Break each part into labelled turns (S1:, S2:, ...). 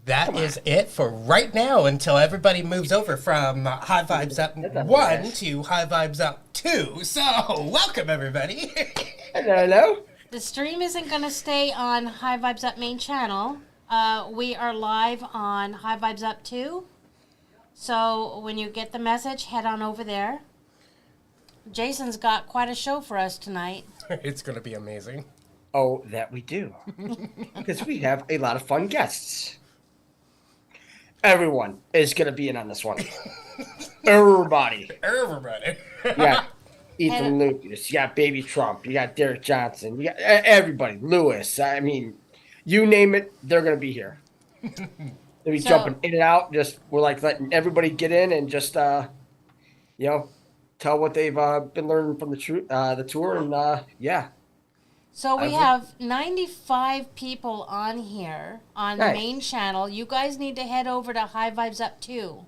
S1: That is it for right now until everybody moves over from High Vibes Up 1 to High Vibes Up 2. So, welcome everybody.
S2: Hello.
S3: The stream isn't going to stay on High Vibes Up main channel. We are live on High Vibes Up 2. So when you get the message, head on over there. Jason's got quite a show for us tonight.
S1: It's going to be amazing.
S2: Oh, that we do. Because we have a lot of fun guests. Everyone is going to be in on this one. Everybody.
S1: You
S2: got Ethan Lucas. You got Baby Trump. You got Derek Johnson. You got everybody. Lewis. I mean, you name it, they're going to be here. They'll be jumping in and out. We're like letting everybody get in and just, tell what they've been learning from the tour. And, yeah.
S3: So we have 95 people on here on the main channel. You guys need to head over to High Vibes Up 2.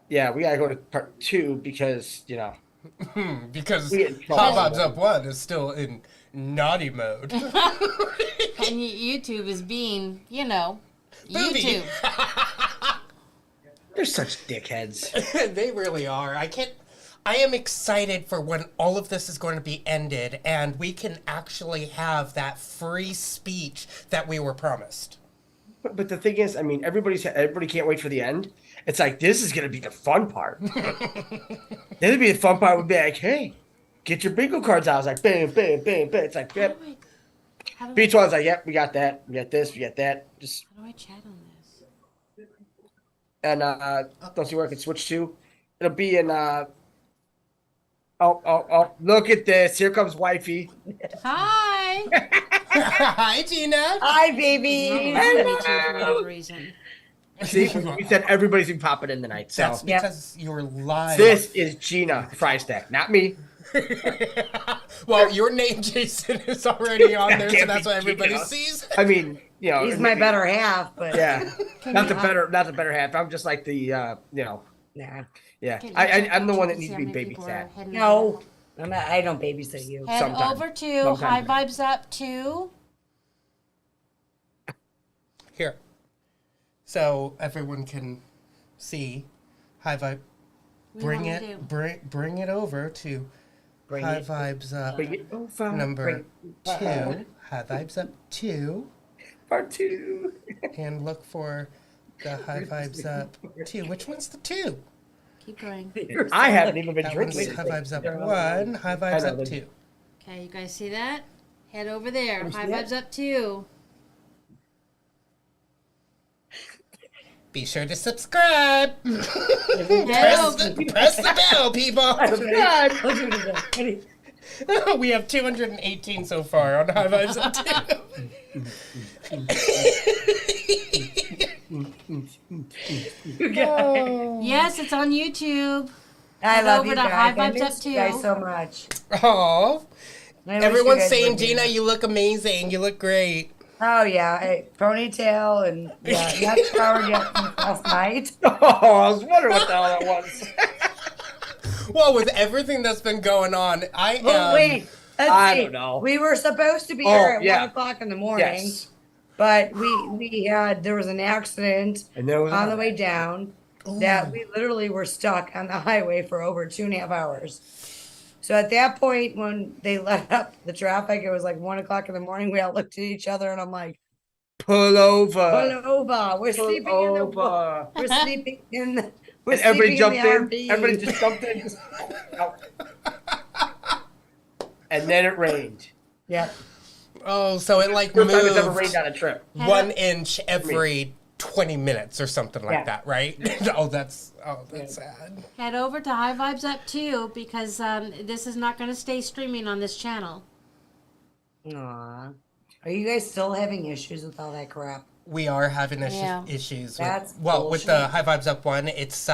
S2: Yeah, we got to go to part 2 because,
S1: because High Vibes Up 1 is still in naughty mode.
S3: And YouTube is being, YouTube.
S2: They're such dickheads.
S1: They really are. I am excited for when all of this is going to be ended and we can actually have that free speech that we were promised.
S2: But the thing is, I mean, everybody can't wait for the end. It's like, this is going to be the fun part. This would be the fun part. Would be like, hey, get your bingo cards out. I was like, bam, bam, bam, bam. It's like, yep. Beach one's like, yep, we got that. We got this. We got that. Just.
S3: How do I chat on this?
S2: And don't see where I can switch to. It'll be in. Oh! Look at this. Here comes wifey.
S3: Hi.
S1: Hi, Gina.
S4: Hi, baby.
S3: Hello.
S2: See, we said everybody's been popping in tonight. So.
S1: That's because you're live.
S2: This is Gina Frystack, not me.
S1: Well, your name, Jason, is already on there, so that's what everybody sees.
S2: I mean,
S4: he's my better half, but
S2: yeah, not the better half. I'm just like the,
S4: yeah.
S2: Yeah, I'm the one that needs to be babysat.
S4: No, I don't babysit you.
S3: Head over to High Vibes Up 2.
S1: Here. So everyone can see High Vibe. Bring it over to High Vibes Up number 2. High Vibes Up 2.
S2: Part 2.
S1: And look for the High Vibes Up 2. Which one's the 2?
S3: Keep going.
S2: I haven't even been
S1: That
S2: drinking.
S1: one's High Vibes Up 1. High Vibes Up 2.
S3: Okay, you guys see that? Head over there. High Vibes Up 2.
S1: Be sure to subscribe. Press the bell, people. We have 218 so far on High Vibes Up 2.
S3: Yes, it's on YouTube.
S4: I love you
S3: to
S4: guys.
S3: High
S4: I
S3: Vibes Up
S4: miss
S3: 2.
S4: you guys so much.
S1: Oh, everyone's saying,
S4: Gina,
S1: you look amazing. You look great.
S4: Oh yeah, ponytail and not showered yet since last night.
S2: Oh, I was wondering what the hell that was.
S1: Well, with everything that's been going on, I
S2: don't know.
S4: We were supposed to be here at 1 o'clock in the morning, but there was an accident on the way down that we literally were stuck on the highway for over 2.5 hours. So at that point, when they let up the traffic, it was like 1 o'clock in the morning. We all looked at each other, and I'm like,
S2: "Pull over!
S4: Pull over! We're sleeping in the. We're sleeping in the. We're
S2: everybody jumped in.
S4: RV.
S2: Everybody just jumped in. And then it rained.
S4: Yeah.
S1: Oh, so it
S2: First
S1: moved
S2: time it's ever rained on a trip.
S1: 1 inch every 20 minutes or something like that, right? Oh, that's sad.
S3: Head over to High Vibes Up 2 because this is not going to stay streaming on this channel.
S4: Aww. Are you guys still having issues with all that crap?
S1: We are having issues.
S4: That's
S1: with the High Vibes Up 1, it's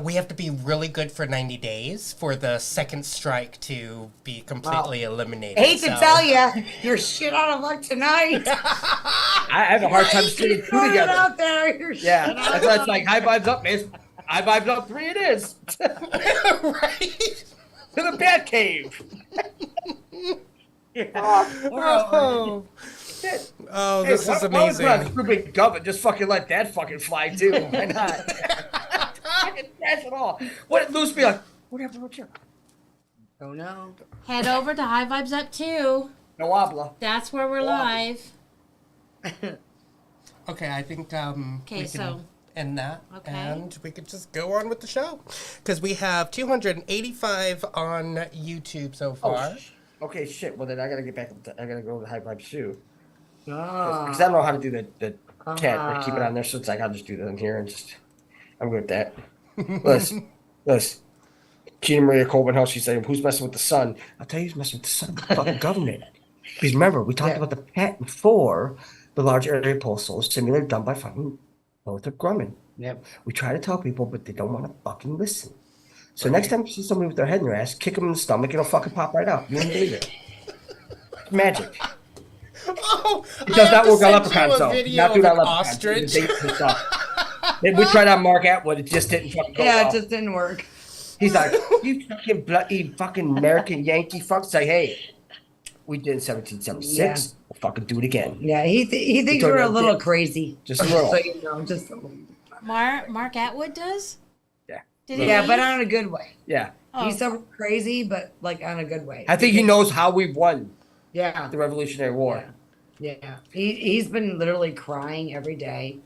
S1: we have to be really good for 90 days for the second strike to be completely eliminated.
S4: I hate to tell you, you're shit out of luck tonight.
S2: I have a hard time staying two together.
S4: Out there,
S2: that's why it's like High Vibes Up, man. High Vibes Up 3 it is.
S1: Right?
S2: To the Bat Cave.
S1: Oh.
S2: shit.
S1: Oh,
S2: Hey,
S1: this is
S2: why don't
S1: amazing.
S2: we put on Screw Big Government? Just fucking let that fucking fly too. Why not? Fucking dash it all. What did Luce be like? What happened with you?
S4: Oh no.
S3: Head over to High Vibes Up 2.
S2: No habla.
S3: That's where we're live.
S1: Okay, I think
S3: Okay,
S1: we can
S3: so-
S1: end that,
S3: Okay.
S1: and we could just go on with the show because we have 285 on YouTube so far.
S2: Okay, shit. Well, then I gotta get back. I gotta go to High Vibe Sue.
S4: Ah.
S2: Because I don't know how to do the cat. I keep it on there, so it's like I'll just do that in here and just. I'm good with that. Listen. Gina Maria Colvin House, she's saying, who's messing with the sun? I'll tell you who's messing with the sun. The fucking government. Because remember, we talked about the patent for the large area postal simulator done by fucking Northrop Grumman.
S4: Yep.
S2: We try to tell people, but they don't want to fucking listen. So next time you see somebody with their head in their ass, kick them in the stomach, it'll fucking pop right out. You won't believe it. It's magic.
S1: Oh,
S2: It does not work on
S1: leprechauns.
S2: leprechauns, though.
S1: Video
S2: Not do
S1: of
S2: that
S1: an
S2: leprechauns.
S1: ostrich.
S2: We tried on Mark Atwood, it just didn't fucking go
S4: Yeah,
S2: well.
S4: it just didn't work.
S2: He's like, you fucking bloody fucking American Yankee fuck. Say, hey, we did in 1776.
S4: Yeah.
S2: We'll fucking do it again.
S4: Yeah, he thinks
S2: told
S4: we're
S2: you
S4: a
S2: I
S4: little
S2: did.
S4: crazy.
S2: Just a little.
S4: So you know, just a little.
S3: Mark Atwood does?
S2: Yeah.
S3: Did he
S4: Yeah,
S3: leave?
S4: but on a good way.
S2: Yeah.
S3: Oh.
S4: He's so crazy, but like on a good way.
S2: I think he knows how we won
S4: Yeah.
S2: the Revolutionary War.
S4: Yeah. He's been literally crying every day.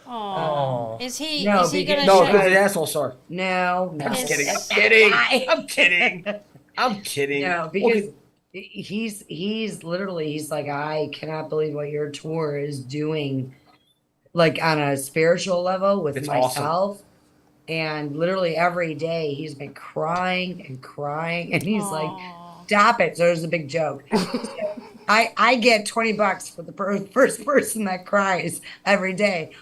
S3: Oh. Is he
S4: No,
S3: is he
S4: because-
S3: gonna
S2: No,
S3: show
S2: because the asshole sore.
S4: No.
S2: I'm
S3: His-
S2: kidding. I'm kidding. I'm kidding. I'm kidding.
S4: No, because he's literally, he's like, I cannot believe what your tour is doing, like on a spiritual level with
S2: It's
S4: myself. And literally every day he's been crying and crying, and he's like, stop it. So there's a big joke. I get $20 for the first person that cries every day.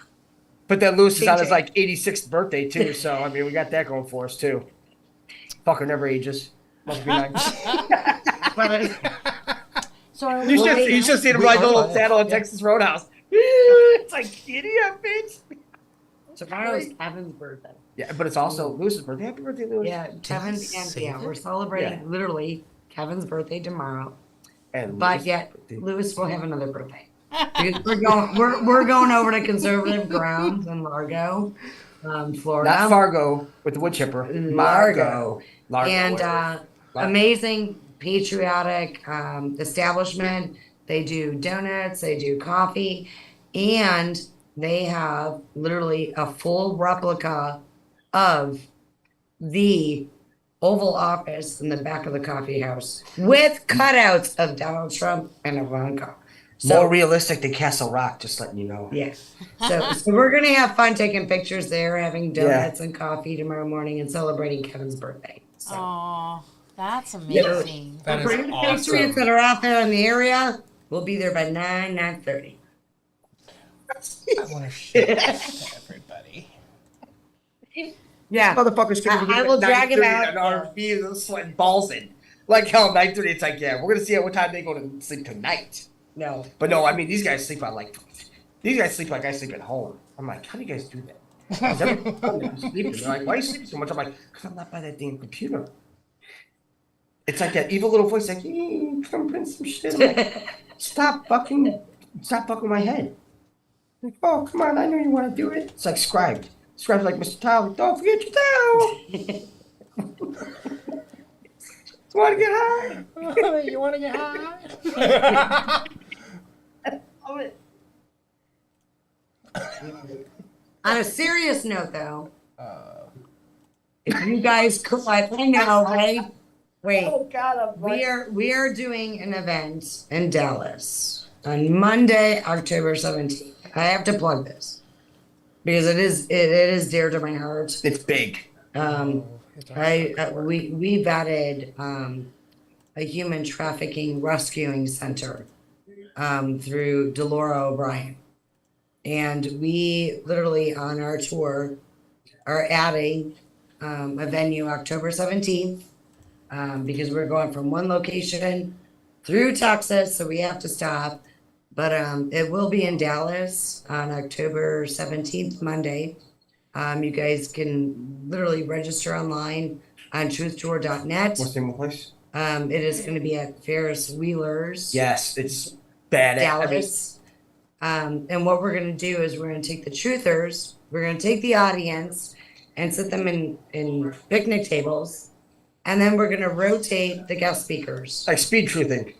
S2: But then Lewis is on his
S4: KJ.
S2: like 86th birthday too, so I mean we got that going for us too. Fucker never ages. Must be nice.
S3: So are
S2: You
S3: we
S2: should see him
S1: We
S2: ride the
S1: are
S2: little
S1: live.
S2: saddle in Texas Roadhouse. It's like giddy up, bitch.
S4: Tomorrow's Kevin's birthday.
S2: Yeah, but it's also Lewis's birthday. Happy birthday, Lewis.
S4: Yeah, Kevin, and
S1: save
S4: yeah,
S1: it?
S4: we're celebrating
S2: Yeah.
S4: literally Kevin's birthday tomorrow.
S2: And
S4: But
S2: Lewis'
S4: yet
S2: birthday.
S4: Lewis will have another birthday. Because we're going over to conservative grounds in Largo, Florida.
S2: Not Fargo with the wood chipper.
S4: Largo.
S2: Largo.
S4: And
S2: Largo.
S4: amazing patriotic establishment. They do donuts, they do coffee, and they have literally a full replica of the Oval Office in the back of the coffee house with cutouts of Donald Trump and Ivanka.
S2: More realistic than Castle Rock, just letting you know.
S4: Yeah. So we're gonna have fun taking pictures there, having donuts and coffee tomorrow morning, and celebrating Kevin's birthday. So
S3: Oh, that's amazing.
S1: That is
S4: for any
S1: awesome.
S4: patriots that are out there in the area, we'll be there by 9:30.
S1: I want to show this to everybody.
S4: Yeah.
S2: Motherfuckers
S4: I will drag him out.
S2: And RV sweating balls in. Like hell, 9:30. It's like, yeah, we're gonna see at what time they go to sleep tonight.
S4: No.
S2: But no, I mean these guys sleep on like I sleep at home. I'm like, how do you guys do that? 'Cause every time I'm sleeping, they're like, why are you sleeping so much? I'm like, because I'm not by that damn computer. It's like that evil little voice, like, come print some shit. I'm like, stop fucking with my head. Like, oh, come on, I know you want to do it. It's like Scribed. Scribed's like, Mr. Towel, don't forget your towel. Want to get high?
S1: You want to get high?
S4: On a serious note, though, if you guys could, I know, right? Wait.
S2: Oh, God,
S4: We are doing an event in Dallas on Monday, October 17th. I have to plug this because it is dear to my heart.
S2: It's big.
S4: We vetted a human trafficking rescuing center through Delora O'Brien, and we literally on our tour are adding a venue October 17th. Because we're going from one location through Texas, so we have to stop. But it will be in Dallas on October 17th, Monday. You guys can literally register online on truthtour.net.
S2: What's the name of the place?
S4: It is going to be at Ferris Wheeler's.
S2: Yes, it's
S4: Dallas. And what we're going to do is we're going to take the truthers, we're going to take the audience and sit them in picnic tables. And then we're going to rotate the guest speakers.
S2: Like speed truthing.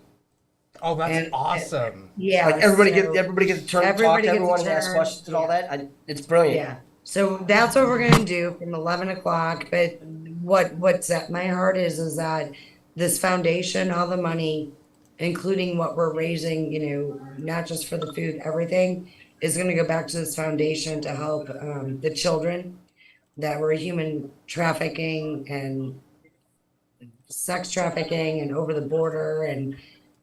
S1: Oh, that's awesome.
S4: Yeah.
S2: Like everybody gets a turn to talk to everyone and ask questions and all that. It's brilliant.
S4: Yeah. So that's what we're going to do from 11 o'clock. But what's at my heart is that this foundation, all the money, including what we're raising, not just for the food, everything is going to go back to this foundation to help the children that were human trafficking and sex trafficking and over the border. And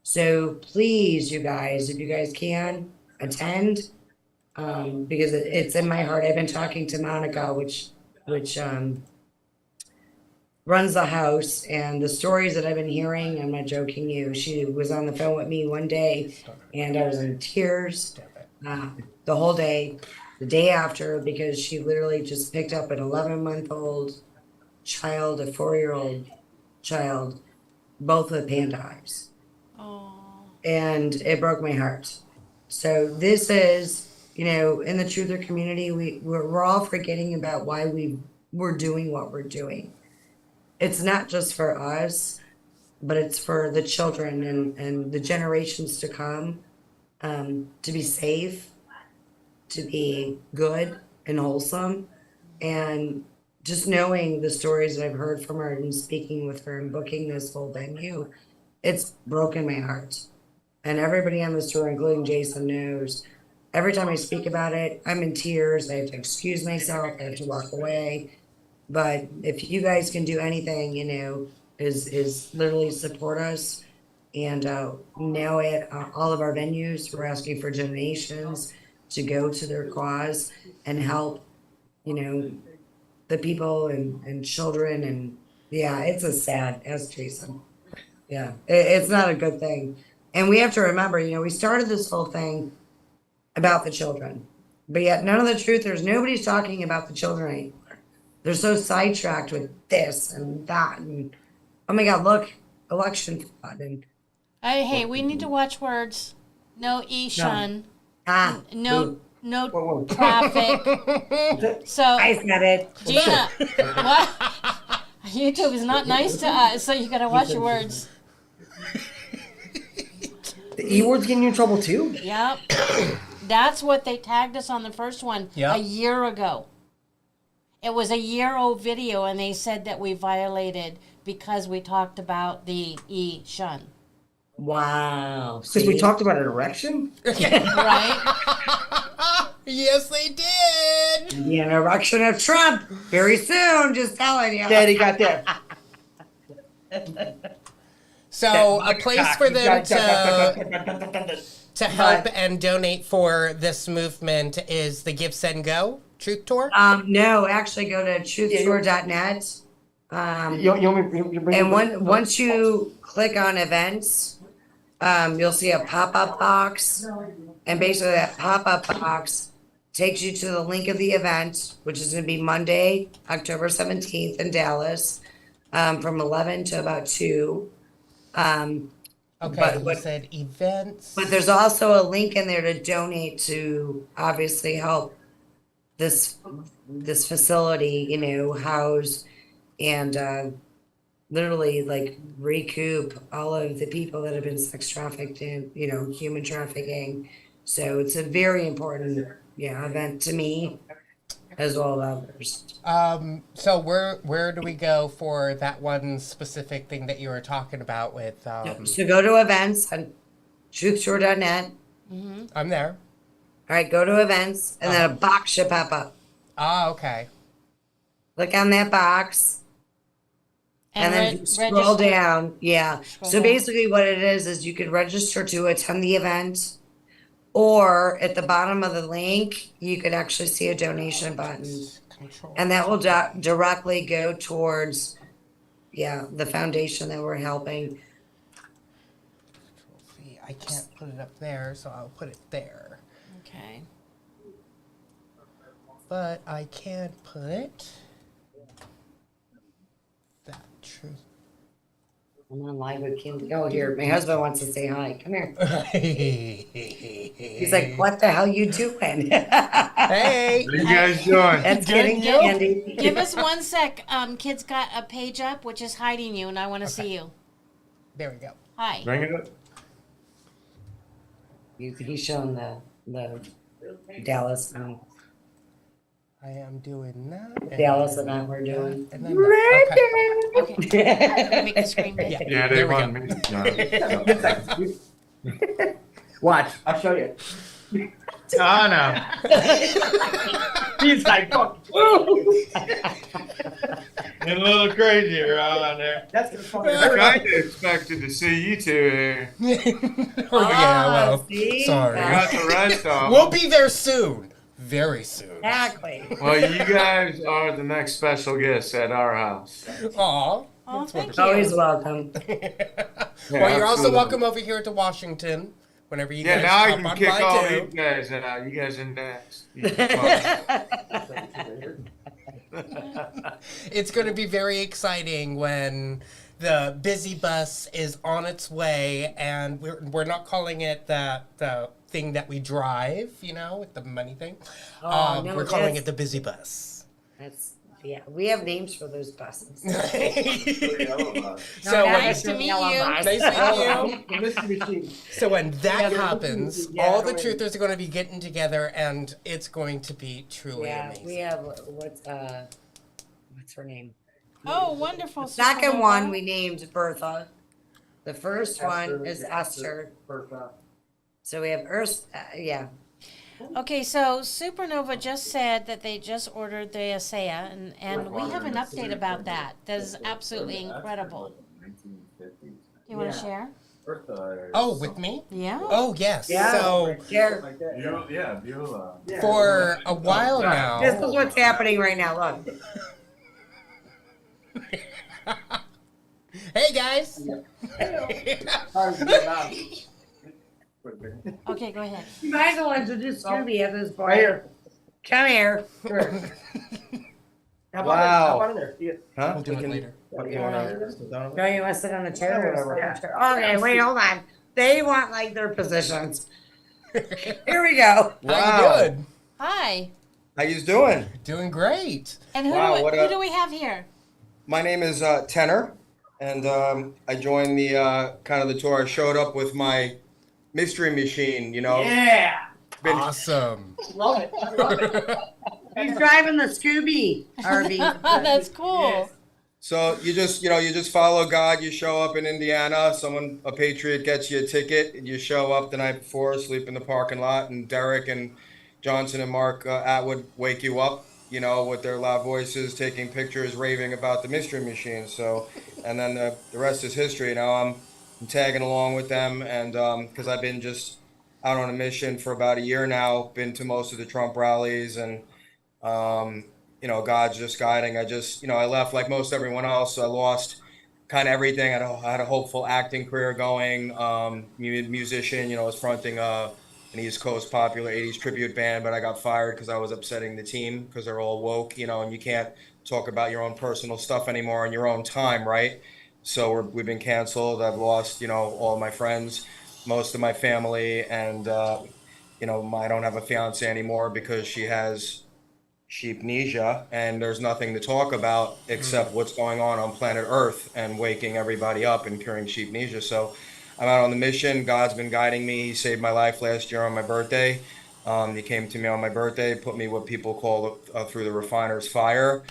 S4: so please, you guys, if you guys can attend, because it's in my heart. I've been talking to Monica, which runs the house, and the stories that I've been hearing, I'm not joking you, she was on the phone with me one day and I was in tears the whole day, the day after, because she literally just picked up an 11-month-old child, a 4-year-old child, both with panda eyes.
S3: Oh.
S4: And it broke my heart. So this is, in the truther community, we're all forgetting about why we're doing what we're doing. It's not just for us, but it's for the children and the generations to come, to be safe, to be good and wholesome. And just knowing the stories that I've heard from her and speaking with her and booking this whole venue, it's broken my heart. And everybody on this tour, including Jason, knows every time I speak about it, I'm in tears. I have to excuse myself. I have to walk away. But if you guys can do anything, is literally support us. And now at all of our venues, we're asking for donations to go to their cause and help, the people and children. And yeah, it's a sad, as Jason. Yeah, it's not a good thing. And we have to remember, we started this whole thing about the children, but yet none of the truthers, nobody's talking about the children anymore. They're so sidetracked with this and that, and oh my God, look, election fraud. And
S3: Hey, we need to watch words. No Shun. No traffic. So
S4: I said it.
S3: Gina, what? YouTube is not nice to us, so you gotta watch your words.
S2: The E word's getting you in trouble too?
S3: Yep. That's what they tagged us on the first one a year ago. It was a year-old video, and they said that we violated because we talked about the E-shun.
S4: Wow.
S2: Because we talked about an erection?
S3: Right?
S1: Yes, they did.
S4: The erection of Trump. Very soon, just telling you.
S2: Daddy got there.
S1: So a place for them to help and donate for this movement is the Give, Send, Go Truth Tour?
S4: No, actually go to truthtour.net. Once you click on events, you'll see a pop-up box. And basically that pop-up box takes you to the link of the event, which is going to be Monday, October 17th in Dallas, from 11 to about 2.
S1: Okay, you said events.
S4: But there's also a link in there to donate to obviously help this facility, house and literally like recoup all of the people that have been sex trafficked and human trafficking. So it's a very important event to me as well as others.
S1: So where do we go for that one specific thing that you were talking about with
S4: So go to events on truthtour.net.
S3: Mm-hmm.
S1: I'm there.
S4: All right, go to events, and then a box should pop up.
S1: Ah, okay.
S4: Click on that box, and then scroll down. Yeah. So basically what it is you could register to attend the event, or at the bottom of the link, you could actually see a donation button. And that will directly go towards, the foundation that we're helping.
S1: I can't put it up there, so I'll put it there.
S3: Okay.
S1: But I can put that truth.
S4: I'm on live with Kim. Oh, here, my husband wants to say hi. Come here. He's like, "What the hell you doing?"
S1: Hey,
S5: What are you guys doing?
S4: That's
S1: Good,
S4: getting
S1: you?
S4: candy.
S3: Give us 1 sec. Kid's got a page up which is hiding you, and I want to see you.
S1: there we go.
S3: Hi.
S5: Bring it up.
S4: He's showing the Dallas now.
S1: I am doing that.
S4: Dallas and I were doing.
S1: And then that. Okay.
S3: Okay. Make the screen big.
S5: Yeah, they
S1: there we
S5: want
S1: go.
S5: me. No.
S2: Watch, I'll show you.
S5: Oh, no.
S2: He's like, fuck.
S5: Getting a little crazy around there.
S2: That's gonna fucking
S5: I
S2: hurt.
S5: kind of expected to see you two here.
S1: Oh, yeah, well,
S4: see?
S1: sorry.
S5: Got the rest of
S1: We'll
S5: them.
S1: be there soon. Very soon.
S4: Exactly.
S5: Well, you guys are the next special guests at our house.
S1: Aw.
S3: Oh, thank you.
S4: Always welcome.
S1: Well, you're also
S5: absolutely.
S1: welcome over here to Washington whenever you
S5: Yeah,
S1: guys
S5: now I
S1: pop
S5: can
S1: on
S5: kick
S1: by
S5: all
S1: too.
S5: you guys out. You guys in next.
S1: It's going to be very exciting when the busy bus is on its way, and we're not calling it the thing that we drive, you know, with the money thing.
S4: Oh, no,
S1: we're calling
S4: that's-
S1: it the busy bus.
S4: That's we have names for those buses.
S1: So
S3: Nice to meet you.
S1: Nice to meet you.
S2: Mystery machine.
S1: So when that
S4: Yeah,
S1: happens,
S4: yeah,
S1: all the
S4: right.
S1: truthers are going to be getting together, and it's going to be truly
S4: Yeah,
S1: amazing.
S4: we have what's her name?
S3: Oh, wonderful.
S4: Second
S3: Supernova.
S4: one we named Bertha. The first one is Esther. So we have yeah.
S3: Okay, so Supernova just said that they just ordered the Asea, and we have an update about that. That is absolutely incredible. You want to share?
S1: Oh, with me?
S3: Yeah.
S1: Oh, yes.
S4: Yeah.
S1: So
S4: Here.
S5: Beulah.
S1: for a while now.
S4: This is what's happening right now. Look.
S1: Hey, guys.
S3: Okay, go ahead.
S4: You guys will introduce Scooby at this point.
S2: Right here.
S4: Come here.
S2: Wow.
S5: Huh?
S1: We'll do it later.
S4: No, you want to sit on the chair or sit on the chair? Okay, wait, hold on. They want like their positions. Here we go.
S1: How
S6: Wow.
S1: you doing?
S3: Hi.
S6: How you doing?
S1: Doing great.
S3: And who,
S6: Wow,
S3: do,
S6: what
S3: who
S6: a-
S3: do we have here?
S6: My name is Tenor, and I joined the kind of the tour. I showed up with my mystery machine. You know,
S2: Yeah.
S6: been
S1: Awesome.
S2: Love it. I love it.
S4: He's driving the Scooby RV.
S3: That's cool.
S6: So you just follow God. You show up in Indiana. A patriot gets you a ticket. And you show up the night before, sleep in the parking lot, and Derek and Johnson and Mark Atwood wake you up. You know, with their loud voices, taking pictures, raving about the mystery machine. So, and then the rest is history. Now I'm tagging along with them, and because I've been just out on a mission for about a year now. Been to most of the Trump rallies, and God's just guiding. I left like most everyone else. I lost kind of everything. I had a hopeful acting career going. Musician, was fronting an East Coast popular 80s tribute band, but I got fired because I was upsetting the team because they're all woke, and you can't talk about your own personal stuff anymore in your own time, right? So we've been canceled. I've lost, all of my friends, most of my family, and I don't have a fiance anymore because she has sheepnesia, and there's nothing to talk about except what's going on planet Earth and waking everybody up and curing sheepnesia. So I'm out on the mission. God's been guiding me. He saved my life last year on my birthday. He came to me on my birthday, put me what people call through the refiner's fire.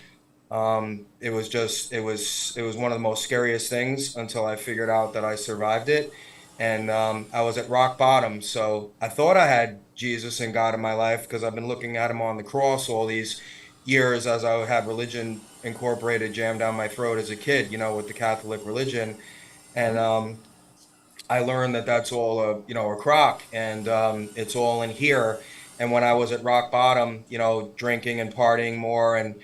S6: It was one of the most scariest things until I figured out that I survived it. And I was at rock bottom. So I thought I had Jesus and God in my life because I've been looking at him on the cross all these years as I had religion incorporated, jammed down my throat as a kid, with the Catholic religion. And I learned that that's all a crock, and it's all in here. And when I was at rock bottom, drinking and partying more, and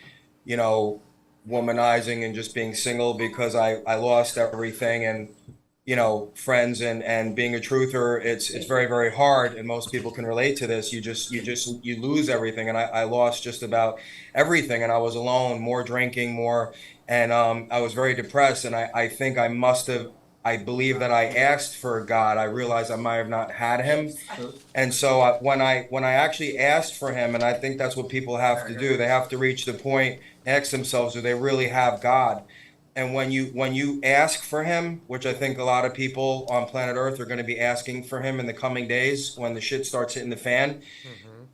S6: womanizing and just being single because I lost everything, and friends, and being a truther, it's very, very hard, and most people can relate to this. You lose everything, and I lost just about everything, and I was alone, more drinking, more, and I was very depressed, and I think I must have I believe that I asked for God, I realized I might have not had him. And so when I actually asked for him, and I think that's what people have to do, they have to reach the point, ask themselves, do they really have God? And when you ask for him, which I think a lot of people on planet Earth are going to be asking for him in the coming days when the shit starts hitting the fan,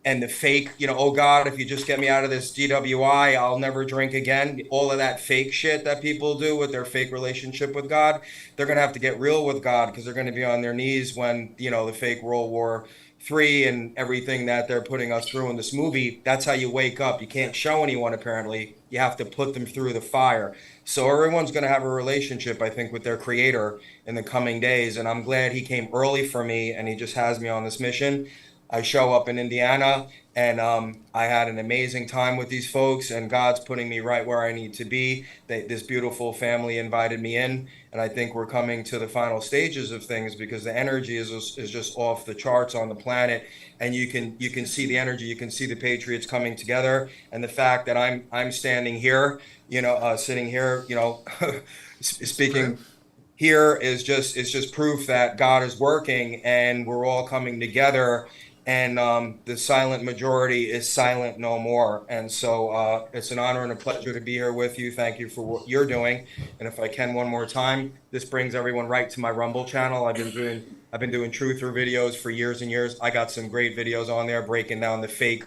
S6: and the fake, oh God, if you just get me out of this DWI, I'll never drink again. All of that fake shit that people do with their fake relationship with God, they're going to have to get real with God, because they're going to be on their knees when, the fake World War III and everything that they're putting us through in this movie. That's how you wake up. You can't show anyone, apparently. You have to put them through the fire. So everyone's going to have a relationship, I think, with their creator in the coming days. And I'm glad he came early for me, and he just has me on this mission. I show up in Indiana, and I had an amazing time with these folks, and God's putting me right where I need to be. This beautiful family invited me in, and I think we're coming to the final stages of things, because the energy is just off the charts on the planet, and you can see the energy, you can see the Patriots coming together, and the fact that I'm standing here, sitting here, speaking here is just proof that God is working, and we're all coming together. And the silent majority is silent no more. And so it's an honor and a pleasure to be here with you. Thank you for what you're doing. And if I can, one more time, this brings everyone right to my Rumble channel. I've been doing truther videos for years and years. I got some great videos on there breaking down the fake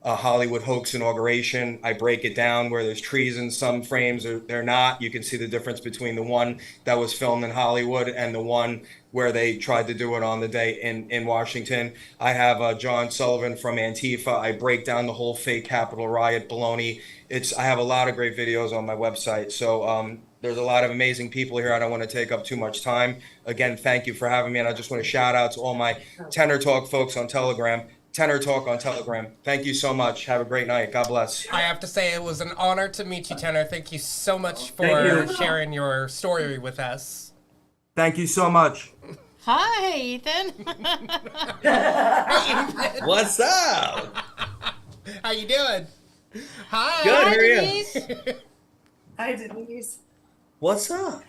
S6: Hollywood hoax inauguration. I break it down where there's trees in some frames, they're not. You can see the difference between the one that was filmed in Hollywood and the one where they tried to do it on the day in Washington. I have John Sullivan from Antifa. I break down the whole fake Capitol riot baloney. I have a lot of great videos on my website. So there's a lot of amazing people here. I don't want to take up too much time. Again, thank you for having me. And I just want to shout out to all my Tenor Talk folks on Telegram. Tenor Talk on Telegram. Thank you so much. Have a great night. God bless.
S1: I have to say it was an honor to meet you, Tenor. Thank you so much for sharing your story with us.
S6: Thank you so much.
S3: Hi, Ethan.
S7: What's up?
S1: How you doing? Hi.
S7: Good, how are you?
S3: Denise.
S4: Hi, Denise.
S7: What's up?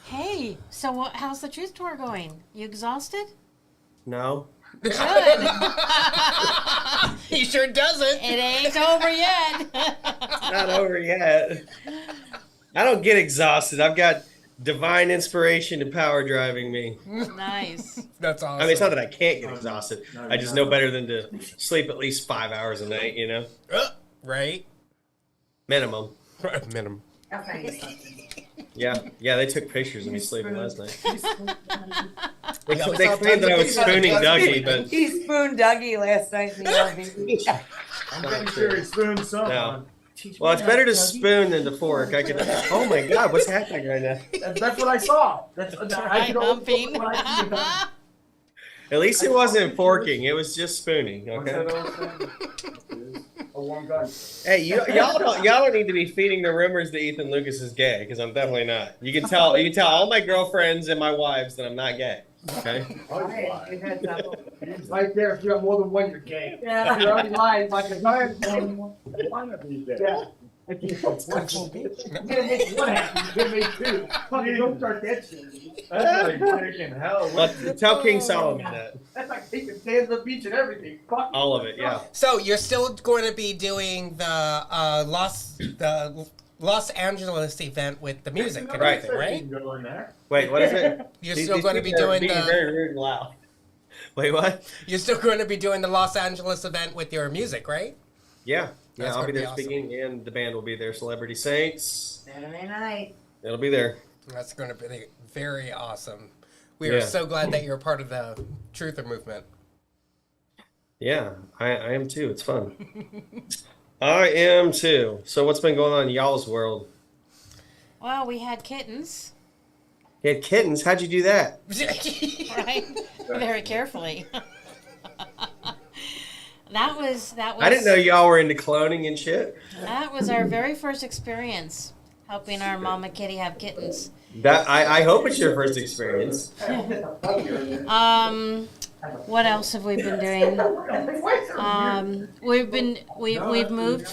S3: Hey, so how's the truth tour going? You exhausted?
S7: No.
S3: Good.
S1: He sure doesn't.
S3: It ain't over yet.
S7: It's not over yet. I don't get exhausted. I've got divine inspiration and power driving me.
S3: Nice.
S1: That's awesome.
S7: I mean, it's not that I can't get exhausted. I just know better than to sleep at least 5 hours a night,
S1: Right?
S7: Minimum.
S1: Minimum.
S7: Yeah, they took pictures of me sleeping last night. They
S1: Yeah, we
S7: they
S1: saw
S7: claimed that I was
S1: tons of
S7: spooning
S1: pictures.
S7: Dougie, but
S4: He spooned Dougie last night in the RV.
S5: I'm pretty sure he spooned someone.
S7: no. Well, it's better to spoon than to fork. Oh my God, what's happening right now?
S5: That's what I saw.
S3: Try humping.
S7: At least it wasn't forking. It was just spooning. Okay.
S5: A warm gun.
S7: Hey, y'all don't need to be feeding the rumors that Ethan Lucas is gay, because I'm definitely not. You can tell all my girlfriends and my wives that I'm not gay. Okay.
S5: It's right there. If you have more than one, you're gay.
S4: Yeah.
S5: You're already lying. Like a giant one of these days. Yeah. You're gonna make one happen. You're gonna make two. Fucking don't start that shit. That's like freaking hell.
S7: But tell King Solomon that.
S5: That's like taking sands of the beach and everything. Fuck.
S7: All of it, yeah.
S1: So you're still going to be doing the Los Angeles event with the music and
S7: Right.
S1: everything, right?
S5: Go in there.
S7: Wait, what is it?
S1: You're
S7: These
S1: still going to be
S7: people are
S1: doing
S7: being
S1: the
S7: very rude and loud. Wait, what?
S1: You're still going to be doing the Los Angeles event with your music, right?
S7: Yeah.
S1: That's
S7: I'll be
S1: gonna be
S7: there
S1: awesome.
S7: speaking, and the band will be there. Celebrity Saints.
S4: Saturday night.
S7: It'll be there.
S1: That's going to be very awesome. We are
S7: Yeah.
S1: so glad that you're a part of the Truther movement.
S7: Yeah, I am too. It's fun. I am too. So what's been going on in y'all's world?
S3: Well, we had kittens,
S7: You had kittens. How'd you do that?
S3: right? Very carefully. That was.
S7: I didn't know y'all were into cloning and shit.
S3: That was our very first experience helping our mama kitty have kittens.
S7: That I hope it's your first experience.
S3: What else have we been doing? We've moved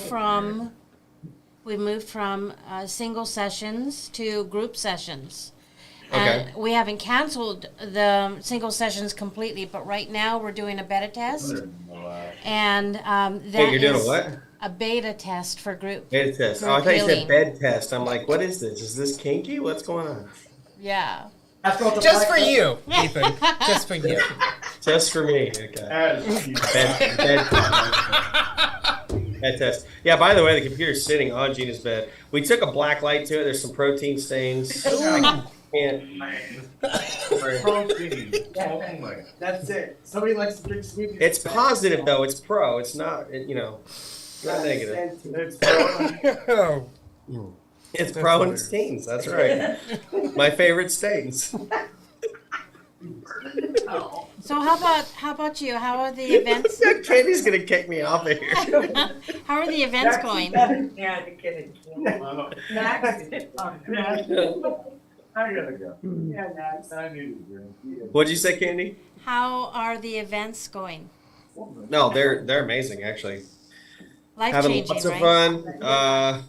S3: from single sessions to group sessions, And we haven't canceled the single sessions completely, but right now we're doing a beta test. And that
S7: You're doing a
S3: is
S7: what?
S3: a beta test for group.
S7: Bed test. Oh, I thought you said bed test. I'm like, what is this? Is this kinky? What's going on?
S3: Yeah.
S1: Just for you, Ethan. Just for you.
S7: Just for me. Okay. Bed test. Yeah, by the way, the computer's sitting on Gina's bed. We took a black light to it. There's some protein stains.
S5: Protein. That's it. Somebody likes to drink smoothies.
S7: It's positive, though. It's pro. It's not, not negative. It's pro and stains. That's right. My favorite stains.
S3: So how about you? How are the events?
S7: Candy's gonna kick me off of here.
S3: How are the events going?
S4: Yeah, the kidding.
S5: I gotta go. Yeah, Max, I knew you.
S7: What'd you say, Candy?
S3: How are the events going?
S7: No, they're amazing actually.
S3: Life
S7: Having
S3: changing,
S7: lots of
S3: right?
S7: fun.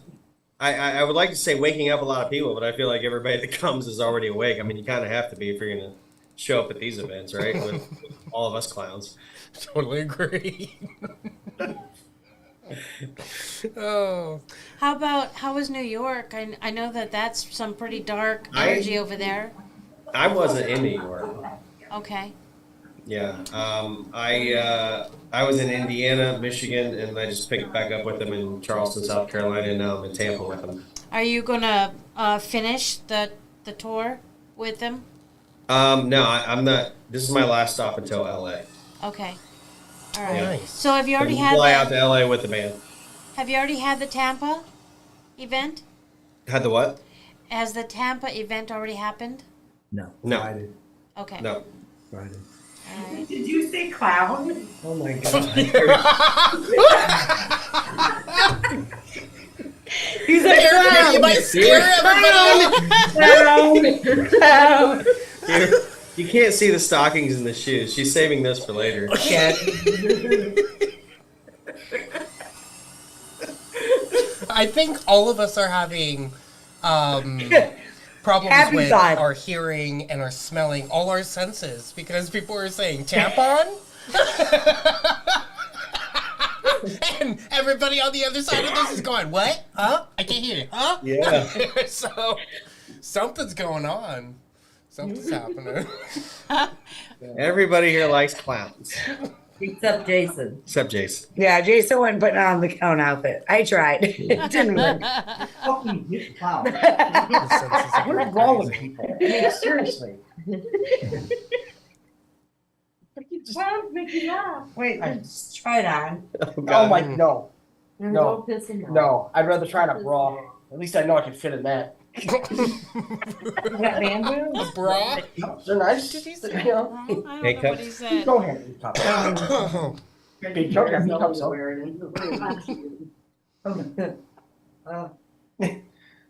S7: I would like to say waking up a lot of people, but I feel like everybody that comes is already awake. I mean, you kind of have to be if you're gonna show up at these events, right? With all of us clowns.
S1: Totally agree. Oh.
S3: How was New York? I know that's some pretty dark energy over there.
S7: I wasn't in New York.
S3: Okay.
S7: Yeah. I was in Indiana, Michigan, and I just picked back up with them in Charleston, South Carolina, and now I'm in Tampa with them.
S3: Are you gonna finish the tour with them?
S7: No, I'm not. This is my last stop until LA.
S3: Okay. All right.
S1: Nice.
S3: So have you already
S7: So
S3: had
S7: fly out to LA with the band.
S3: Have you already had the Tampa event?
S7: Had the what?
S3: Has the Tampa event already happened?
S2: No.
S7: No.
S3: Okay.
S7: No.
S2: Friday.
S3: All right.
S4: Did you say clown?
S2: Oh my god.
S4: He's like,
S1: You might scare everybody.
S4: clown.
S7: You can't see the stockings and the shoes. She's saving this for later.
S1: I think all of us are having problems
S4: Happy
S1: with
S4: thought.
S1: our hearing and our smelling, all our senses, because people are saying tampon. And everybody on the other side of this is going, what? Huh? I can't hear you. Huh?
S7: Yeah.
S1: So something's going on. Something's happening.
S7: Everybody here likes clowns.
S4: Except Jason.
S7: Except Jason.
S4: Yeah, Jason went putting on the clown outfit. I tried. It didn't work.
S2: Fucking clown. What's wrong with people? I mean, seriously.
S4: Clowns make you laugh. Wait, let's try it on.
S2: Oh my, no.
S4: And
S2: No.
S4: don't piss him off.
S2: No, I'd rather try it on a bra. At least I know I can fit in that.
S4: You got bamboo?
S1: A bra?
S2: They're nice.
S1: Did he
S2: You
S1: say?
S2: know.
S3: I don't
S7: Hey,
S3: know
S7: Cup.
S3: what he said.
S2: Go ahead. Big joke. I think so.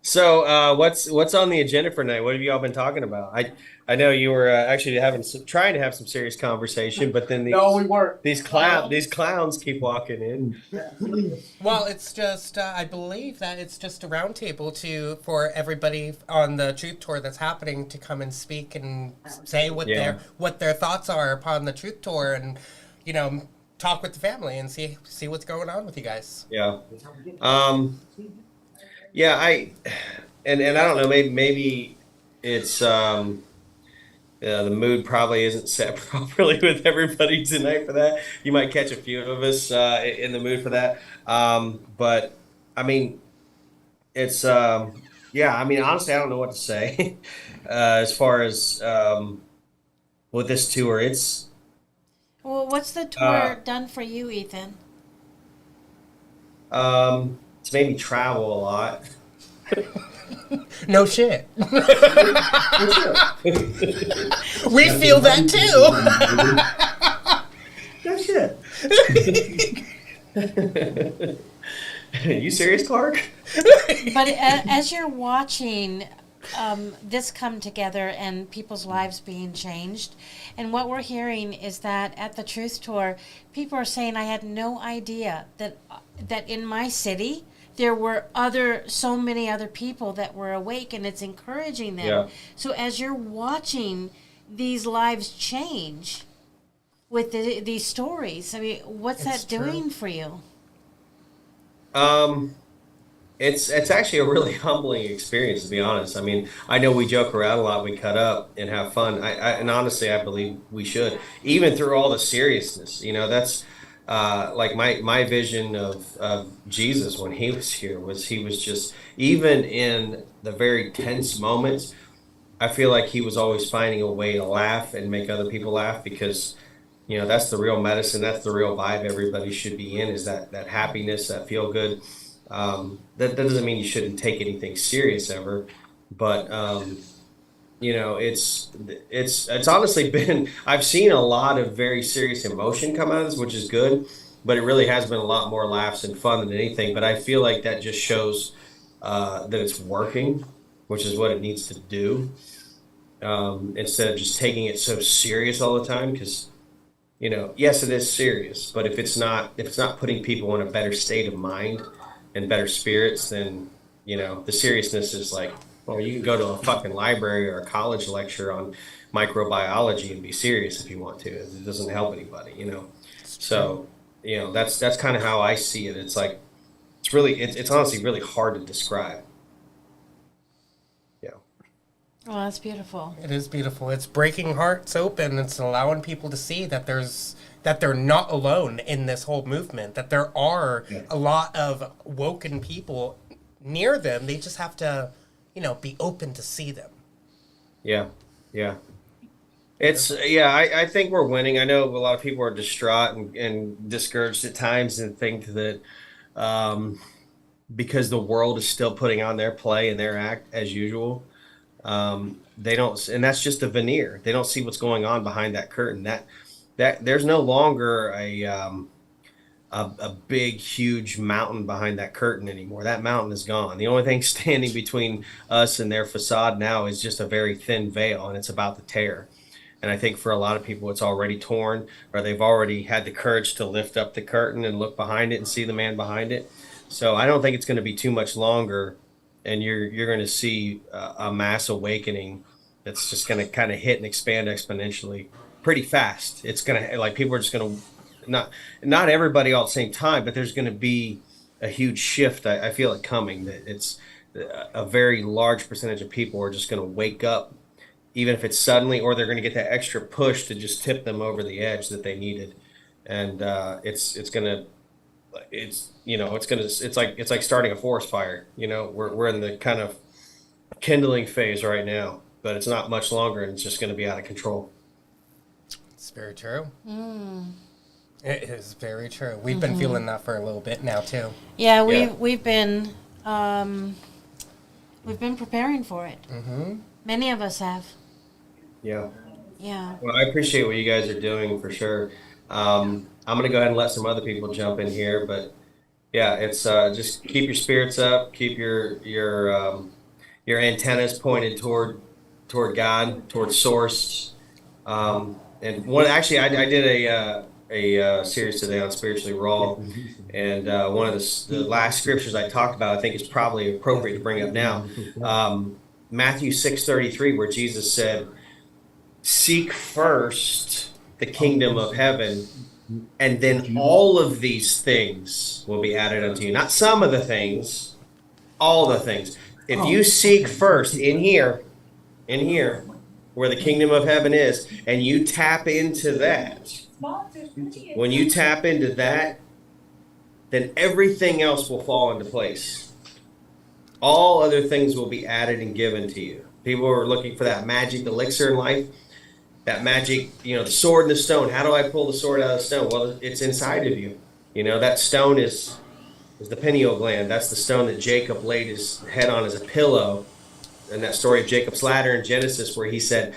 S7: So, what's on the agenda for tonight? What have you all been talking about? I know you were actually trying to have some serious conversation, but then
S2: No, we weren't.
S7: these clowns keep walking in.
S1: Well, it's just I believe that it's just a roundtable for everybody on the Truth Tour that's happening to come and speak and say what their thoughts are upon the Truth Tour, and talk with the family and see what's going on with you guys.
S7: Yeah. Yeah, I don't know, maybe it's the mood probably isn't set properly with everybody tonight for that. You might catch a few of us in the mood for that. But I mean, it's I mean, honestly, I don't know what to say as far as with this tour. It's
S3: what's the tour done for you, Ethan?
S7: it's made me travel a lot.
S1: No shit. We feel that too.
S7: No shit. You serious, Clark?
S3: But as you're watching this come together and people's lives being changed, and what we're hearing is that at the Truth Tour, people are saying, I had no idea that in my city there were so many other people that were awake, and it's encouraging them.
S7: Yeah.
S3: So as you're watching these lives change with these stories, I mean, what's
S1: It's
S3: that doing for you?
S7: It's actually a really humbling experience, to be honest. I mean, I know we joke around a lot, we cut up and have fun. And honestly, I believe we should, even through all the seriousness. You know, that's like my vision of Jesus when he was here was he was just, even in the very tense moments, I feel like he was always finding a way to laugh and make other people laugh, because you know that's the real medicine, that's the real vibe everybody should be in, is that happiness, that feel good. That doesn't mean you shouldn't take anything serious ever, but you know, it's honestly been, I've seen a lot of very serious emotion come out of this, which is good, but it really has been a lot more laughs and fun than anything. But I feel like that just shows that it's working, which is what it needs to do, instead of just taking it so serious all the time. Because you know, yes, it is serious, but if it's not putting people in a better state of mind and better spirits, then you know the seriousness is like, well, you can go to a fucking library or a college lecture on microbiology and be serious if you want to. It doesn't help anybody, you know. So you know that's kind of how I see it. It's like it's honestly really hard to describe. Yeah.
S3: Oh, that's beautiful.
S1: It is beautiful. It's breaking hearts open. It's allowing people to see that they're not alone in this whole movement, that there are a lot of woken people near them. They just have to, you know, be open to see them.
S7: Yeah. It's I think we're winning. I know a lot of people are distraught and discouraged at times and think that because the world is still putting on their play and their act as usual, they don't, and that's just a veneer. They don't see what's going on behind that curtain. That there's no longer a big, huge mountain behind that curtain anymore. That mountain is gone. The only thing standing between us and their facade now is just a very thin veil, and it's about to tear. And I think for a lot of people, it's already torn, or they've already had the courage to lift up the curtain and look behind it and see the man behind it. So I don't think it's going to be too much longer, and you're going to see a mass awakening that's just going to kind of hit and expand exponentially pretty fast. It's going to, like, people are just going to, not everybody all at the same time, but there's going to be a huge shift. I feel it coming, that it's a very large percentage of people are just going to wake up, even if it's suddenly, or they're going to get that extra push to just tip them over the edge that they needed. And it's like starting a forest fire. You know, we're in the kind of kindling phase right now, but it's not much longer, and it's just going to be out of control.
S1: It's very true. It is very true. We've been feeling that for a little bit now too.
S3: Yeah, we've been preparing for it. Many of us have.
S7: Yeah.
S3: Yeah.
S7: Well, I appreciate what you guys are doing for sure. I'm going to go ahead and let some other people jump in here, but yeah, it's just keep your spirits up, keep your antennas pointed toward God, toward Source. And one, actually, I did a series today on Spiritually Raw, and one of the last scriptures I talked about, I think is probably appropriate to bring up now. Matthew 6:33, where Jesus said, "Seek first the kingdom of heaven, and then all of these things will be added unto you." Not some of the things, all the things. If you seek first in here, where the kingdom of heaven is, and you tap into that, when you tap into that, then everything else will fall into place. All other things will be added and given to you. People are looking for that magic elixir in life, that magic, the sword and the stone. How do I pull the sword out of the stone? Well, it's inside of you. That stone is the pineal gland. That's the stone that Jacob laid his head on as a pillow. And that story of Jacob's ladder in Genesis, where he said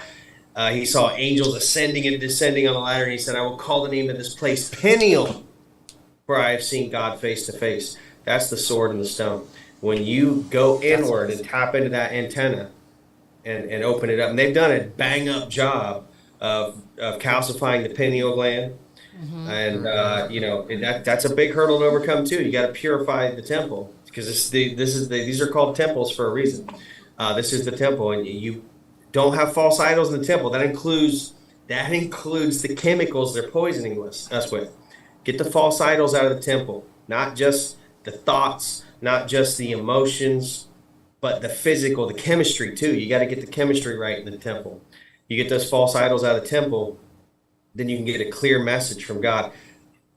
S7: he saw angels ascending and descending on the ladder, and he said, "I will call the name of this place Peniel, for I have seen God face to face." That's the sword and the stone. When you go inward and tap into that antenna and open it up, and they've done a bang up job of calcifying the pineal gland, And that's a big hurdle to overcome too. You got to purify the temple, because these are called temples for a reason. This is the temple, and you don't have false idols in the temple. That includes the chemicals they're poisoning us with. Get the false idols out of the temple, not just the thoughts, not just the emotions, but the physical, the chemistry too. You got to get the chemistry right in the temple. You get those false idols out of the temple, then you can get a clear message from God.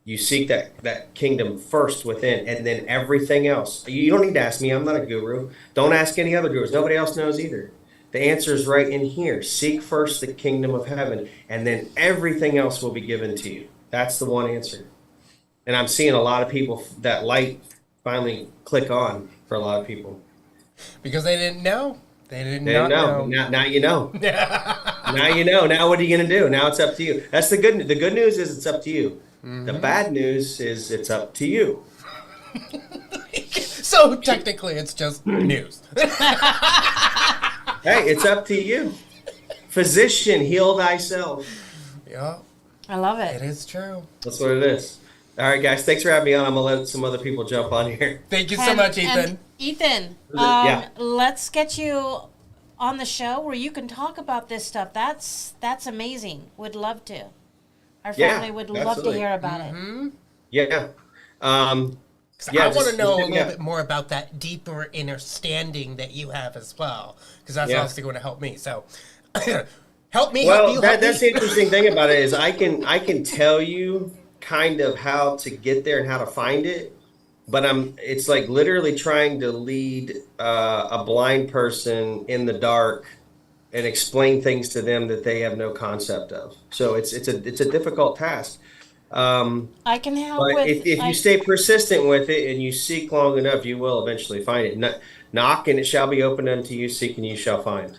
S7: You seek that kingdom first within, and then everything else. You don't need to ask me. I'm not a guru. Don't ask any other gurus. Nobody else knows either. The answer is right in here. Seek first the kingdom of heaven, and then everything else will be given to you. That's the one answer. And I'm seeing a lot of people, that light finally click on for a lot of people.
S1: Because they didn't know. They didn't
S7: know. Now you know. Now you know. Now what are you going to do? Now it's up to you. That's the good news. The good news is it's up to you. Mm-hmm. The bad news is it's up to you.
S1: So technically it's just news.
S7: Hey, it's up to you. Physician, heal thyself.
S1: Yeah.
S3: I love it.
S1: It is true.
S7: That's what it is. All right, guys. Thanks for having me on. I'm going to let some other people jump on here.
S1: Thank you so much, Ethan.
S3: Ethan, let's get you on the show where you can talk about this stuff. That's amazing. Would love to. Our family would love to hear about it.
S7: Yeah.
S1: I want to know a little bit more about that deeper understanding that you have as well, because that's also going to help me. So help me.
S7: Well, that's the interesting thing about it is I can tell you kind of how to get there and how to find it, but it's like literally trying to lead a blind person in the dark and explain things to them that they have no concept of. So it's a difficult task.
S3: I can help
S7: but
S3: with.
S7: If you stay persistent with it and you seek long enough, you will eventually find it. Knock and it shall be opened unto you. Seek and you shall find.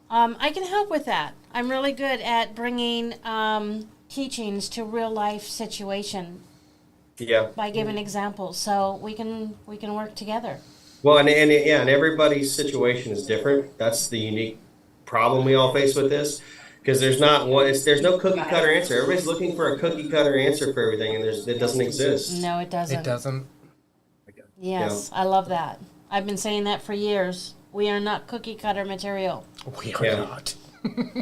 S3: I can help with that. I'm really good at bringing teachings to real life situation.
S7: Yeah.
S3: By giving examples, so we can work together.
S7: Well, and everybody's situation is different. That's the unique problem we all face with this, because there's no cookie cutter answer. Everybody's looking for a cookie cutter answer for everything, and it doesn't exist.
S3: No, it doesn't.
S1: It doesn't.
S3: Yes, I love that. I've been saying that for years. We are not cookie cutter material.
S1: We are not.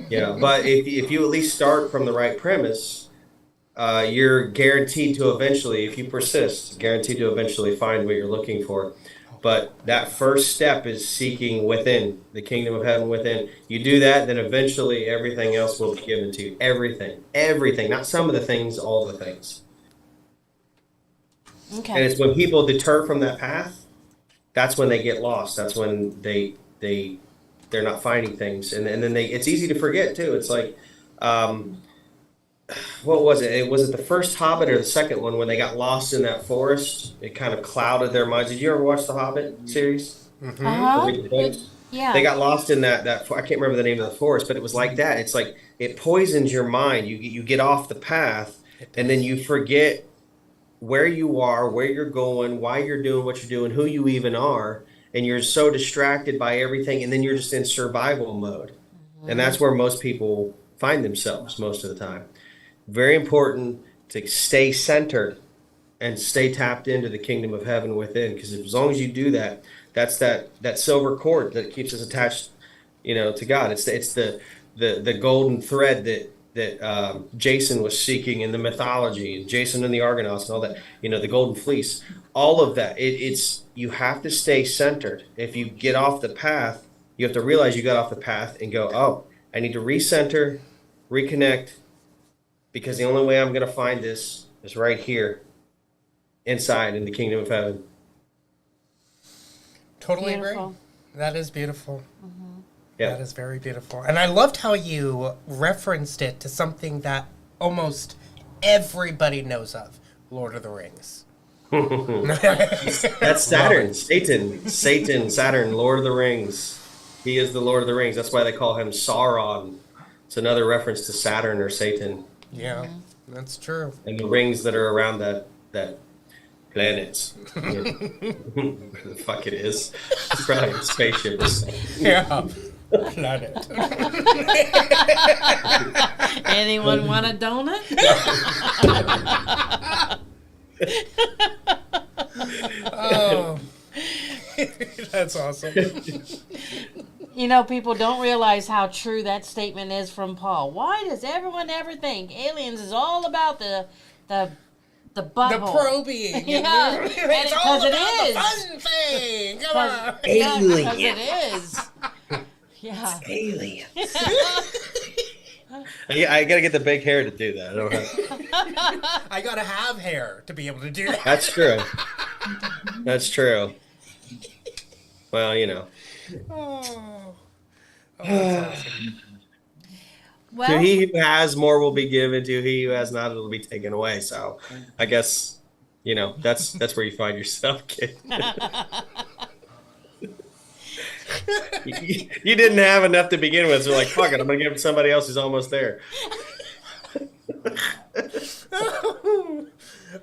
S7: Yeah, but if you at least start from the right premise, you're guaranteed to eventually, if you persist, guaranteed to eventually find what you're looking for. But that first step is seeking within, the kingdom of heaven within. You do that, then eventually everything else will be given to you. Everything, not some of the things, all the things.
S3: Okay.
S7: And it's when people deter from that path, that's when they get lost. That's when they're not finding things, and then it's easy to forget too. It's like, what was it? Was it the first Hobbit or the second one when they got lost in that forest? It kind of clouded their minds. Did you ever watch the Hobbit series?
S3: Mm-hmm. Yeah.
S7: They got lost in that I can't remember the name of the forest, but it was like that. It's like it poisons your mind. You get off the path, and then you forget where you are, where you're going, why you're doing what you're doing, who you even are, and you're so distracted by everything, and then you're just in survival mode. Mm-hmm. And that's where most people find themselves most of the time. Very important to stay centered and stay tapped into the kingdom of heaven within, because as long as you do that, that's that silver cord that keeps us attached, to God. It's the golden thread that Jason was seeking in the mythology, and Jason and the Argonauts and all that. The golden fleece, all of that. It's you have to stay centered. If you get off the path, you have to realize you got off the path and go, oh, I need to recenter, reconnect. Because the only way I'm going to find this is right here, inside in the kingdom of heaven.
S1: Totally agree. That is beautiful.
S3: Mm-hmm.
S7: Yeah.
S1: That is very beautiful. And I loved how you referenced it to something that almost everybody knows of, Lord of the Rings.
S7: That's Saturn, Satan, Saturn, Lord of the Rings. He is the Lord of the Rings. That's why they call him Sauron. It's another reference to Saturn or Satan.
S1: Yeah, that's true.
S7: And the rings that are around that planet. Where the fuck it is. It's probably a spaceship or something.
S1: Yeah. Planet.
S3: Anyone want a donut?
S1: Oh, that's awesome.
S3: You know, people don't realize how true that statement is from Paul. Why does everyone ever think aliens is all about the butthole?
S1: The probing.
S3: Yeah,
S1: It's all
S3: because it
S1: about
S3: is.
S1: the fun thing. Come on.
S3: Because it is. Yeah.
S7: Aliens. I gotta get the big hair to do that. I don't have.
S1: I gotta have hair to be able to do that.
S7: That's true. That's true. Well, you know.
S1: Oh, that's awesome.
S7: To
S3: Well,
S7: he who has, more will be given. To he who has not, it'll be taken away. So, I guess, you know, that's where you find yourself, kid. You didn't have enough to begin with, so like, fuck it, I'm gonna give somebody else who's almost there.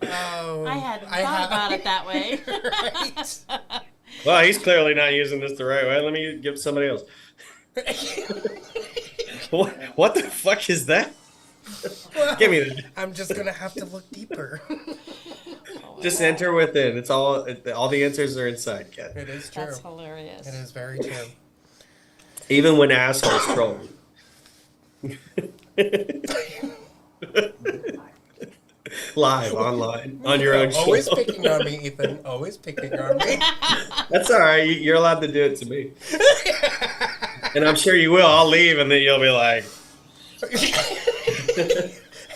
S3: I hadn't thought about it that way.
S1: Right.
S7: Well, he's clearly not using this the right way. Let me give somebody else. What the fuck is that? Give me that.
S1: I'm just gonna have to look deeper.
S7: Just enter within. It's all the answers are inside, Ken.
S1: It is true.
S3: That's hilarious.
S1: It is very true.
S7: Even when assholes troll. Live, online, on your own show.
S1: Always picking on me, Ethan. Always picking on me.
S7: That's all right. You're allowed to do it to me. And I'm sure you will. I'll leave, and then you'll be like...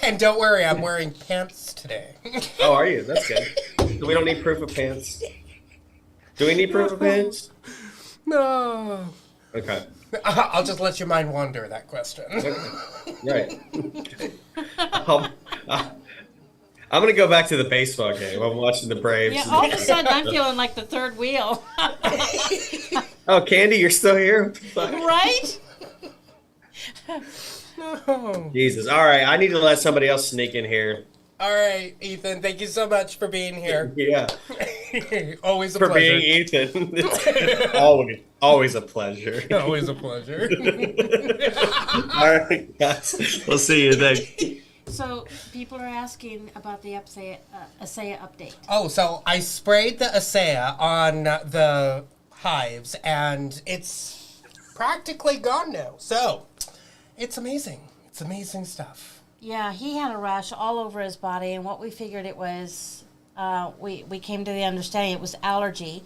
S1: And don't worry, I'm wearing pants today.
S7: Oh, are you? That's good. So we don't need proof of pants. Do we need proof of pants?
S1: No.
S7: Okay.
S1: I'll just let your mind wander that question.
S7: Right. I'm going to go back to the baseball game. I'm watching the Braves.
S3: Yeah, all of a sudden I'm feeling like the third wheel.
S7: Oh, Candy, you're still here? What the fuck?
S3: Right?
S1: No.
S7: Jesus. All right. I need to let somebody else sneak in here.
S1: All right, Ethan, thank you so much for being here.
S7: Yeah.
S1: Always a
S7: For
S1: pleasure.
S7: being Ethan. It's always a pleasure.
S1: Always a pleasure.
S7: All right, guys. We'll see you then.
S3: So people are asking about the ASEA update.
S1: Oh, so I sprayed the ASEA on the hives, and it's practically gone now. So it's amazing. It's amazing stuff.
S3: Yeah, he had a rash all over his body, and what we figured it was, we came to the understanding it was allergy,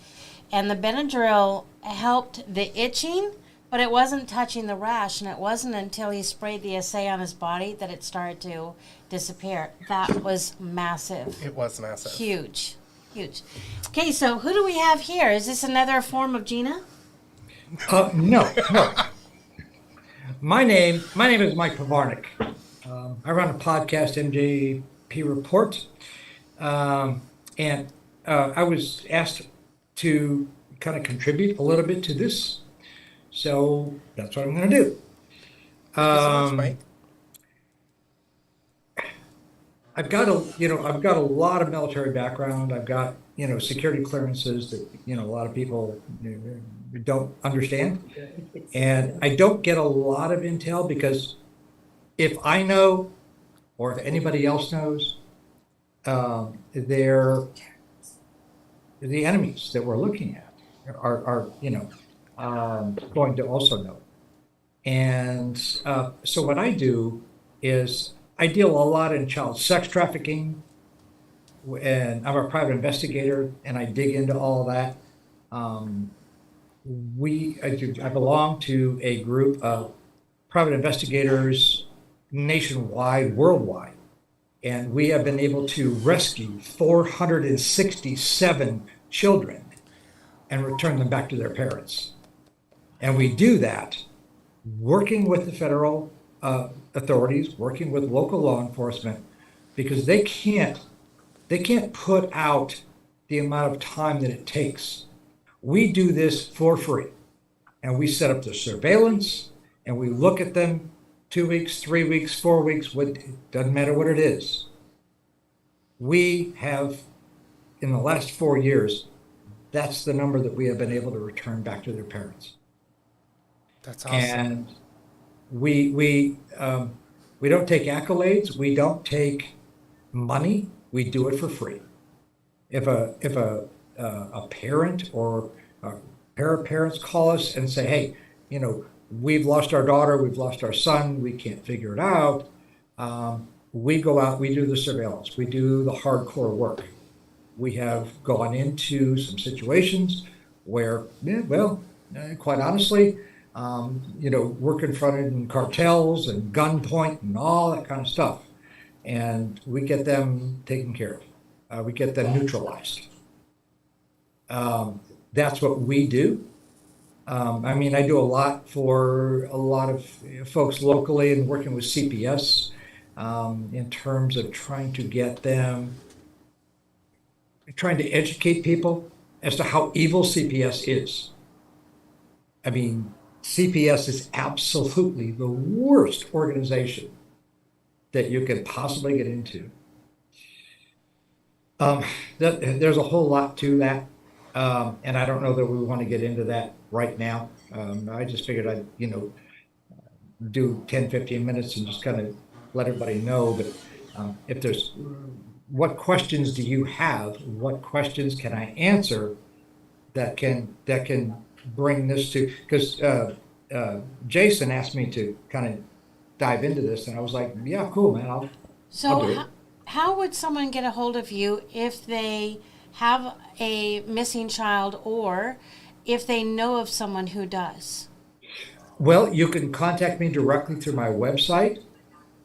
S3: and the Benadryl helped the itching, but it wasn't touching the rash, and it wasn't until he sprayed the ASEA on his body that it started to disappear. That was massive.
S1: It was massive.
S3: Huge. Okay, so who do we have here? Is this another form of Gina?
S8: No. My name is Mike Pavarnik. I run a podcast, MJP Report, and I was asked to kind of contribute a little bit to this, so that's what I'm going to do.
S1: Thank you so much, Mike.
S8: I've got a lot of military background. I've got security clearances that a lot of people don't understand, and I don't get a lot of intel because if I know, or if anybody else knows, they're the enemies that we're looking at are going to also know. And so what I do is I deal a lot in child sex trafficking, and I'm a private investigator, and I dig into all that. I belong to a group of private investigators nationwide, worldwide, and we have been able to rescue 467 children and return them back to their parents. And we do that working with the federal authorities, working with local law enforcement, because they can't put out the amount of time that it takes. We do this for free, and we set up the surveillance, and we look at them 2 weeks, 3 weeks, 4 weeks, doesn't matter what it is. We have, in the last 4 years, that's the number that we have been able to return back to their parents.
S1: That's awesome.
S8: And we don't take accolades. We don't take money. We do it for free. If a parent or a pair of parents call us and say, hey, we've lost our daughter, we've lost our son, we can't figure it out, we go out, we do the surveillance, we do the hardcore work. We have gone into some situations where, quite honestly, we're confronted in cartels and gunpoint and all that kind of stuff. And we get them taken care of. We get them neutralized. That's what we do. I do a lot for a lot of folks locally and working with CPS in terms of trying to educate people as to how evil CPS is. CPS is absolutely the worst organization that you could possibly get into. There's a whole lot to that. And I don't know that we want to get into that right now. I just figured I'd, do 10, 15 minutes and just kind of let everybody know. But if there's, what questions do you have? What questions can I answer that can bring this to, because Jason asked me to kind of dive into this, and I was like, yeah, cool, man, I'll do it.
S3: How would someone get a hold of you if they have a missing child or if they know of someone who does?
S8: Well, you can contact me directly through my website.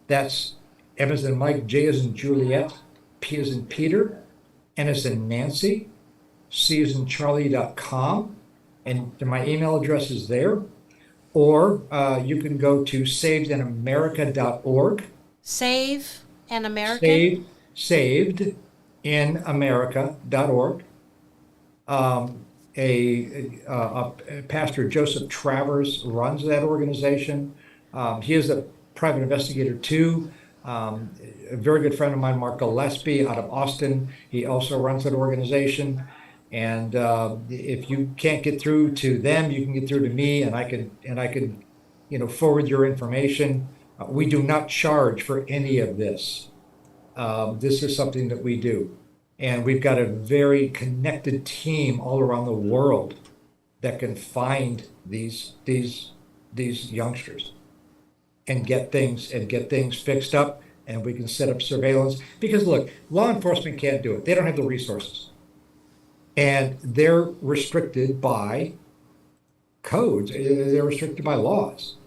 S8: That's M as in Mike, J as in Juliet, P as in Peter, N as in Nancy, C as in Charlie.com. And my email address is there. Or you can go to savedinamerica.org.
S3: Save an American?
S8: Savedinamerica.org. Pastor Joseph Travers runs that organization. He is a private investigator too. A very good friend of mine, Mark Gillespie, out of Austin. He also runs that organization. And if you can't get through to them, you can get through to me, and I can forward your information. We do not charge for any of this. This is something that we do, and we've got a very connected team all around the world that can find these youngsters and get things fixed up, and we can set up surveillance. Because look, law enforcement can't do it; they don't have the resources. And they're restricted by codes. They're restricted by laws.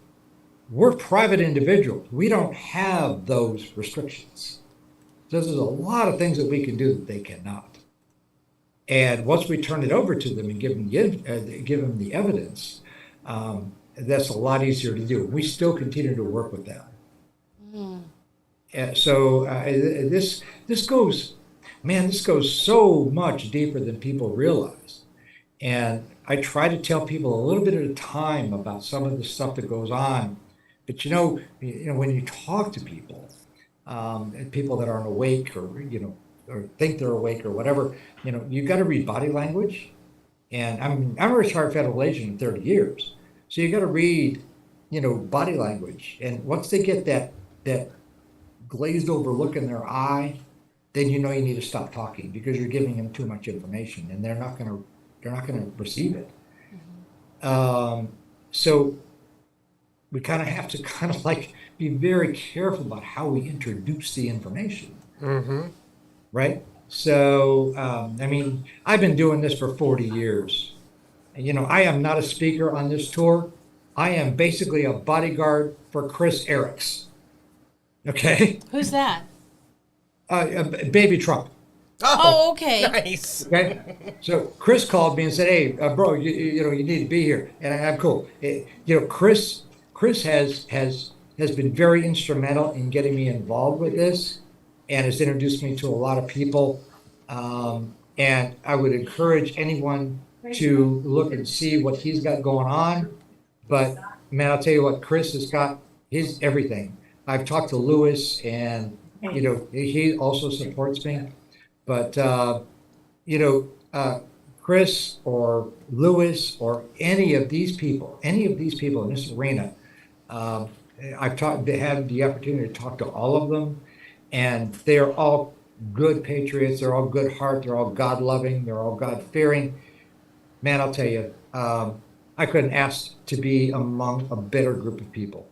S8: We're private individuals. We don't have those restrictions. So there's a lot of things that we can do that they cannot. And once we turn it over to them and give them the evidence, that's a lot easier to do. We still continue to work with them. So this goes so much deeper than people realize. And I try to tell people a little bit at a time about some of the stuff that goes on. But when you talk to people, and people that aren't awake or think they're awake or whatever, you got to read body language. And I'm a retired federal agent in 30 years. So you got to read, body language. And once they get that glazed over look in their eye, then you need to stop talking, because you're giving them too much information and they're not going to receive it. So we kind of have to be very careful about how we introduce the information. Right? So, I've been doing this for 40 years. I am not a speaker on this tour. I am basically a bodyguard for Chris Eriks. Okay?
S3: Who's that?
S8: Baby Trump.
S3: Oh, okay.
S1: Nice.
S8: Okay. So Chris called me and said, "Hey, bro, you need to be here," and I'm cool. Chris has been very instrumental in getting me involved with this, and has introduced me to a lot of people. And I would encourage anyone to look and see what he's got going on. But man, I'll tell you what, Chris has got his everything. I've talked to Lewis, and he also supports me. But Chris Chris or Lewis or any of these people in this arena, had the opportunity to talk to all of them, and they are all good patriots. They're all good heart. They're all God loving. They're all God fearing. Man, I'll tell you, I couldn't ask to be among a better group of people.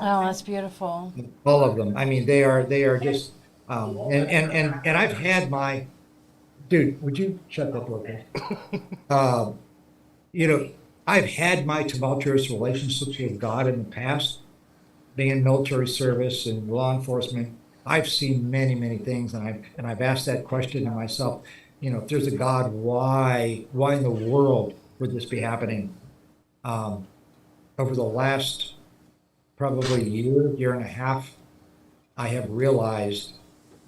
S3: Oh, that's beautiful.
S8: All of them. I mean, they are just, and I've had my, dude, would you shut that door, please? You know, I've had my tumultuous relationships with God in the past, being in military service and law enforcement. I've seen many, many things, and I've asked that question to myself. You know, if there's a God, why in the world would this be happening? Over the last probably year and a half, I have realized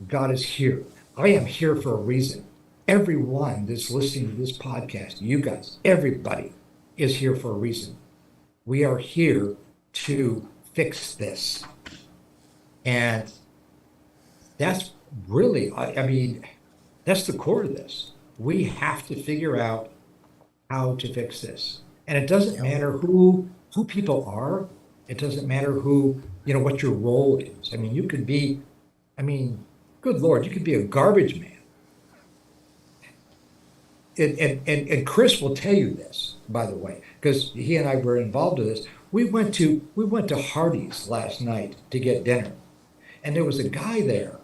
S8: God is here. I am here for a reason. Everyone that's listening to this podcast, you guys, everybody is here for a reason. We are here to fix this. And that's really, I mean, that's the core of this. We have to figure out how to fix this. And it doesn't matter who people are. It doesn't matter what your role is. I mean, you could be, good Lord, you could be a garbage man. And Chris will tell you this, by the way, because he and I were involved in this. We went to Hardee's last night to get dinner, and there was a guy there.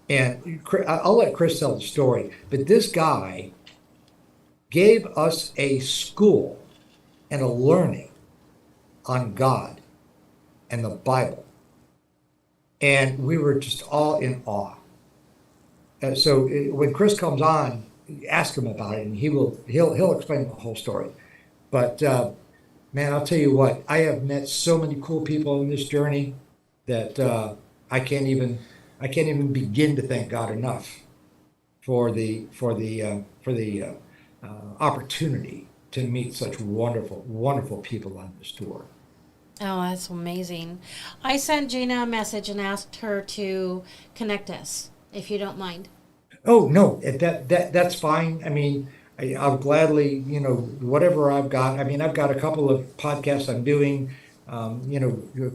S8: And I'll let Chris tell the story, but this guy gave us a school and a learning on God and the Bible. And we were just all in awe. So when Chris comes on, ask him about it, and he'll explain the whole story. But man, I'll tell you what, I have met so many cool people in this journey that I can't even begin to thank God enough for the opportunity to meet such wonderful, wonderful people on this tour.
S3: Oh, that's amazing. I sent Gina a message and asked her to connect us, if you don't mind.
S8: Oh, no, that's fine. I mean, I'll gladly, whatever I've got. I mean, I've got a couple of podcasts I'm doing.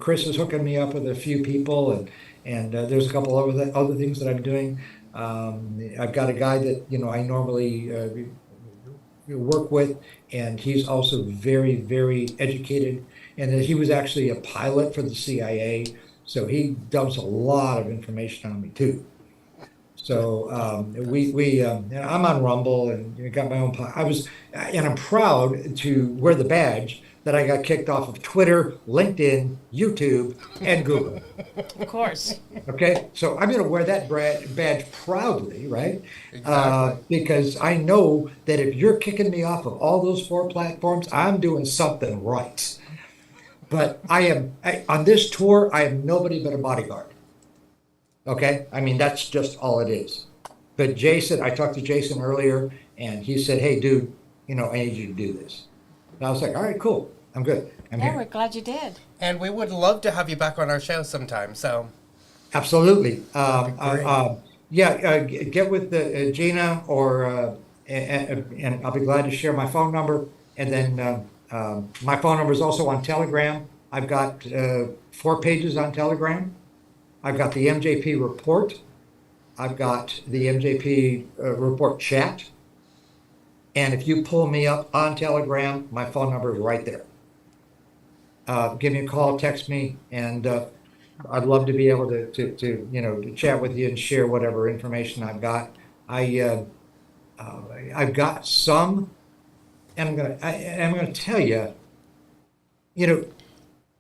S8: Chris is hooking me up with a few people, and there's a couple of other things that I'm doing. I've got a guy that, I normally work with, and he's also very, very educated. And he was actually a pilot for the CIA, so he dumps a lot of information on me too. So I'm on Rumble and got my own. I'm proud to wear the badge that I got kicked off of Twitter, LinkedIn, YouTube, and Google.
S3: Of course.
S8: Okay, so I'm going to wear that badge proudly, right?
S1: Exactly.
S8: Because I know that if you're kicking me off of all those 4 platforms, I'm doing something right. But on this tour, I am nobody but a bodyguard. Okay? I mean, that's just all it is. But Jason, I talked to Jason earlier, and he said, hey, dude, I need you to do this. And I was like, all right, cool. I'm good. I'm here.
S3: We're glad you did.
S1: And we would love to have you back on our show sometime. So,
S8: absolutely. Get with Gina, or and I'll be glad to share my phone number. And then my phone number is also on Telegram. I've got 4 pages on Telegram. I've got the MJP report. I've got the MJP report chat. And if you pull me up on Telegram, my phone number is right there. Give me a call, text me, and I'd love to be able to chat with you and share whatever information I've got. I've got some, and I'm gonna tell you,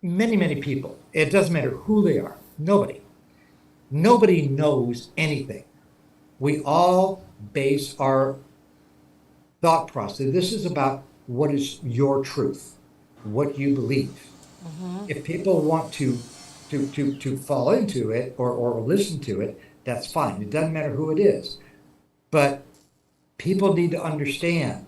S8: many people. It doesn't matter who they are. Nobody knows anything. We all base our thought process. This is about what is your truth, what you believe. Mm-hmm. If people want to fall into it or listen to it, that's fine. It doesn't matter who it is. But people need to understand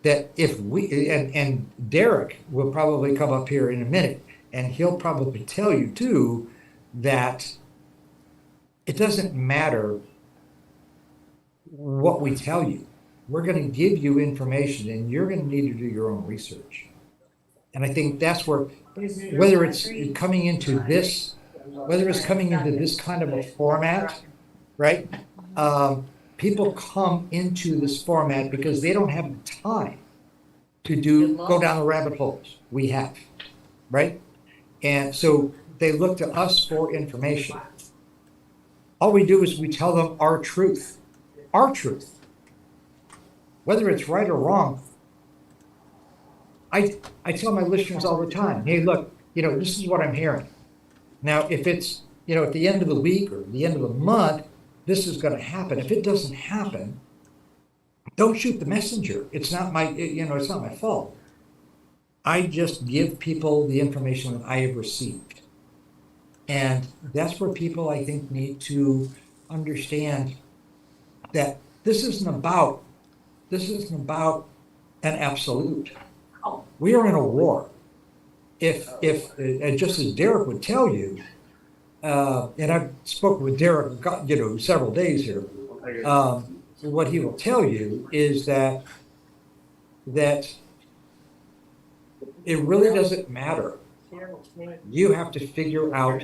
S8: that if we, and Derek will probably come up here in a minute, and he'll probably tell you too, that it doesn't matter what we tell you. we're going to give you information, and you're going to need to do your own research. And I think that's where, whether it's coming into this kind of a format, right? People come into this format because they don't have the time to go down the rabbit holes we have, right? And so they look to us for information. All we do is we tell them our truth. Whether it's right or wrong, I tell my listeners all the time, hey, look, this is what I'm hearing. Now, if it's, at the end of the week or the end of the month, this is going to happen. If it doesn't happen, don't shoot the messenger. It's not my, it's not my fault. I just give people the information that I have received. And that's where people, I think, need to understand that this isn't about an absolute. We are in a war. If and just as Derek would tell you, and I've spoken with Derek, several days here. What he will tell you is that it really doesn't matter. You have to figure out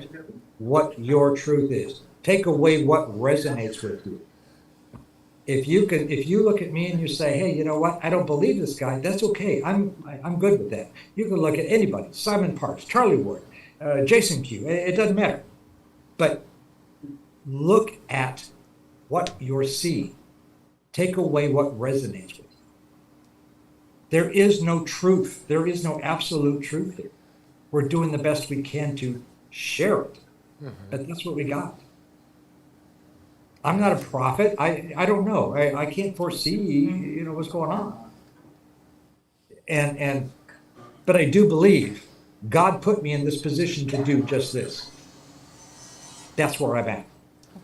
S8: what your truth is. Take away what resonates with you. If you look at me and you say, hey, you know what? I don't believe this guy. That's okay. I'm good with that. You can look at anybody, Simon Parks, Charlie Ward, Jason Q. It doesn't matter. But look at what you're seeing. Take away what resonates with you. There is no truth. There is no absolute truth here. We're doing the best we can to share it. But that's what we got. I'm not a prophet. I don't know. I can't foresee, what's going on. But I do believe God put me in this position to do just this. That's where I'm at.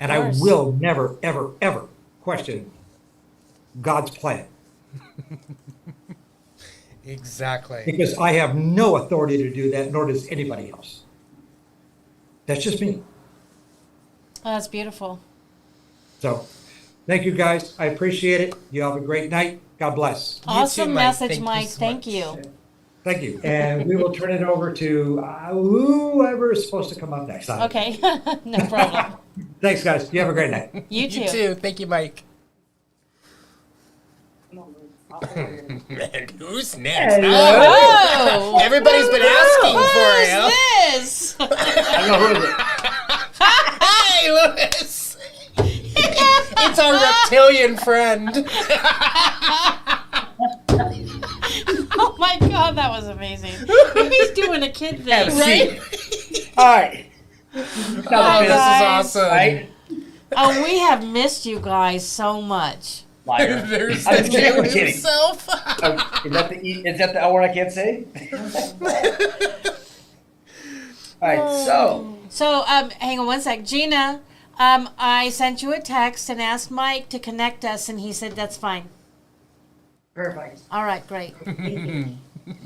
S8: And I will never, ever, ever question God's plan.
S1: Exactly.
S8: Because I have no authority to do that, nor does anybody else. That's just me.
S3: Oh, that's beautiful.
S8: So, thank you guys. I appreciate it. You have a great night. God bless.
S3: Awesome
S1: too, Mike.
S3: message, Mike. Thank you.
S8: Thank you. And we will turn it over to whoever is supposed to come up next.
S3: Okay, no problem.
S8: Thanks, guys. You have a great night.
S3: You too.
S1: You too. Thank you, Mike. And who's next?
S3: Hello.
S1: Everybody's been asking for you.
S3: Who's this?
S2: I know who is it.
S1: Hey, Lewis. It's our reptilian friend.
S3: Oh my God, that was amazing. He's doing a kid thing, right?
S2: All right.
S1: This
S3: guys.
S1: is awesome.
S2: Right?
S3: Oh, we have missed you guys so much.
S2: Liar.
S1: There's
S2: I'm
S1: the
S2: kidding.
S1: Jew himself.
S2: Is that the L word I can't say? All right,
S3: So, hang on one sec. Gina, I sent you a text and asked Mike to connect us, and he said that's fine.
S4: Perfect.
S3: All right, great.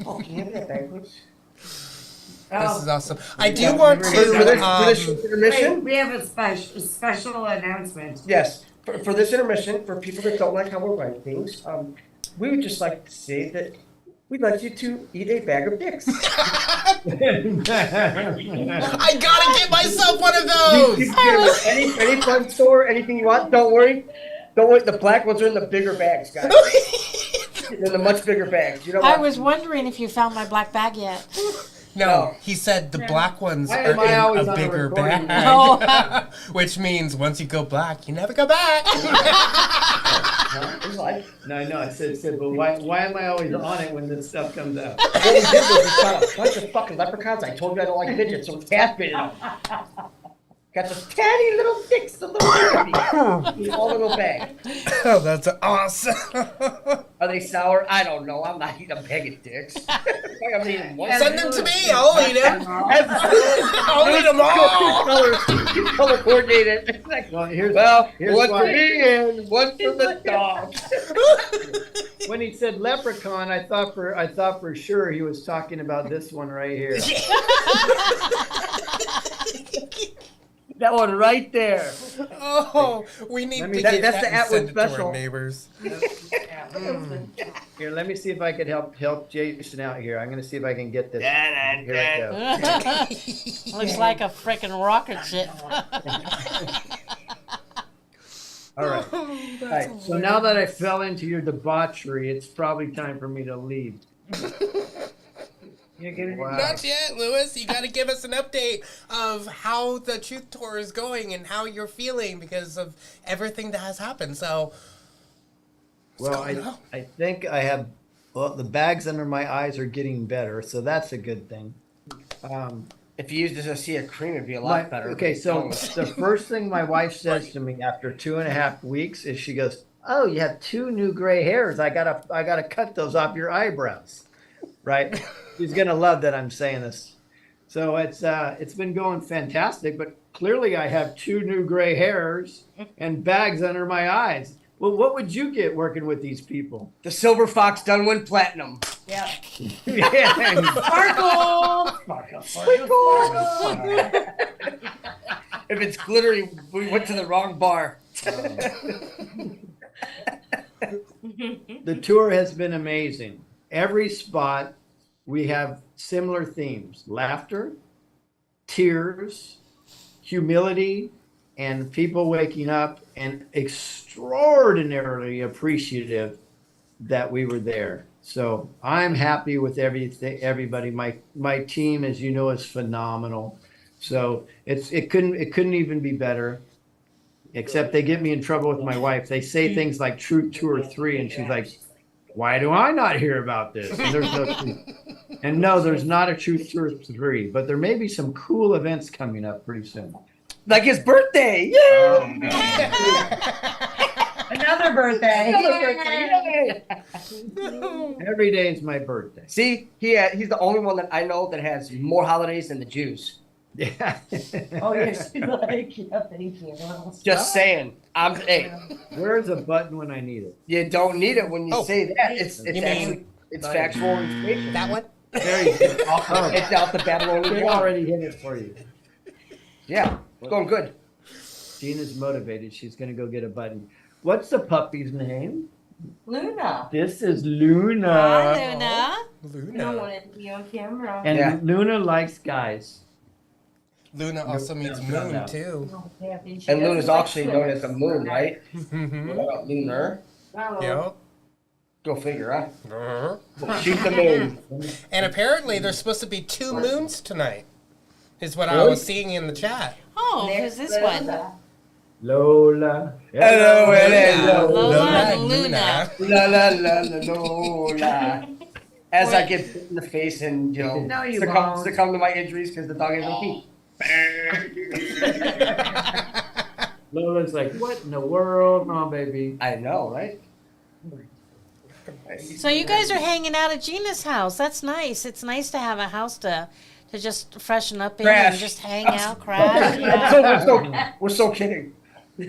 S2: Oh, can you have that backwards?
S1: This is awesome. I do want
S2: For this
S1: to.
S2: intermission?
S4: We have a special announcement.
S2: Yes. For this intermission, for people that don't like how we're writing things, we would just like to say that we'd like you to eat a bag of dicks.
S1: I gotta get myself one of those.
S2: You can get any fun store, anything you want. Don't worry. The black ones are in the bigger bags, guys. In the much bigger bags. You know what?
S3: I was wondering if you found my black bag yet.
S1: No, he said the black ones
S5: Why
S1: are
S5: am I always
S1: in a
S5: on the
S1: bigger
S5: recording?
S1: bag.
S3: Oh.
S1: Which means once you go black, you never go back.
S5: No, I know. I said, but why am I always on it when this stuff comes out?
S2: What we did was we got a bunch of fucking leprechauns. I told you I don't like midgets, so we castrated them. Got those tiny little dicks, the little baby. All in a little bag.
S1: Oh, that's awesome.
S2: Are they sour? I don't know. I'm not eating a bag of dicks. I'm eating one.
S1: Send them to me. I'll eat them. I'll eat them all.
S2: Color coordinated.
S5: Well, here's
S2: one
S5: why.
S2: for me and one for the dog.
S5: When he said leprechaun, I thought for sure he was talking about this one right here.
S2: That one right there.
S1: Oh, we need to get
S5: that's
S1: that
S5: the
S1: and
S5: Atwood
S1: send it to
S5: special.
S1: our neighbors.
S5: Here, let me see if I could help Jason out here. I'm gonna see if I can get this. Here it goes.
S3: Looks like a freaking rocket ship.
S5: All right. All right. So now that I fell into your debauchery, it's probably time for me to leave. Wow.
S1: Not yet, Lewis. You got to give us an update of how the Truth Tour is going and how you're feeling because of everything that has happened. So,
S5: Well, I think I have, the bags under my eyes are getting better, so that's a good thing.
S2: If you used this as a cream, it'd be a lot better.
S5: Okay, so the first thing my wife says to me after 2.5 weeks is she goes, "Oh, you have 2 new gray hairs. I gotta cut those off your eyebrows." Right? She's gonna love that I'm saying this. So it's been going fantastic, but clearly I have 2 new gray hairs and bags under my eyes. Well, what would you get working with these people?
S2: The Silver Fox Dunwin Platinum.
S4: Yeah.
S2: Sparkle! If it's glittery, we went to the wrong bar.
S5: The tour has been amazing. Every spot, we have similar themes: laughter, tears, humility, and people waking up and extraordinarily appreciative that we were there. So I'm happy with everybody. My team, as you know, is phenomenal. So it couldn't even be better. Except they get me in trouble with my wife. They say things like Truth Tour 3, and she's like, "Why do I not hear about this?" And there's no truth. And no, there's not a Truth Tour 3, but there may be some cool events coming up pretty soon.
S2: Like his birthday. Yay!
S4: Another birthday.
S5: Every day is my birthday.
S2: See, he's the only one that I know that has more holidays than the Jews.
S5: Yeah.
S4: Oh, yes. Like, yeah, thank you.
S2: Just saying. Hey,
S5: Where's a button when I need it?
S2: you don't need it when you say that. It's factual information.
S1: that one?
S5: There you go.
S2: It's out the Babylonian
S5: They
S2: wall.
S5: already hit it for you.
S2: Yeah, it's going good.
S5: Gina's motivated. She's going to go get a button. What's the puppy's name?
S4: Luna.
S5: This is Luna.
S3: Hi, Luna.
S1: Luna.
S4: No one to be on camera.
S5: And
S2: Yeah.
S5: Luna likes guys.
S1: Luna also means moon, too.
S2: And Luna's actually known as the moon, right? What about lunar?
S1: Yep.
S2: Go figure, huh?
S1: Uh-huh.
S2: Shoot the moon.
S1: And apparently there's supposed to be 2 moons tonight, is what I was seeing in the chat.
S3: Oh, who's this one?
S5: Lola.
S2: Hello, hello.
S3: Lola and
S1: Luna.
S2: La la la la Lola. As I get bit in the face and
S4: No, you
S2: succumb to my injuries because the dog has no teeth.
S5: Lola's like, what in the world? No, baby.
S2: I know, right?
S3: So you guys are hanging out at Gina's house. That's nice. It's nice to have a house to just freshen up in and
S2: Crash.
S3: just hang out, crash. Yeah.
S2: We're so kidding. No,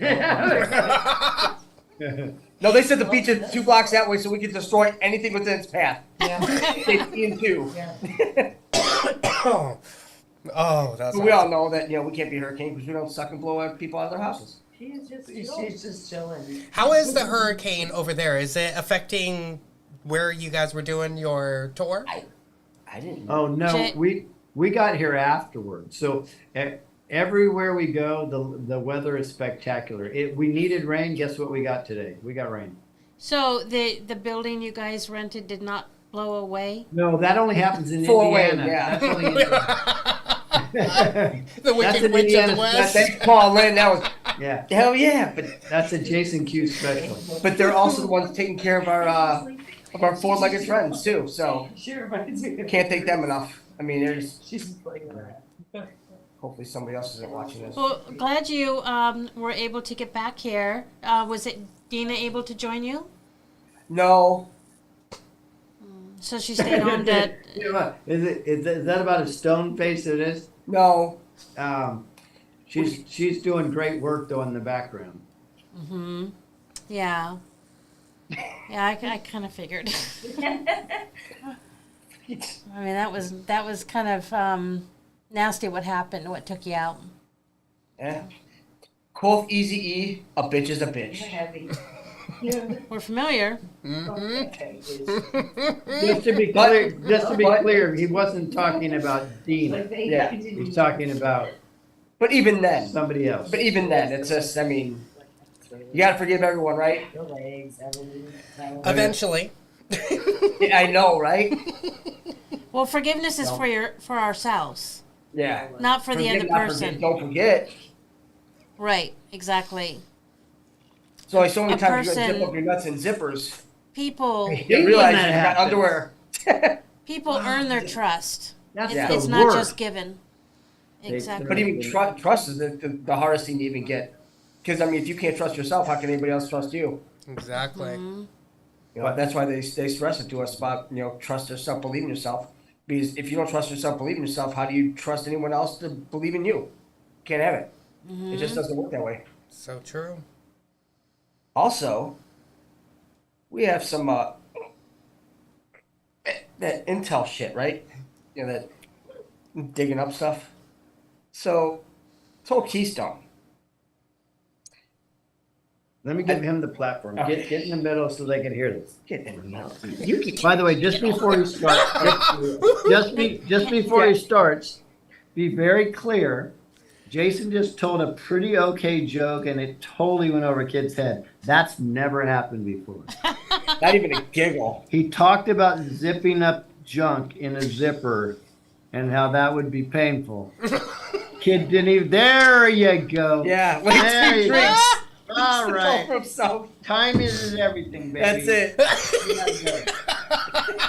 S2: they said the beach is 2 blocks that way, so we can destroy anything within its path.
S4: Yeah.
S2: Safety in 2.
S1: Oh, that's
S2: But we all know that we can't be a hurricane because we don't suck and blow people out of their houses.
S4: She's just chilling.
S1: How is the hurricane over there? Is it affecting where you guys were doing your tour?
S2: I didn't know.
S5: Oh, no. We got here afterwards. So everywhere we go, the weather is spectacular. We needed rain. Guess what we got today? We got rain.
S3: So the building you guys rented did not blow away?
S5: No, that only happens in
S2: Four-way,
S5: Indiana.
S2: yeah.
S5: That's only
S1: The Wicked Witch of the West.
S2: Thanks, Paul Lynn. That was
S5: yeah.
S2: hell yeah. But
S5: That's a Jason Q special.
S2: they're also the ones taking care of our 4-legged friends too. So
S4: She reminds me of
S2: can't thank them enough. I mean,
S4: She's like that.
S2: hopefully somebody else isn't watching this.
S3: Well, glad you were able to get back here. Was it Dina able to join you?
S2: No,
S3: So she stayed home to...
S5: Is that about as stone faced it is?
S2: no.
S5: She's doing great work though in the background.
S3: Mm-hmm. Yeah. Yeah, I kind of figured. I mean, that was kind of nasty what happened, what took you out.
S2: Yeah. Quoth Easy E, a bitch is a bitch.
S3: We're familiar.
S5: Just to be clear, he wasn't talking about Dina.
S2: Yeah.
S5: He's talking about
S2: But even then,
S5: somebody else.
S2: it's just, I mean, you gotta forgive everyone, right?
S1: Eventually.
S2: Yeah, I know, right?
S3: Well, forgiveness is for ourselves,
S2: Yeah.
S3: not for the other
S2: Forgive, not
S3: person.
S2: forget. Don't forget.
S3: Right, exactly.
S2: So like so many
S3: A
S2: times you gotta
S3: person-
S2: zip up your nuts in zippers.
S3: People
S2: You realize
S5: that
S2: you got
S5: happens.
S2: underwear.
S3: people earn their trust.
S5: That's
S3: It's,
S5: the
S3: it's not
S5: worst.
S3: just given. Exactly.
S2: But even trust is the hardest thing to even get. Because I mean, if you can't trust yourself, how can anybody else trust you?
S1: Exactly.
S2: You know, that's why they stress it to us about trust yourself, believe in yourself. Because if you don't trust yourself, believe in yourself, how do you trust anyone else to believe in you? Can't have it. It just doesn't work that way.
S1: So true.
S2: Also, we have some that intel shit, right? That digging up stuff. So, this whole Keystone.
S5: Let me give him the platform.
S2: Okay.
S5: Get in the middle so they can hear this.
S2: Get in the middle.
S5: By the way, just before he starts, just before he starts, be very clear. Jason just told a pretty okay joke and it totally went over a kid's head. That's never happened before.
S2: Not even a giggle.
S5: He talked about zipping up junk in a zipper and how that would be painful. Kid didn't even. There you go.
S2: Yeah,
S5: There you go.
S2: drinks.
S5: All
S2: For
S5: right.
S2: himself.
S5: Time is everything, baby.
S2: That's it.
S5: You gotta go.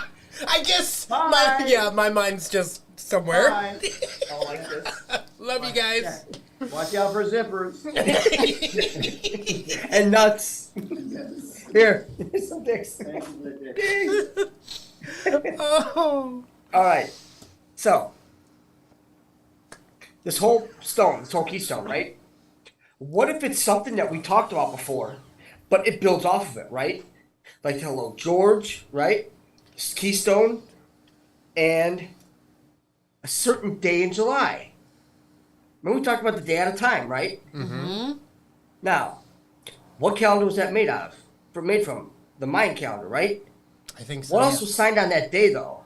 S1: I guess
S5: Bye.
S1: my mind's just somewhere.
S5: Bye.
S2: I like this.
S1: Love you guys.
S5: Watch out for zippers.
S2: And nuts. Here, here's some dicks.
S1: Oh.
S2: All right. So, this whole keystone, right? What if it's something that we talked about before, but it builds off of it, right? Like Hello George, right? Keystone, and a certain day in July. Remember we talked about the day at a time, right?
S3: Mm-hmm.
S2: Now, what calendar was that made out of? Made from the Mayan calendar, right?
S1: I think so.
S2: What else was signed on that day, though?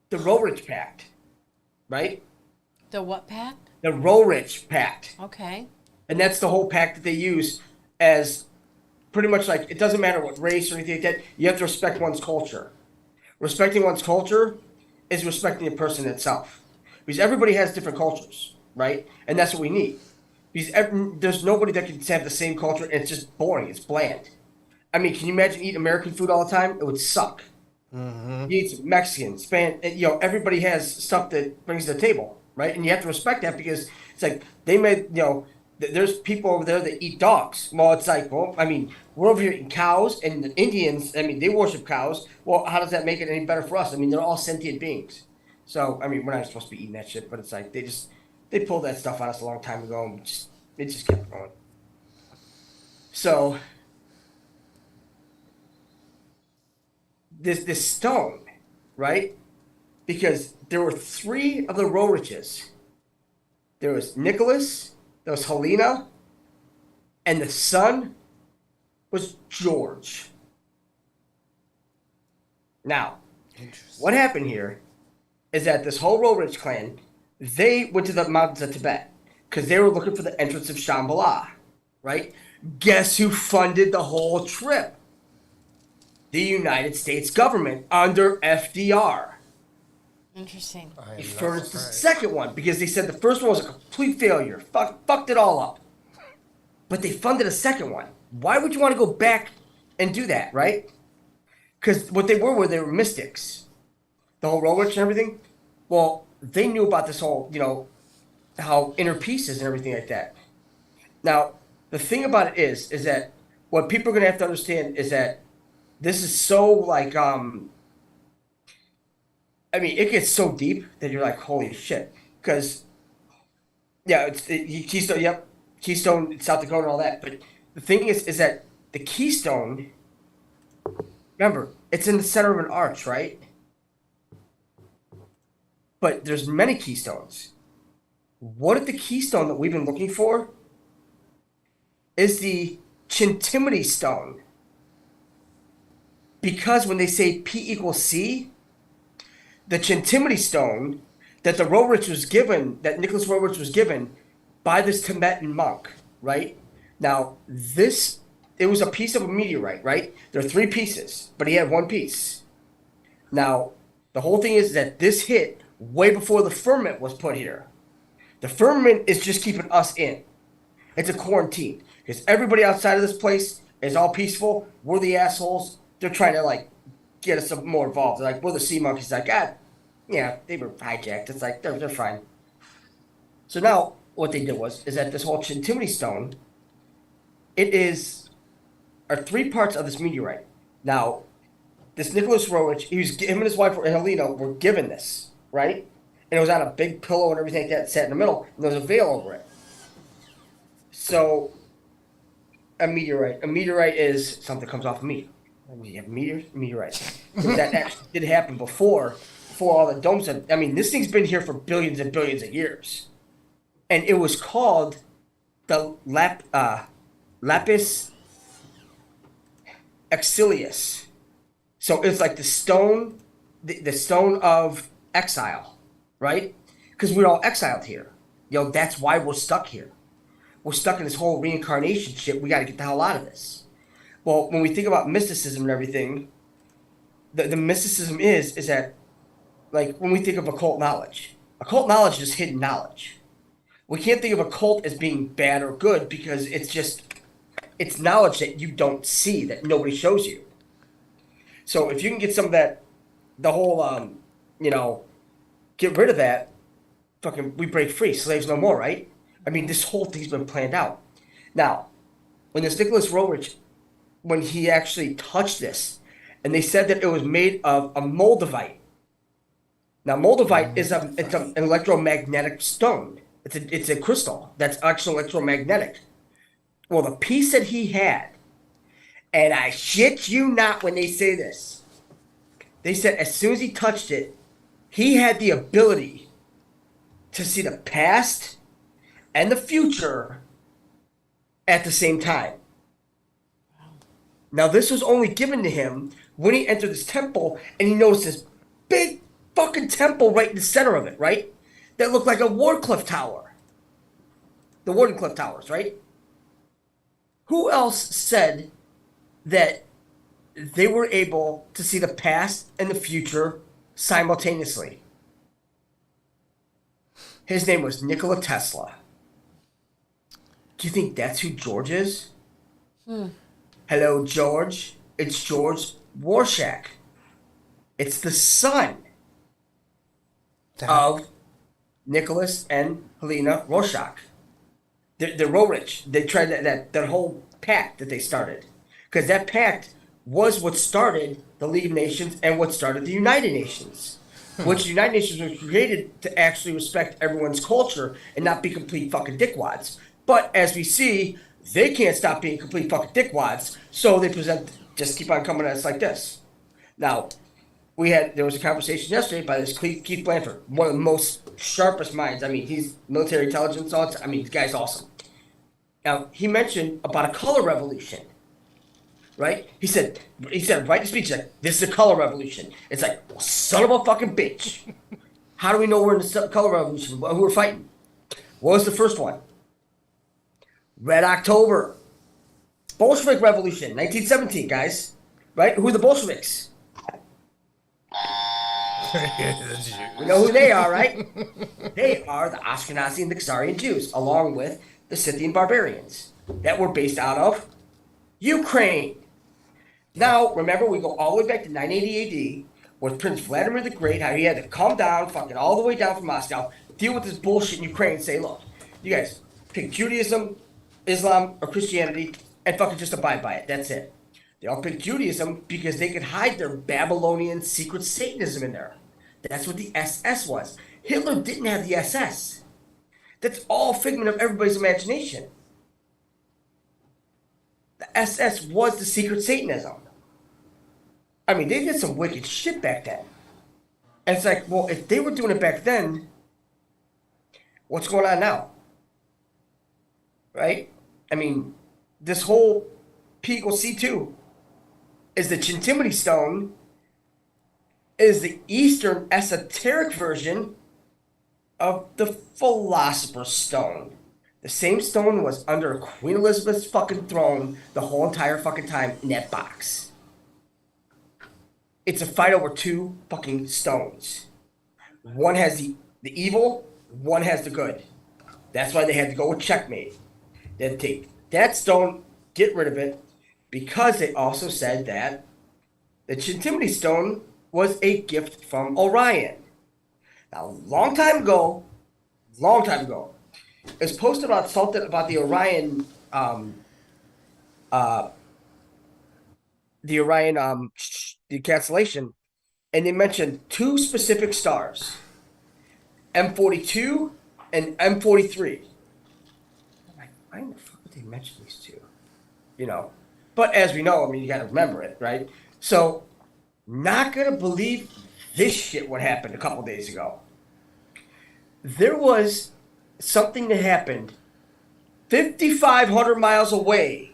S2: The Roerich Pact, right?
S3: The what pact?
S2: The Roerich Pact.
S3: Okay.
S2: And that's the whole pact that they use as pretty much like, it doesn't matter what race or anything like that, you have to respect one's culture. Respecting one's culture is respecting the person itself. Because everybody has different cultures, right? And that's what we need. Because there's nobody that can have the same culture and it's just boring, it's bland. I mean, can you imagine eating American food all the time? It would suck. You eat Mexican, Spanish, everybody has stuff that brings to the table, right? And you have to respect that because it's like they made, there's people over there that eat dogs. Well, it's like, well, I mean, we're over here eating cows, and the Indians, I mean, they worship cows. Well, how does that make it any better for us? I mean, they're all sentient beings. So, I mean, we're not supposed to be eating that shit, but it's like they pulled that stuff on us a long time ago, and it just kept going. So, this stone, right? Because there were 3 of the Roeriches. There was Nicholas, there was Helena, and the son was George. Now, what happened here is that this whole Roerich clan, they went to the mountains of Tibet because they were looking for the entrance of Shambhala, right? Guess who funded the whole trip? The United States government under FDR.
S3: Interesting.
S2: He furnished the second one because they said the first one was a complete failure. Fucked it all up. But they funded a second one. Why would you want to go back and do that, right? Because what they were mystics. The whole Roerich and everything. Well, they knew about this whole, how inner peace is and everything like that. Now, the thing about it is that what people are going to have to understand is that this is so like, I mean, it gets so deep that you're like, holy shit. Because, yeah, Keystone, yep, Keystone, South Dakota, and all that. But the thing is that the Keystone, remember, it's in the center of an arch, right? But there's many keystones. what if the keystone that we've been looking for is the Chintimity stone? Because when they say P equals C, the Chintimity stone that Nicholas Roerich was given by this Tibetan monk, right? Now, it was a piece of a meteorite, right? There are 3 pieces, but he had 1 piece. Now, the whole thing is that this hit way before the firmament was put here. The firmament is just keeping us in. It's a quarantine. Because everybody outside of this place is all peaceful. We're the assholes. They're trying to, like, get us more involved. They're like, we're the sea monkeys. Like, yeah, they were hijacked. It's like, they're fine. So now, what they did is that this whole Chintimity stone, are 3 parts of this meteorite. Now, this Nicholas Roerich, him and his wife Helena were given this, right? And it was on a big pillow and everything like that, sat in the middle, and there was a veil over it. So, a meteorite is something that comes off a meteor. You have meteorite. That actually did happen before all the domes. This thing's been here for billions and billions of years. And it was called the Lapis Exilius. So it's like the stone, the stone of exile, right? Because we're all exiled here. That's why we're stuck here. We're stuck in this whole reincarnation shit. We got to get the hell out of this. Well, when we think about mysticism and everything, the mysticism is that, like, when we think of occult knowledge is hidden knowledge. We can't think of occult as being bad or good because it's knowledge that you don't see, that nobody shows you. So if you can get some of that, the whole, get rid of that, fucking, we break free, slaves no more, right? This whole thing's been planned out. Now, when this Nicholas Roerich, when he actually touched this, and they said that it was made of a moldavite. Now, moldavite it's an electromagnetic stone. It's a crystal that's actually electromagnetic. Well, the piece that he had, and I shit you not when they say this, they said as soon as he touched it, he had the ability to see the past and the future at the same time. Now, this was only given to him when he entered this temple, and he noticed this big fucking temple right in the center of it, right? That looked like a Wardcliffe Tower. The Wardenclyffe Towers, right? Who else said that they were able to see the past and the future simultaneously? His name was Nikola Tesla. Do you think that's who George is? Hello, George. It's George Warshak. It's the son of Nicholas and Helena Rorschach. They're Roerich. They tried that whole pact that they started. Because that pact was what started the League of Nations and what started the United Nations. Which the United Nations was created to actually respect everyone's culture and not be complete fucking dickwads. But as we see, they can't stop being complete fucking dickwads, so they just keep on coming at us like this. Now, there was a conversation yesterday by this Keith Blanford, one of the most sharpest minds. He's military intelligence. The guy's awesome. Now, he mentioned about a color revolution, right? He said, write the speech, like, this is a color revolution. It's like, well, son of a fucking bitch. How do we know we're in the color revolution? Who we're fighting? What was the first one? Red October. Bolshevik Revolution, 1917, guys. Right? Who are the Bolsheviks? We know who they are, right? They are the Ashkenazi and the Khazarian Jews, along with the Scythian barbarians that were based out of Ukraine. Now, remember, we go all the way back to 980 AD with Prince Vladimir the Great, how he had to come down, fucking all the way down from Moscow, deal with this bullshit in Ukraine and say, look, you guys pick Judaism, Islam, or Christianity, and fucking just abide by it. That's it. They all picked Judaism because they could hide their Babylonian secret Satanism in there. That's what the SS was. Hitler didn't have the SS. That's all figment of everybody's imagination. The SS was the secret Satanism. They did some wicked shit back then. And it's like, well, if they were doing it back then, What's going on now? Right? I mean, this whole P equals C2 is the Chintimity stone, is the Eastern esoteric version of the Philosopher's Stone. The same stone was under Queen Elizabeth's fucking throne the whole entire fucking time in that box. It's a fight over two fucking stones. One has the evil, one has the good. That's why they had to go with checkmate. They had to take that stone, get rid of it, because they also said that the Chintimity stone was a gift from Orion. Now, long time ago, it was posted about something about the Orion, the cancellation, and they mentioned two specific stars, M42 and M43. I'm like, why in the fuck would they mention these two? You know, but as we know, I mean, you got to remember it, right? So, not gonna believe this shit what happened a couple days ago. There was something that happened 5,500 miles away,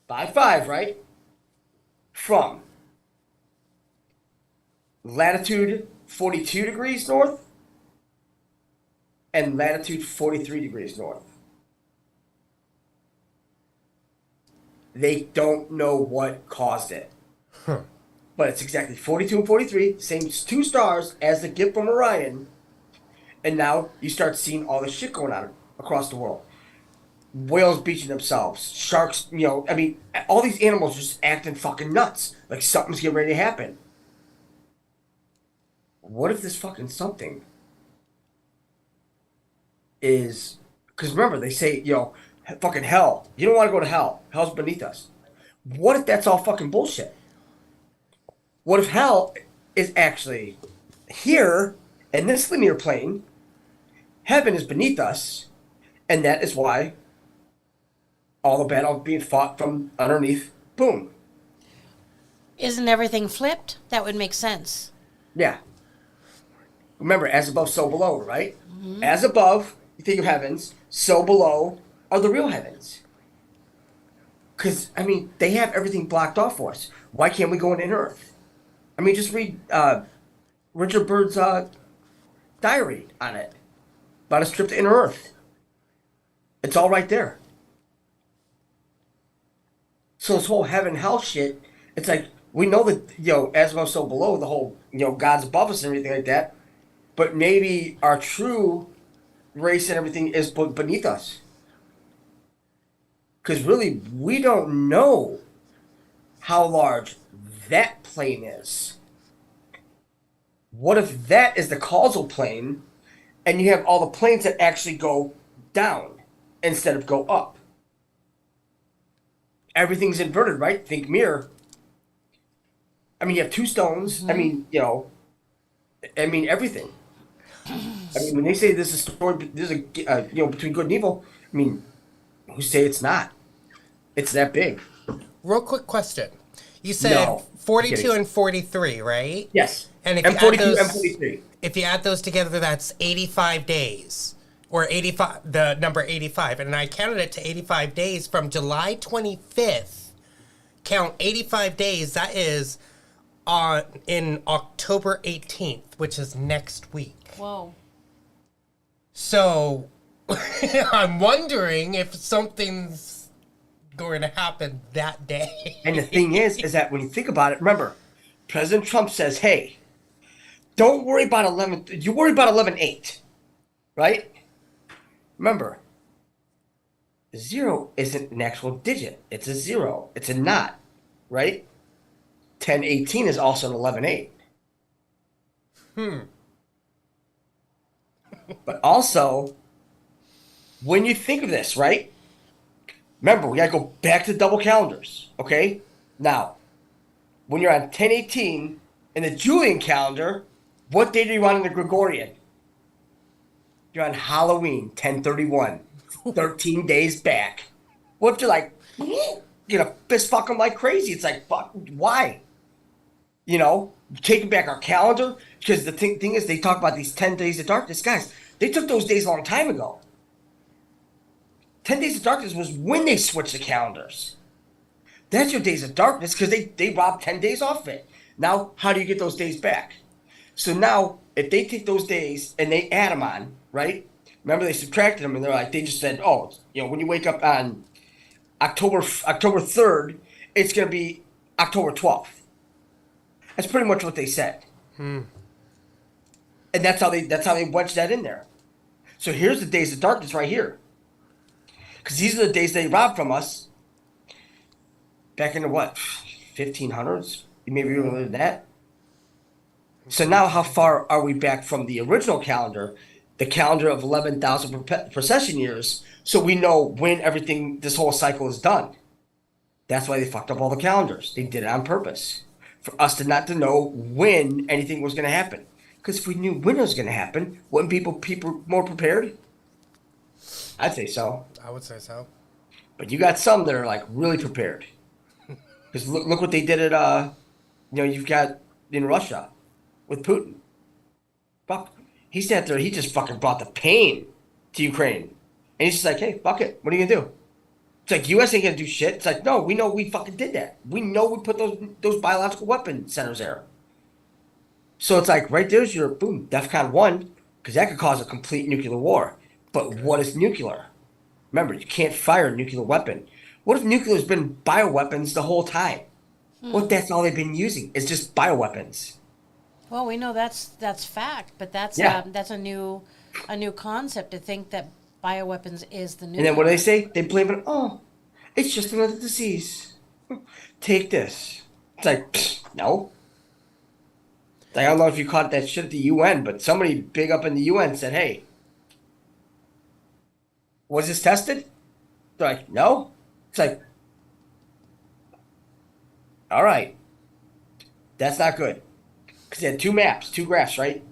S2: by 5, right? From latitude 42 degrees north and latitude 43 degrees north. They don't know what caused it. But it's exactly 42 and 43, same two stars as the gift from Orion. And now you start seeing all this shit going on across the world. Whales beaching themselves, sharks, you know, I mean, all these animals just acting fucking nuts. Like something's getting ready to happen. What if this fucking something is... Because remember, they say, you know, fucking hell. You don't want to go to hell. Hell's beneath us. What if that's all fucking bullshit? What if hell is actually here in this linear plane? Heaven is beneath us, and that is why all the battle being fought from underneath. Boom.
S3: Isn't everything flipped? That would make sense.
S2: Yeah. Remember, as above, so below, right? Mm-hmm. As above, you think of heavens, so below are the real heavens. Because, I mean, they have everything blocked off for us. Why can't we go into Earth? I mean, just read Richard Byrd's diary on it. About his trip to inner Earth. It's all right there. So this whole heaven hell shit, it's like, we know that, you know, as above, so below, the whole, you know, God's above us and everything like that. But maybe our true race and everything is beneath us. Because really, we don't know how large that plane is. What if that is the causal plane, and you have all the planes that actually go down instead of go up? Everything's inverted, right? Think mirror. I mean, you have two stones. Mm-hmm. I mean, you know, everything. I mean, when they say this is a story, there's a you know, between good and evil. I mean, who say it's not? It's that big.
S1: Real quick question. You said 42 and 43, right?
S2: Yes.
S1: And if
S2: M42,
S1: you add those,
S2: M43.
S1: If you add those together, that's 85 days. Or 85, the number 85. And I counted it to 85 days from July 25th. Count 85 days. That is in October 18th, which is next week.
S3: Whoa.
S1: So, I'm wondering if something's going to happen that day.
S2: And the thing is that when you think about it, remember, President Trump says, hey, don't worry about 11, you worry about 11-8, right? Remember, 0 isn't an actual digit. It's a 0. It's a not, right? 10-18 is also an 11-8. But also, when you think of this, right? Remember, we got to go back to double calendars, okay? Now, when you're on 10-18 in the Julian calendar, what date are you on in the Gregorian? You're on Halloween, 10/31, 13 days back. What if you're like, you know, fist fuck them like crazy? It's like, fuck, why? You know, taking back our calendar, because the thing is, they talk about these 10 days of darkness. Guys, They took those days a long time ago. 10 Days of Darkness was when they switched the calendars. That's your Days of Darkness because they robbed 10 days off it. Now, how do you get those days back? So now, if they take those days and they add them on, right? Remember, they subtracted them and they just said, oh, when you wake up on October 3rd, it's going to be October 12th. That's pretty much what they said. And that's how they wedged that in there. So here's the Days of Darkness right here. Because these are the days they robbed from us back in the 1500s? Maybe even earlier than that. So now how far are we back from the original calendar, the calendar of 11,000 procession years, so we know when this whole cycle is done? That's why they fucked up all the calendars. They did it on purpose. For us not to know when anything was going to happen. Because if we knew when it was going to happen, wouldn't people more prepared? I'd say so.
S1: I would say so.
S2: But you got some that are like really prepared. Because look what they did at, you've got in Russia with Putin. Fuck. He sat there, he just fucking brought the pain to Ukraine. And he's just like, hey, fuck it. What are you going to do? It's like, U.S. ain't going to do shit. It's like, no, we know we fucking did that. We know we put those biological weapon centers there. So it's like, right there's your, boom, DEFCON 1, because that could cause a complete nuclear war. But what is nuclear? Remember, you can't fire a nuclear weapon. What if nuclear's been bioweapons the whole time? What if that's all they've been using? It's just bioweapons.
S3: Well, we know that's fact, but that's a new concept to think that bioweapons is the new.
S2: And then what do they say? They blame it. Oh, it's just another disease. Take this. It's like, no. I don't know if you caught that shit at the UN, but somebody big up in the UN said, hey, was this tested? They're like, no. It's like, all right. That's not good. Because they had two graphs, right?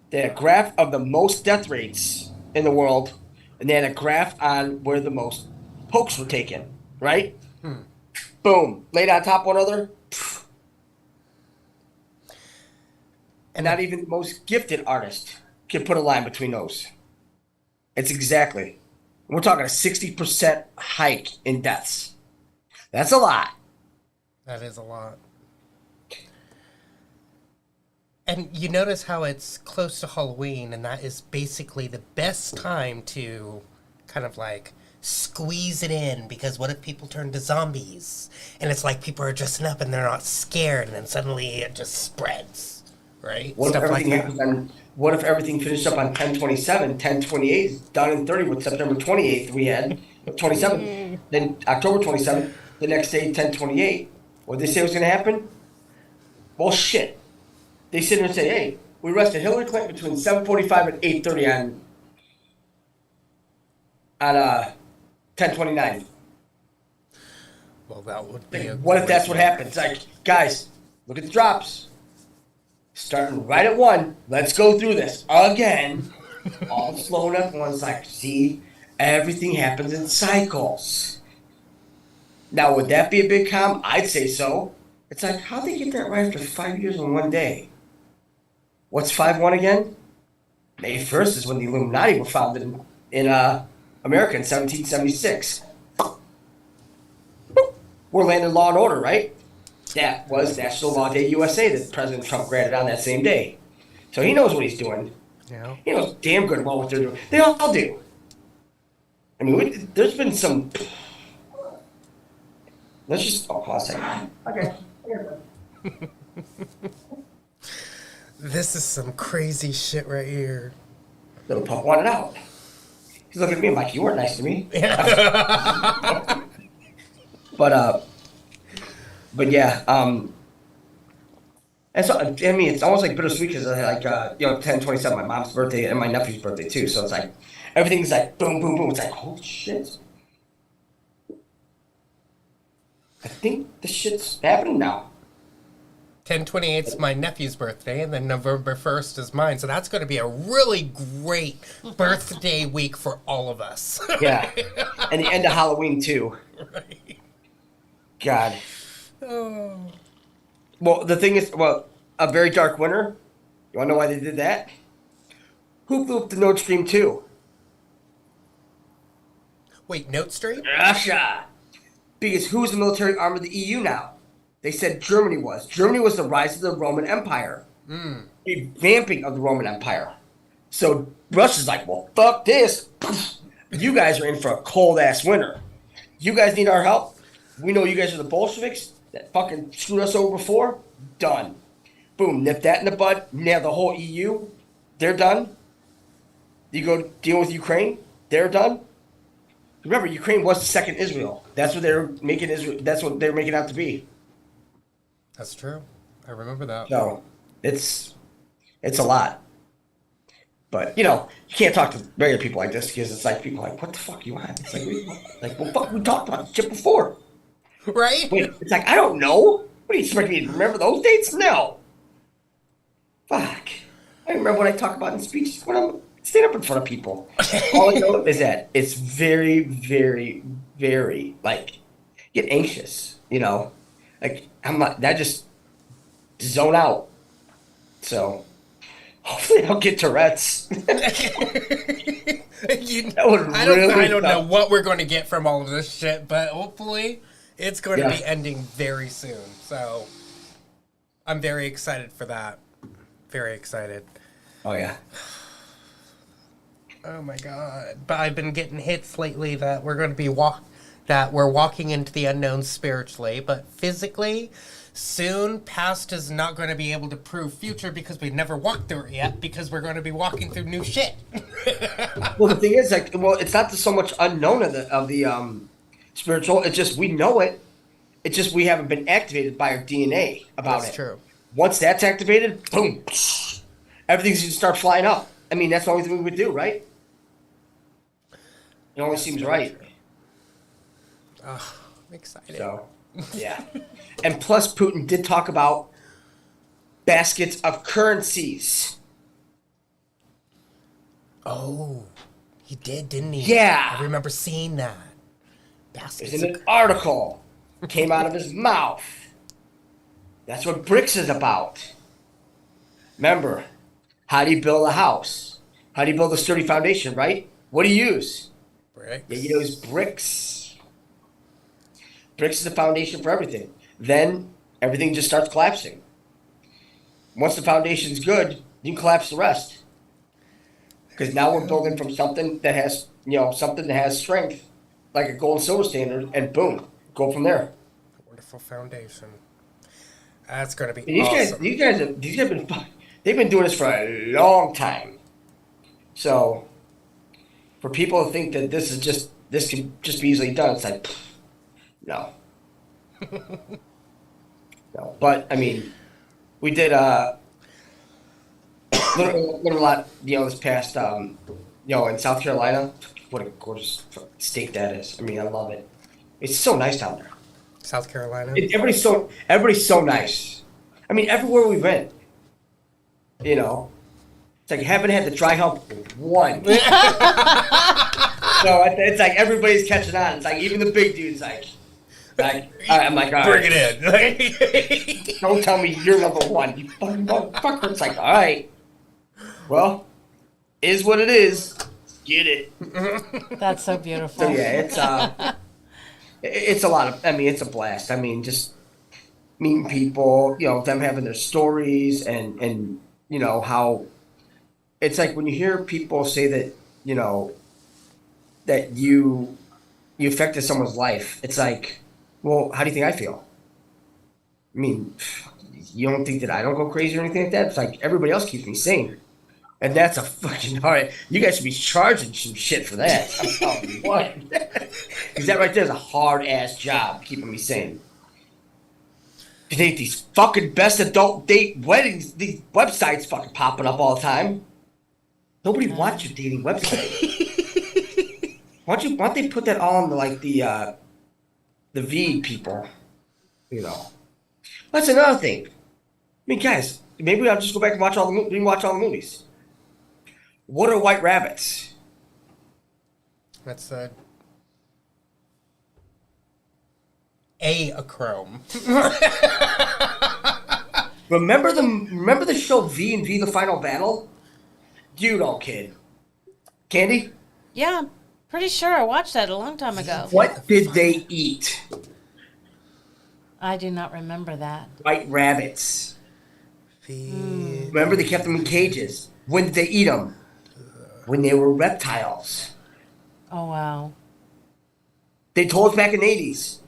S2: They had a graph of the most death rates in the world, and they had a graph on where the most pokes were taken, right? Boom. Laid on top of one another. And not even the most gifted artist can put a line between those. It's exactly. We're talking a 60% hike in deaths. That's a lot.
S1: That is a lot. And you notice how it's close to Halloween, and that is basically the best time to kind of like squeeze it in, because what if people turn to zombies? And it's like people are dressing up and they're not scared, and then suddenly it just spreads, right?
S2: What if everything finished up on 10/27, 10/28 is done in 30 with September 28th we had, 27th, then October 27th, the next day 10/28. What did they say was going to happen? Well, shit. They sit there and say, hey, we arrested Hillary Clinton between 7:45 and 8:30 on 10/29.
S1: Well, that would be
S2: what if that's what happens? Like, guys, look at the drops. Starting right at 1, let's go through this again. All slow enough. One's like, see, everything happens in cycles. Now, would that be a big calm? I'd say so. It's like, how'd they get that right after 5 years in one day? What's 5/1 again? May 1st is when the Illuminati were founded in America in 1776. We're landing law and order, right? That was National Law Day USA that President Trump granted on that same day. So he knows what he's doing.
S1: Yeah.
S2: He knows damn good well what they're doing. They all do. I mean, there's been some... Let's just... Oh, pause a second. Okay.
S1: This is some crazy shit right here.
S2: Little pup wanted out. He's looking at me like, you weren't nice to me.
S1: Yeah.
S2: But yeah, and so, I mean, it's almost like bittersweet because, like, 10/27, my mom's birthday and my nephew's birthday too. So it's like, everything's like boom, boom, boom. It's like, holy shit. I think the shit's happening now.
S1: 10/28 is my nephew's birthday, and then November 1st is mine. So that's going to be a really great birthday week for all of us.
S2: Yeah. And the end of Halloween, too.
S1: Right.
S2: God.
S1: Oh.
S2: Well, the thing is, A Very Dark Winter, you want to know why they did that? Who blew up the Nord Stream 2?
S1: Wait, Note Stream?
S2: Russia. Because who's the military arm of the EU now? They said Germany was. Germany was the rise of the Roman Empire. Revamping of the Roman Empire. So Russia's like, well, fuck this. You guys are in for a cold-ass winter. You guys need our help. We know you guys are the Bolsheviks that fucking screwed us over before. Done. Boom, nip that in the bud. Now the whole EU, they're done. You go deal with Ukraine, they're done. Remember, Ukraine was the second Israel. That's what they're making Israel. That's what they're making out to be.
S1: That's true. I remember that.
S2: So it's a lot. But you can't talk to regular people like this because it's like people are like, what the fuck you want? It's like, well, fuck, we talked about this shit before,
S1: right?
S2: Wait, it's like I don't know. What do you expect me to remember those dates? No. Fuck. I remember what I talk about in speeches when I'm standing up in front of people. All I know is that it's very, very, very get anxious. Like I'm not. That just zone out. So. Hopefully, I don't get Tourette's.
S1: I
S2: really
S1: don't know what we're going to get from all of this shit, but hopefully, it's going to be ending very soon. So, I'm very excited for that. Very excited.
S2: Oh yeah.
S1: Oh my god! But I've been getting hits lately that we're going to be walking into the unknown spiritually, but physically. Soon, past is not going to be able to prove future because we've never walked through it yet because we're going to be walking through new shit.
S2: Well, the thing is, it's not so much unknown of the spiritual. It's just we know it. It's just we haven't been activated by our DNA about it.
S1: That's true.
S2: Once that's activated, boom, everything's going to start flying up. I mean, that's the only thing we would do, right? It only seems right.
S1: I'm excited.
S2: So, yeah. And plus, Putin did talk about baskets of currencies.
S1: Oh, he did, didn't he?
S2: Yeah.
S1: I remember seeing that. Baskets
S2: It's in an article. Came out of his mouth. That's what BRICS is about. Remember, how do you build a house? How do you build a sturdy foundation, right? What do you use?
S1: Bricks.
S2: Yeah, you use bricks. Bricks is the foundation for everything. Then everything just starts collapsing. Once the foundation's good, you can collapse the rest. Because now we're building from something that has, something that has strength, like a gold and silver standard, and boom, go from there.
S1: Wonderful foundation. That's gonna be
S2: These
S1: awesome.
S2: guys have they've been doing this for a long time. So, for people to think that this can just be easily done, it's like, no. No, but I mean, we did learn a lot, this past, in South Carolina. What a gorgeous state that is. I mean, I love it. It's so nice down there.
S1: South Carolina.
S2: Everybody's so nice. I mean, everywhere we went, it's like haven't had the dry hump one. So it's like everybody's catching on. It's like even the big dudes I'm like, all right.
S1: Bring it in.
S2: Don't tell me you're number one. You fucking motherfucker. It's like, all right. Well, is what it is. Get it.
S3: That's so beautiful.
S2: So yeah, it's a lot of. I mean, it's a blast. I mean, just meeting people. Them having their stories and how it's like when you hear people say that that you affected someone's life. It's like. Well, how do you think I feel? I mean, you don't think that I don't go crazy or anything like that? It's like everybody else keeps me sane. And that's a fucking hard. You guys should be charging some shit for that. I'm telling you what. Because that right there is a hard-ass job keeping me sane. You think these fucking best adult date weddings, these websites fucking popping up all the time. Nobody wants your dating website. Why don't they put that all on the V people, That's another thing. I mean, guys, maybe I'll just go back and watch all the movies. What are white rabbits?
S1: That's achrome.
S2: Remember the show V and V: The Final Battle? You know, kid. Candy?
S3: Yeah, I'm pretty sure I watched that a long time ago.
S2: What did they eat?
S3: I do not remember that.
S2: White rabbits.
S1: The
S2: Remember, they kept them in cages. When did they eat them? When they were reptiles.
S3: Oh, wow.
S2: They told us back in the 80s.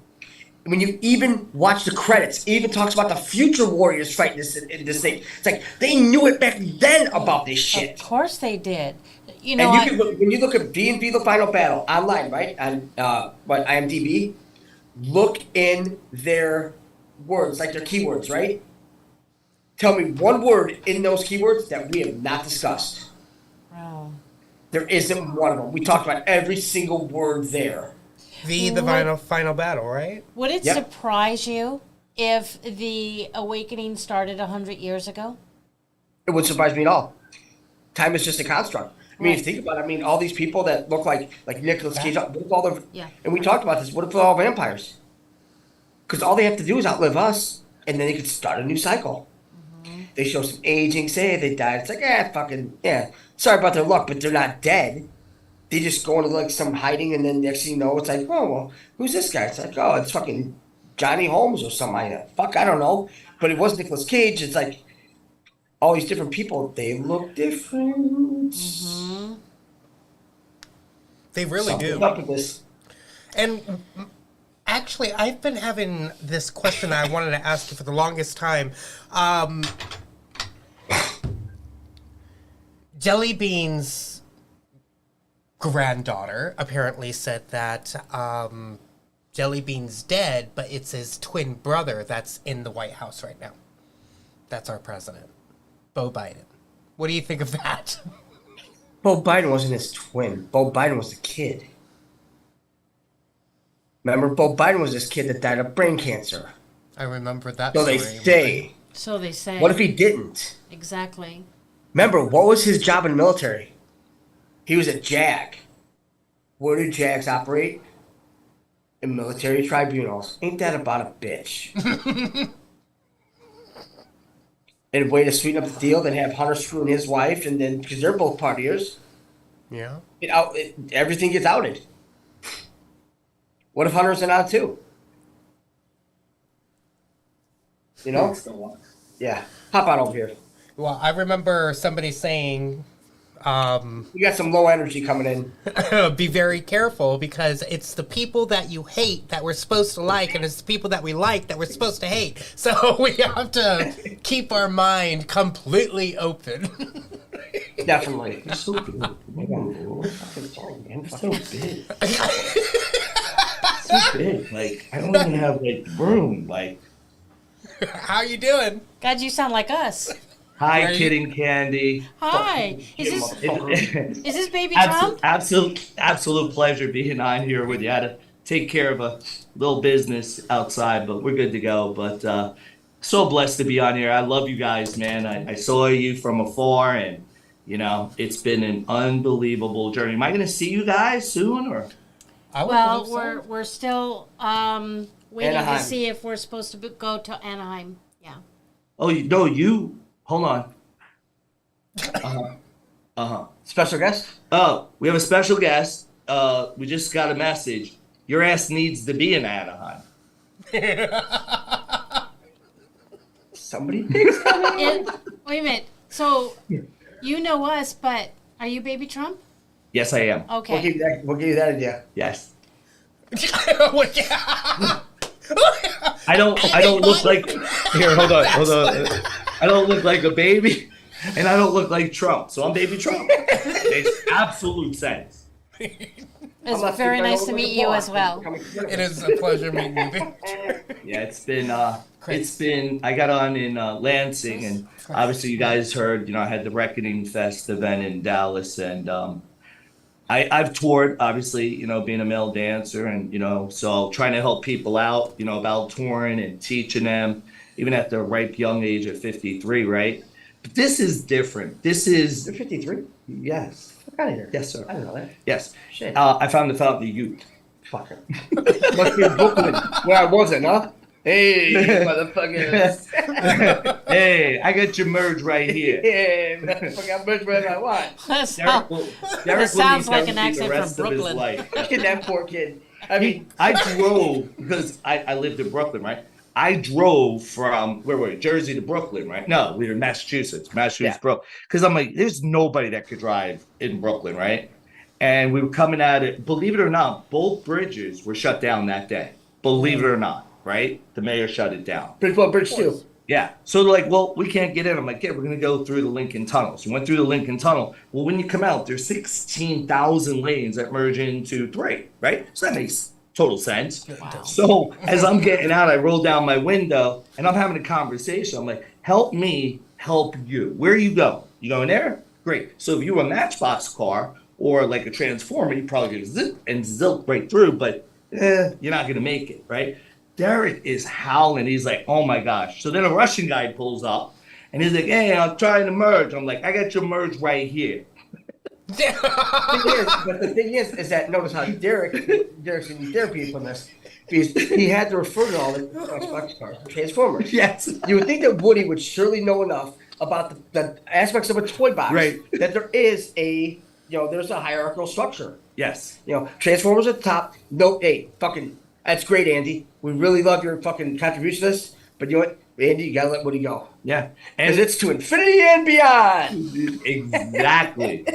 S2: When you even watch the credits, it even talks about the future warriors fighting in this thing. It's like they knew it back then about this shit.
S3: Of course they did. You know,
S2: And when you look at D&B The Final Battle online, right, on IMDb, look in their words, like their keywords, right? Tell me one word in those keywords that we have not discussed.
S3: wow.
S2: There isn't one of them. We talked about every single word there.
S1: the final battle, right?
S3: Would it
S2: Yep.
S3: surprise you if the awakening started 100 years ago?
S2: It wouldn't surprise me at all. Time is just a construct. I mean, if you
S3: Right.
S2: think about it, I mean, all these people that look like Nicolas Cage, what if all the,
S3: Yeah.
S2: and we talked about this, what if they're all vampires? Because all they have to do is outlive us, and then they could start a new cycle. They show some aging, say they died. It's like, fucking, yeah. Sorry about their luck, but they're not dead. They just go into like some hiding, and then next thing you know, it's like, oh, well, who's this guy? It's like, oh, it's fucking Johnny Holmes or something like that. Fuck, I don't know. But it was Nicolas Cage. It's like all these different people, they look different.
S1: They really
S2: Something's
S1: do.
S2: up with this.
S1: And actually, I've been having this question that I wanted to ask you for the longest time. Jelly Bean's granddaughter apparently said that Jelly Bean's dead, but it's his twin brother that's in the White House right now. That's our president, Beau Biden. What do you think of that?
S2: Beau Biden wasn't his twin. Beau Biden was the kid. Remember, Beau Biden was this kid that died of brain cancer.
S1: I remember that
S2: So they
S1: story.
S2: say.
S3: So they say.
S2: What if he didn't?
S3: Exactly.
S2: Remember, what was his job in the military? He was a JAG. Where do JAGs operate? In military tribunals. Ain't that about a bitch? And a way to sweeten up the deal, then have Hunter screwing his wife, and then, because they're both partiers,
S1: Yeah.
S2: everything gets outed. What if Hunter's in out too? You know? Yeah. Hop on over here.
S1: Well, I remember somebody saying,
S2: You got some low energy coming in.
S1: be very careful because it's the people that you hate that we're supposed to like, and it's the people that we like that we're supposed to hate. So we have to keep our mind completely open.
S2: Definitely.
S9: It's so big. It's so big. So big. Like, I don't even have, like, room. Like,
S1: How you doing?
S3: God, you sound like us.
S9: hi,
S1: Where are you-
S9: Kid and Candy.
S3: Hi. Is this baby Trump?
S9: Absolute pleasure being on here with you. I had to take care of a little business outside, but we're good to go. But so blessed to be on here. I love you guys, man. I saw you from afar, and you know it's been an unbelievable journey. Am I going to see you guys soon, or?
S1: I would
S3: Well,
S1: believe so.
S3: we're still waiting
S2: Anaheim.
S3: to see if we're supposed to go to Anaheim. Yeah.
S9: Oh, no, you. Hold on.
S2: Special guest?
S9: Oh, we have a special guest. We just got a message. Your ass needs to be in Anaheim.
S2: Somebody thinks
S3: Wait a minute. So you know us, but are you baby Trump?
S9: Yes, I am.
S3: Okay.
S2: We'll give you that idea.
S9: Yes.
S1: Well, yeah.
S9: I don't look like. Here, hold on. I don't look like a baby, and I don't look like Trump. So I'm baby Trump. Makes absolute sense.
S3: It's very nice to meet you as well.
S1: It is a pleasure meeting you.
S9: Yeah, it's been. I got on in Lansing, and obviously you guys heard. You know, I had the Reckoning Fest event in Dallas, and I've toured, obviously, you know, being a male dancer, and, you know, so trying to help people out, you know, about touring and teaching them, even at the ripe young age of 53, right? But this is different. This is...
S2: You're 53?
S9: Yes.
S2: Fuck out of here.
S9: Yes, sir.
S2: I didn't know that.
S9: Yes.
S2: Shit.
S9: I found the Youth.
S2: Fucker. Must be in Brooklyn, where I wasn't, huh? Hey, motherfuckers.
S9: Hey, I got your merge right here.
S2: Yeah, motherfucker, how much money I want?
S9: Derek
S3: sounds
S9: will
S3: like
S9: be
S3: an
S9: the
S3: accent
S9: rest
S3: from
S9: of his
S3: Brooklyn.
S9: life.
S2: Look at that poor kid. I mean,
S9: I drove because I lived in Brooklyn, right? I drove from where were we? Jersey to Brooklyn, right? No, we were in Massachusetts, Brooklyn. Because I'm like, there's nobody that could drive in Brooklyn, right? And we were coming at it. Believe it or not, both bridges were shut down that day. Believe it or not, right? The mayor shut it down.
S2: Bridgeport Bridge too.
S9: Yeah. So they're like, well, we can't get in. I'm like, yeah, we're going to go through the Lincoln Tunnel. So we went through the Lincoln Tunnel. Well, when you come out, there's 16,000 lanes that merge into 3, right? So that makes total sense. Wow. So as I'm getting out, I roll down my window and I'm having a conversation. I'm like, help me help you. Where you go? You going there? Great. So if you were a Matchbox car or like a Transformer, you probably could zip and zilk right through, but you're not going to make it, right? Derek is howling. He's like, oh my gosh. So then a Russian guy pulls up and he's like, hey, I'm trying to merge. I'm like, I got your merge right here.
S2: But the thing is that notice how Derek's in therapy from this because he had to refer to all the Xbox cars, Transformers.
S9: Yes.
S2: You would think that Woody would surely know enough about the aspects of a toy box,
S9: right?
S2: That there is there's a hierarchical structure.
S9: Yes.
S2: Transformers at the top. No, hey, fucking, that's great, Andy. We really love your fucking contribution to this. But you know what, Andy, you gotta let Woody go.
S9: Yeah.
S2: Because it's to infinity and beyond.
S9: Exactly.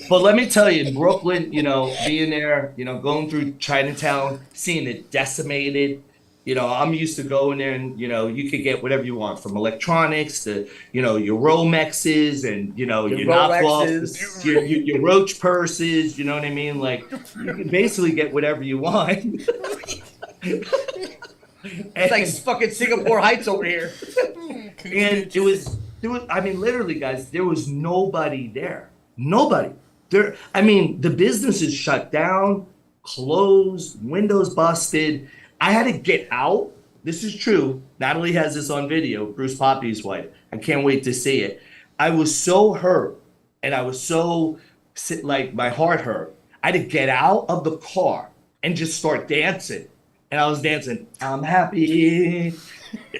S9: But let me tell you, Brooklyn, being there, going through Chinatown, seeing it decimated. I'm used to going there and, you could get whatever you want from electronics to, your Romexes and, your knockoffs, your Roach purses, you know what I mean? Like, you can basically get whatever you want.
S2: It's like fucking Singapore Heights over here.
S9: And literally, guys, there was nobody there. Nobody. The business is shut down, closed, windows busted. I had to get out. This is true. Natalie has this on video, Bruce Poppy's wife. I can't wait to see it. I was so hurt and I was so, my heart hurt. I had to get out of the car and just start dancing. And I was dancing, I'm happy.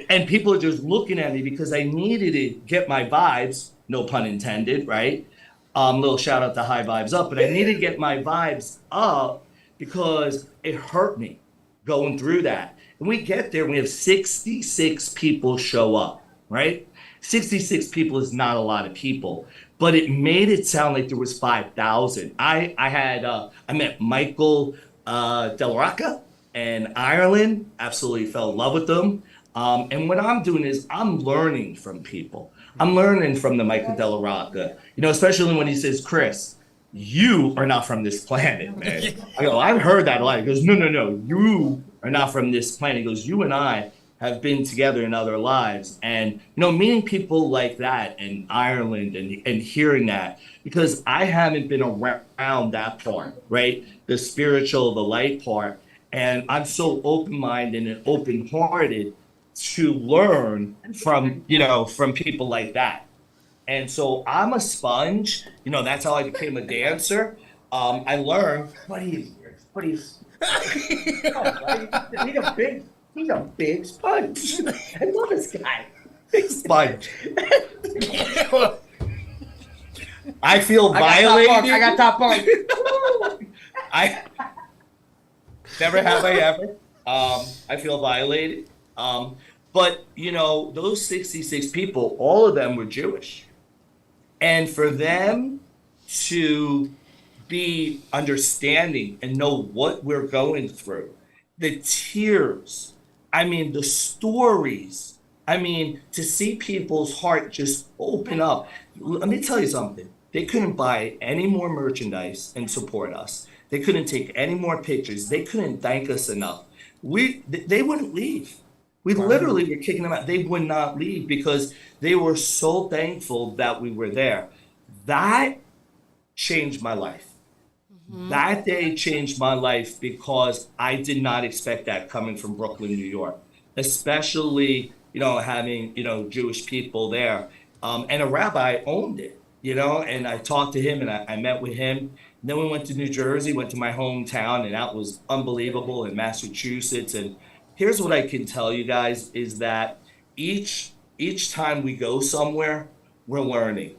S9: And people are just looking at me because I needed to get my vibes, no pun intended, right? Little shout out to High Vibes Up, but I needed to get my vibes up because it hurt me going through that. And we get there, and we have 66 people show up, right? 66 people is not a lot of people, but it made it sound like there was 5,000. I met Michael Del Rocca in Ireland, absolutely fell in love with them. And what I'm doing is I'm learning from people. I'm learning from the Michael Del Rocca, especially when he says, Chris, you are not from this planet, man. I go, I've heard that a lot. He goes, no, you are not from this planet. He goes, you and I have been together in other lives. And, meeting people like that in Ireland and hearing that, because I haven't been around that part, right? The spiritual, the light part. And I'm so open-minded and open-hearted to learn from people like that. And so I'm a sponge. That's how I became a dancer. I learned.
S2: He's a big sponge. I love this guy.
S9: Big sponge. I feel violated.
S2: I got top bunk.
S9: I never have I ever. I feel violated. But those 66 people, all of them were Jewish. And for them to be understanding and know what we're going through, the tears, the stories, to see people's heart just open up. Let me tell you something. They couldn't buy any more merchandise and support us. They couldn't take any more pictures. They couldn't thank us enough. They wouldn't leave. We literally were kicking them out. They would not leave because they were so thankful that we were there. That changed my life. Mm-hmm. That day changed my life because I did not expect that coming from Brooklyn, New York, especially, having, Jewish people there. And a rabbi owned it, and I talked to him and I met with him. And then we went to New Jersey, went to my hometown, and that was unbelievable, in Massachusetts. And here's what I can tell you guys is that each time we go somewhere, we're learning,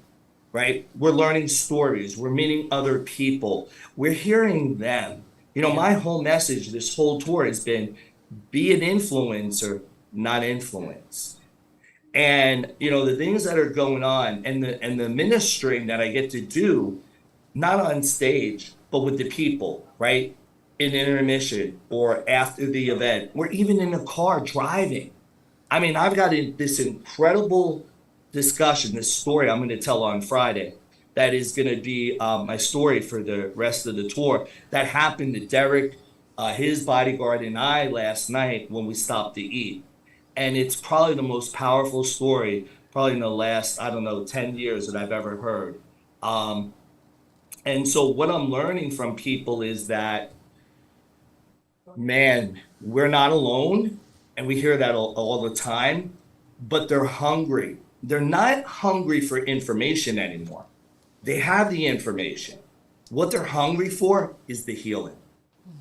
S9: right? We're learning stories. We're meeting other people. We're hearing them. My whole message this whole tour has been be an influencer, not influence. And the things that are going on and the ministering that I get to do, not on stage, but with the people, right? In intermission or after the event, or even in the car driving. I mean, I've got this incredible discussion, this story I'm going to tell on Friday. That is going to be my story for the rest of the tour. That happened to Derek, his bodyguard, and I last night when we stopped to eat. And it's probably the most powerful story, probably in the last, 10 years that I've ever heard. And so what I'm learning from people is that, man, we're not alone. And we hear that all the time, but they're hungry. They're not hungry for information anymore. They have the information. What they're hungry for is the healing.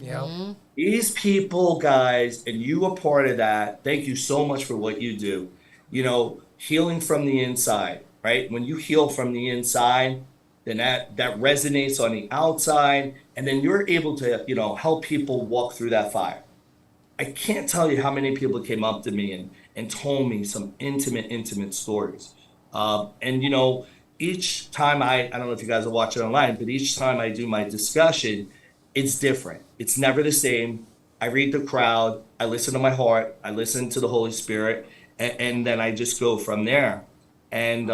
S1: Yeah.
S9: These people, guys, and you are part of that. Thank you so much for what you do. Healing from the inside, right? When you heal from the inside, then that resonates on the outside, and then you're able to, help people walk through that fire. I can't tell you how many people came up to me and told me some intimate stories. And each time I don't know if you guys are watching online, but each time I do my discussion, it's different. It's never the same. I read the crowd, I listen to my heart, I listen to the Holy Spirit, and then I just go from there. And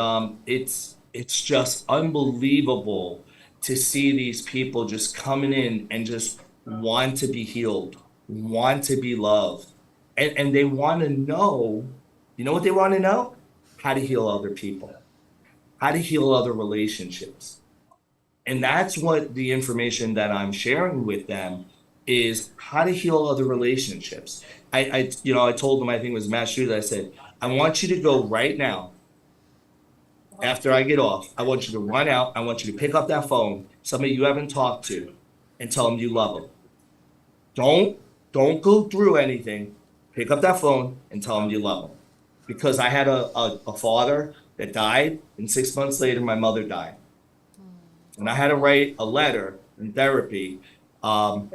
S9: it's just unbelievable to see these people just coming in and just want to be healed, want to be loved. And they want to know, what they want to know? How to heal other people, how to heal other relationships. And that's what the information that I'm sharing with them is, how to heal other relationships. I told them, I think it was Matt Schuttler, I said, I want you to go right now. After I get off, I want you to run out. I want you to pick up that phone, somebody you haven't talked to, and tell them you love them. Don't go through anything. Pick up that phone and tell them you love them. Because I had a father that died, and 6 months later, my mother died. And I had to write a letter in therapy in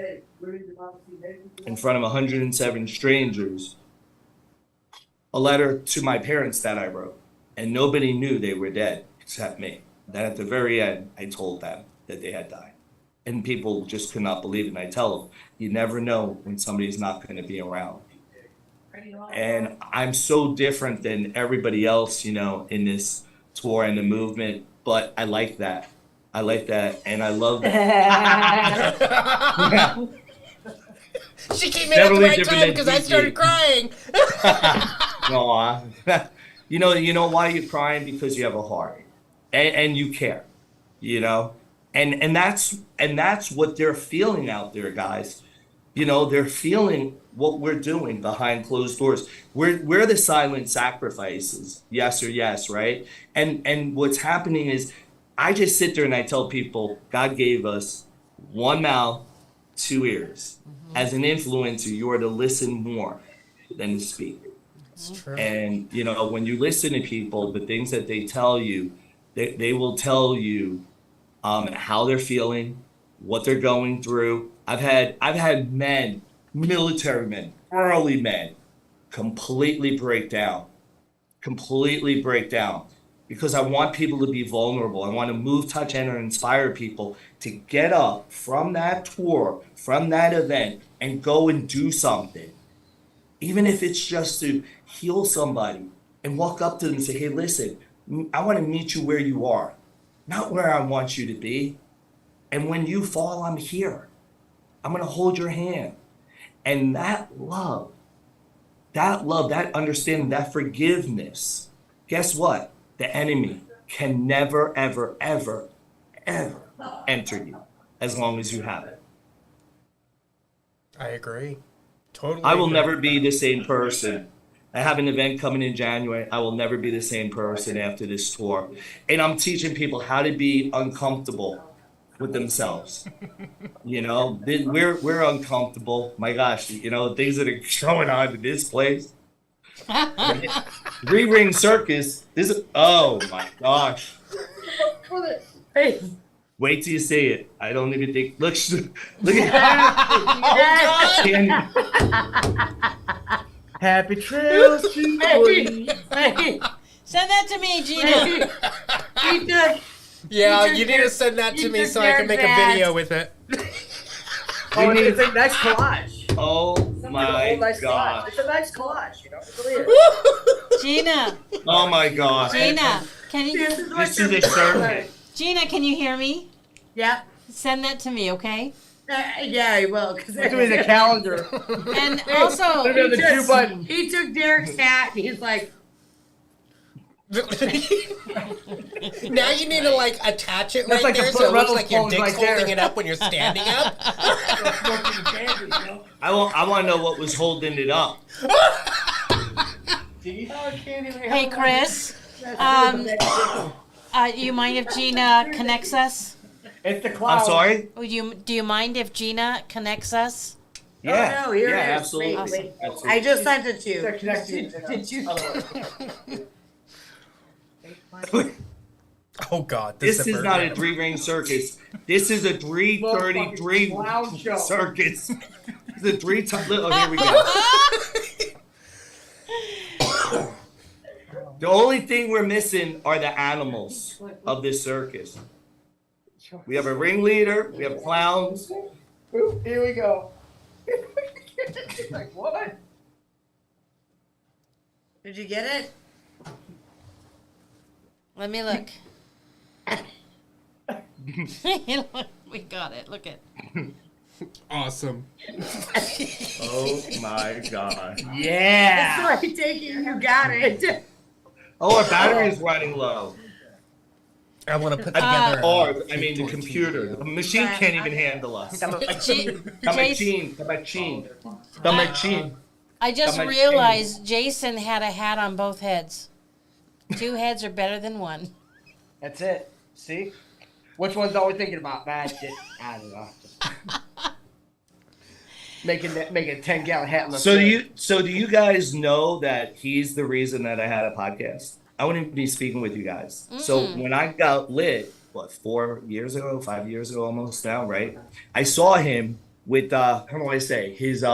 S9: front of 107 strangers, a letter to my parents that I wrote. And nobody knew they were dead except me. Then at the very end, I told them that they had died. And people just could not believe it. And I tell them, you never know when somebody's not going to be around. And I'm so different than everybody else, in this tour and the movement. But I like that. And I love that.
S1: She came in at the right time because I started crying.
S9: No, you know why you're crying? Because you have a heart, and you care, and that's what they're feeling out there, guys. They're feeling what we're doing behind closed doors. We're the silent sacrifices, yes or yes, right? And what's happening is, I just sit there and I tell people, God gave us one mouth, two ears. Mm-hmm. As an influencer, you are to listen more than to speak.
S1: It's true.
S9: And, when you listen to people, the things that they tell you, they will tell you how they're feeling, what they're going through. I've had men, military men, early men, completely break down. Because I want people to be vulnerable. I want to move, touch, and inspire people to get up from that tour, from that event, and go and do something. Even if it's just to heal somebody and walk up to them and say, hey, listen, I want to meet you where you are, not where I want you to be. And when you fall, I'm here. I'm going to hold your hand. And that love, that understanding, that forgiveness, guess what? The enemy can never, ever, ever, ever enter you as long as you have it.
S1: I agree. Totally.
S9: I will never be the same person. I have an event coming in January. I will never be the same person after this tour. And I'm teaching people how to be uncomfortable with themselves. We're uncomfortable. My gosh, things that are going on in this place. Three-ring circus. Oh my gosh.
S2: Hey.
S9: Wait till you see it. I don't even think. Look at
S2: Happy trails to you.
S3: Send that to me, Gina.
S1: Yeah, you need to send that to me so I can make a video with it.
S2: It's a nice collage.
S9: Oh my god.
S2: It's a nice collage,
S3: Gina.
S9: Oh my god.
S3: Gina, can you?
S9: This is a circus.
S3: Gina, can you hear me?
S4: Yeah.
S3: Send that to me, okay?
S4: Yeah, I will. Because
S2: It's doing the calendar.
S3: And also,
S2: The two buttons.
S4: he took Derek's hat and he's like,
S1: Now you need to attach it
S2: That's
S1: right
S2: like the
S1: there so it looks
S2: parental
S1: like your
S2: pose
S1: dick's
S2: right there.
S1: holding it up when you're standing up.
S9: I want to know what was holding it up.
S3: hey, Chris. You mind if Gina connects us?
S2: It's the cloud.
S9: I'm sorry?
S3: Do you mind if Gina connects us?
S9: Yeah.
S4: oh, no, here
S9: yeah,
S4: it is.
S9: absolutely.
S4: Wait.
S9: Absolutely.
S4: I just sent it to you.
S2: They're connected.
S4: Did you?
S1: Oh God,
S9: This is not a 3-ring circus. This is a 333
S2: Clown show.
S9: circus. It's a 3 times. Oh, here we go. The only thing we're missing are the animals of this circus. We have a ringleader. We have clowns.
S2: Here we go. Like, what?
S4: Did you get it?
S3: Let me look. We got it. Look at.
S1: awesome.
S9: Oh my god.
S2: Yeah.
S4: That's right, take it. You got it.
S9: Oh, our battery is running low.
S1: I want to put together.
S9: The computer. The machine can't even handle us. The machine.
S3: I just realized Jason had a hat on both heads. 2 heads are better than 1.
S2: That's it. See? Which one's always thinking about? Man, I don't know. Making a 10-gallon hat look
S9: So
S2: good.
S9: do you guys know that he's the reason that I had a podcast? I wouldn't be speaking with you guys. So when I got lit, 5 years ago almost now, right? I saw him with how do I say, his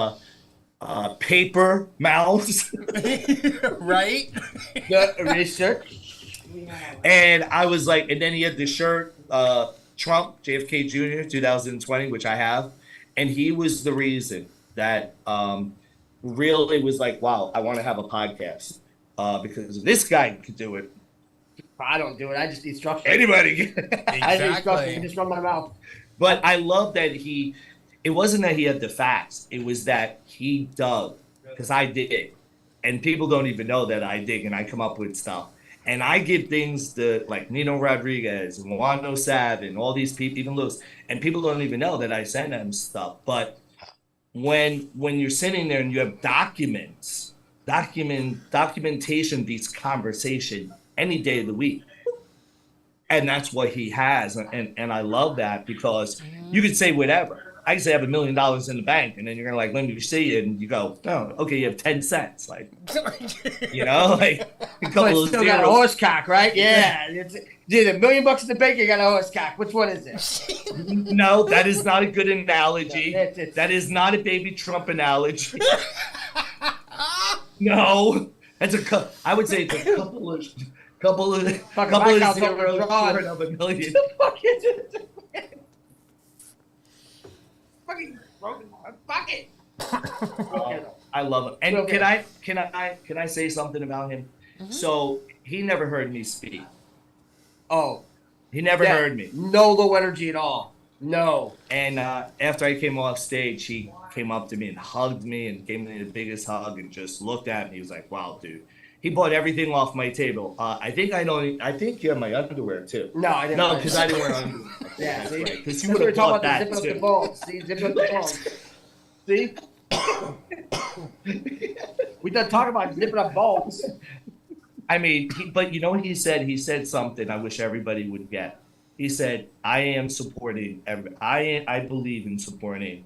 S9: paper mouths.
S1: Right?
S2: The research.
S9: And I was like, and then he had the shirt, Trump, JFK Jr., 2020, which I have. And he was the reason that really was like, wow, I want to have a podcast. Because if this guy could do it,
S2: I don't do it. I just eat structure.
S9: anybody can.
S2: I just eat structure. I just run my mouth.
S9: But I love that it wasn't that he had the facts. It was that he dug, because I dig. And people don't even know that I dig and I come up with stuff. And I give things to like Nino Rodriguez and Wando Sav and all these people, even Lewis, and people don't even know that I send them stuff. But when you're sitting there and you have documentation beats conversation any day of the week. And that's what he has. And I love that because you could say whatever. I can say I have $1 million in the bank, and then you're gonna let me see it, and you go, oh, okay, you have 10 cents, like, a couple
S2: But
S9: of
S2: still got a
S9: zeros.
S2: horse cock, right? Yeah. It's $1 million in the bank, you got a horse cock. Which one is it?
S9: No, that is not a good analogy.
S2: No, it's-
S9: That is not a baby Trump analogy. No, that's I would say it's a couple of
S2: my account's
S9: zeros
S2: overdrawn.
S9: short of $1 million.
S2: Fuck is it? Fuck it.
S9: I love him. And
S2: Okay.
S9: can I say something about him? So he never heard me speak.
S2: Oh.
S9: He never
S2: Yeah.
S9: heard me.
S2: No low energy at all. No.
S9: And after I came off stage, he came up to me and hugged me and gave me the biggest hug and just looked at me. He was like, "Wow, dude." He bought everything off my table. I think you have my underwear too.
S2: No, I didn't.
S9: No, because I didn't wear underwear.
S2: Yeah, see?
S9: Because you
S2: We
S9: would
S2: were
S9: have
S2: talking
S9: bought
S2: about
S9: that
S2: zipping up the
S9: too.
S2: balls. See, zipping up the balls. See? We done talking about zipping up balls.
S9: I mean, but you know what he said? He said something I wish everybody would get. He said, I am supporting I believe in supporting,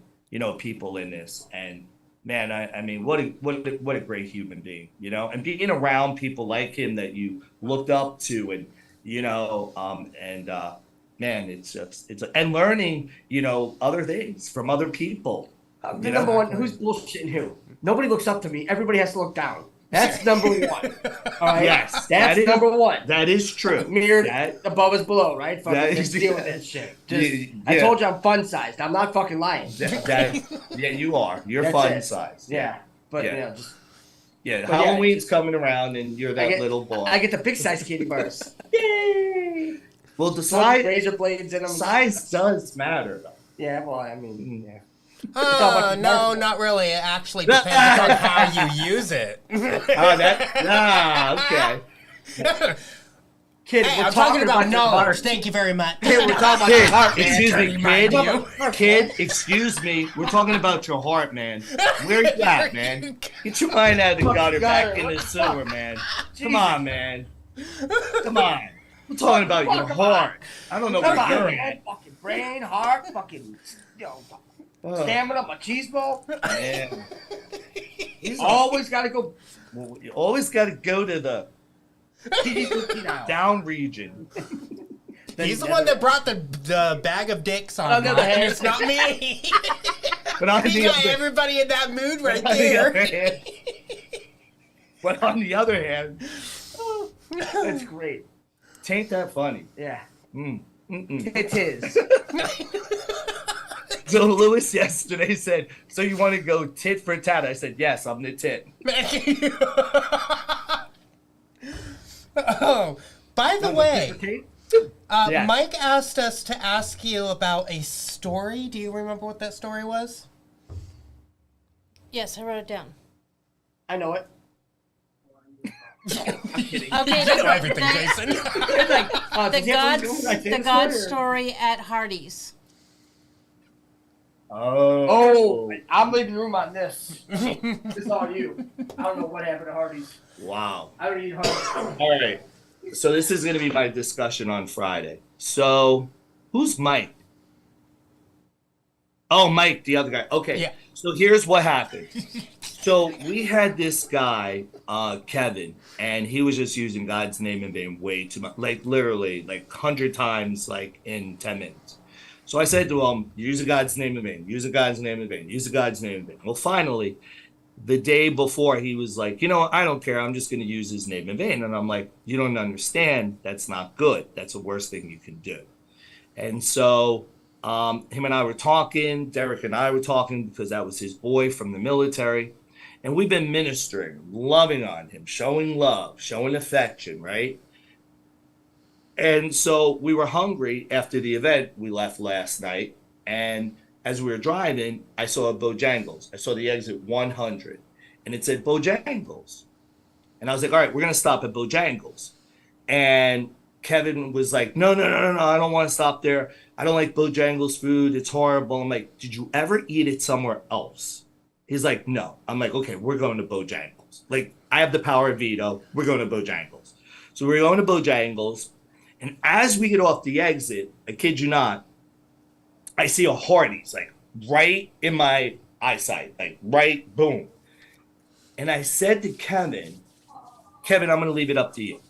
S9: people in this. And man, I mean, what a great human being, and being around people like him that you looked up to, and man, and learning, other things from other people.
S2: The number one, who's bullshitting who? Nobody looks up to me. Everybody has to look down. That's number one. All right.
S9: Yes,
S2: that's number one.
S9: That is true.
S2: Mirrored above is below, right? Fucking
S9: Is,
S2: deal with that shit. I told you I'm fun sized. I'm not fucking lying.
S9: Yeah, you are. You're fun sized.
S2: Yeah, but
S9: Halloween's coming around, and you're that little boy.
S2: I get the big size candy bars. Yay!
S9: Well, the size,
S2: razor blades in them.
S9: Size does matter, though.
S2: Yeah, well, I mean, yeah.
S1: No, not really. It actually depends on how you use it.
S9: Okay.
S2: Kid,
S1: hey, I'm talking about knowledge. Thank you very much.
S2: Kid, we're talking about heart,
S9: excuse me, kid, excuse me. We're talking about your heart, man. Where you at, man? Get your mind out of the gutter, back in the sewer, man. Come on, man. Come on. We're talking about your heart. I don't know where you're at.
S2: Fucking brain, heart, fucking, stamina, my cheese ball.
S9: Man.
S2: You always got to go.
S9: Well, you always got to go to the down region.
S1: He's the one that brought the bag of dicks on. It's not me.
S9: But
S1: he got everybody in that mood right there.
S9: But on the other hand,
S2: that's great.
S9: Tain't that funny?
S2: Yeah.
S9: It
S2: is.
S9: So Lewis yesterday said, so you want to go tit for tat? I said, yes, I'm the tit.
S1: Oh, by the way, Mike asked us to ask you about a story. Do you remember what that story was?
S3: Yes, I wrote it down.
S2: I know it.
S3: Okay,
S1: you know everything, Jason.
S3: the God story at Hardee's.
S2: Oh, I'm leaving the room on this. It's all you. I don't know what happened to Hardee's.
S9: Wow.
S2: I don't eat Hardee's.
S9: All right. So this is going to be my discussion on Friday. So who's Mike? Oh, Mike, the other guy. Okay.
S1: Yeah.
S9: So here's what happened. So we had this guy, Kevin, and he was just using God's name in vain way too much, like literally like 100 times, like in 10 minutes. So I said to him, use God's name in vain, use God's name in vain, use God's name in vain. Well, finally, the day before, he was like, I don't care. I'm just going to use his name in vain. And I'm like, you don't understand. That's not good. That's the worst thing you can do. And so him and I were talking, Derek and I were talking, because that was his boy from the military. And we've been ministering, loving on him, showing love, showing affection, right? And so we were hungry after the event. We left last night. And as we were driving, I saw a Bojangles. I saw the exit 100. And it said Bojangles. And I was like, all right, we're going to stop at Bojangles. And Kevin was like, no, I don't want to stop there. I don't like Bojangles food. It's horrible. I'm like, did you ever eat it somewhere else? He's like, no. I'm like, okay, we're going to Bojangles. Like, I have the power of veto. We're going to Bojangles. So we're going to Bojangles. And as we get off the exit, I kid you not, I see a Hardee's, like, right in my eyesight. Like, right, boom. And I said to Kevin, I'm going to leave it up to you.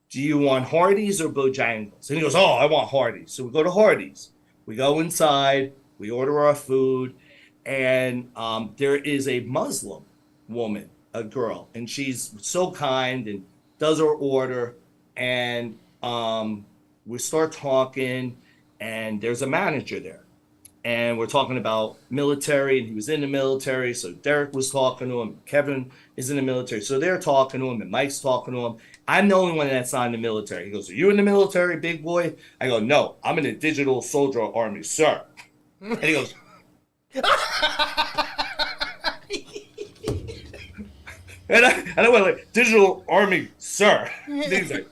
S9: Do you want Hardee's or Bojangles? And he goes, oh, I want Hardee's. So we go to Hardee's. We go inside. We order our food. And there is a Muslim woman, a girl, and she's so kind and does her order. And we start talking, and there's a manager there. And we're talking about military, and he was in the military. So Derek was talking to him. Kevin is in the military. So they're talking to him, and Mike's talking to him. I'm the only one that's not in the military. He goes, are you in the military, big boy? I go, no, I'm in the digital soldier army, sir. And he goes, and I went like, digital army, sir. He's like,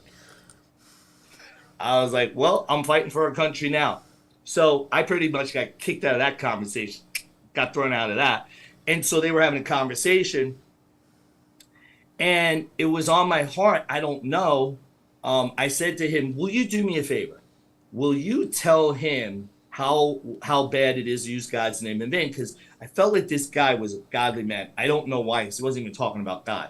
S9: I was like, well, I'm fighting for our country now. So I pretty much got kicked out of that conversation, got thrown out of that. And so they were having a conversation, and it was on my heart. I don't know. I said to him, will you do me a favor? will you tell him how bad it is to use God's name in vain? Because I felt like this guy was a godly man. I don't know why, because he wasn't even talking about God.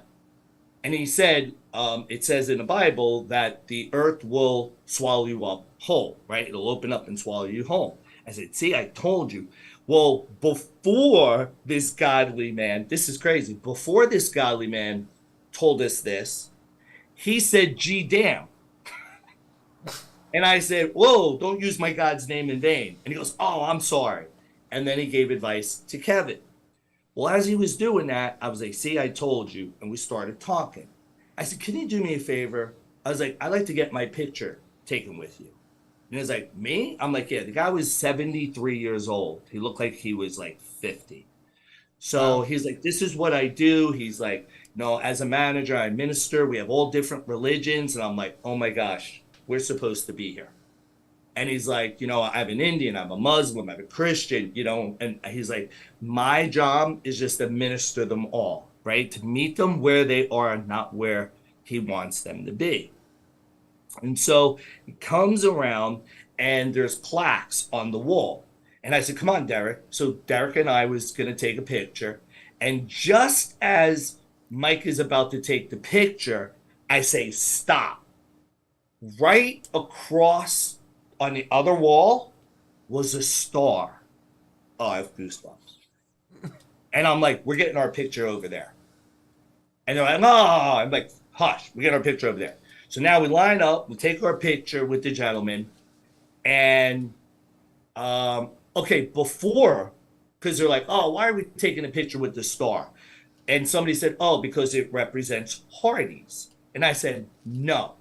S9: And he said, it says in the Bible that the earth will swallow you up whole, right? It'll open up and swallow you whole. I said, see, I told you. Well, before this godly man, this is crazy. Before this godly man told us this, he said, gee, damn. And I said, whoa, don't use my God's name in vain. And he goes, oh, I'm sorry. And then he gave advice to Kevin. Well, as he was doing that, I was like, see, I told you. And we started talking. I said, can you do me a favor? I was like, I'd like to get my picture taken with you. And he was like, me? I'm like, yeah, the guy was 73 years old. He looked like he was like 50. So he's like, this is what I do. He's like, no, as a manager, I minister. We have all different religions. And I'm like, oh my gosh, we're supposed to be here. And he's like, I'm an Indian, I'm a Muslim, I'm a Christian, and he's like, my job is just to minister them all, right? To meet them where they are, not where he wants them to be. And so he comes around and there's plaques on the wall. And I said, come on, Derek. So Derek and I was going to take a picture. And just as Mike is about to take the picture, I say, stop. Right across on the other wall was a star. Oh, I have goosebumps. And I'm like, we're getting our picture over there. And they're like, no. I'm like, hush, we get our picture over there. So now we line up, we take our picture with the gentleman. And, before, because they're like, oh, why are we taking a picture with the star? And somebody said, oh, because it represents Hardee's. And I said, no.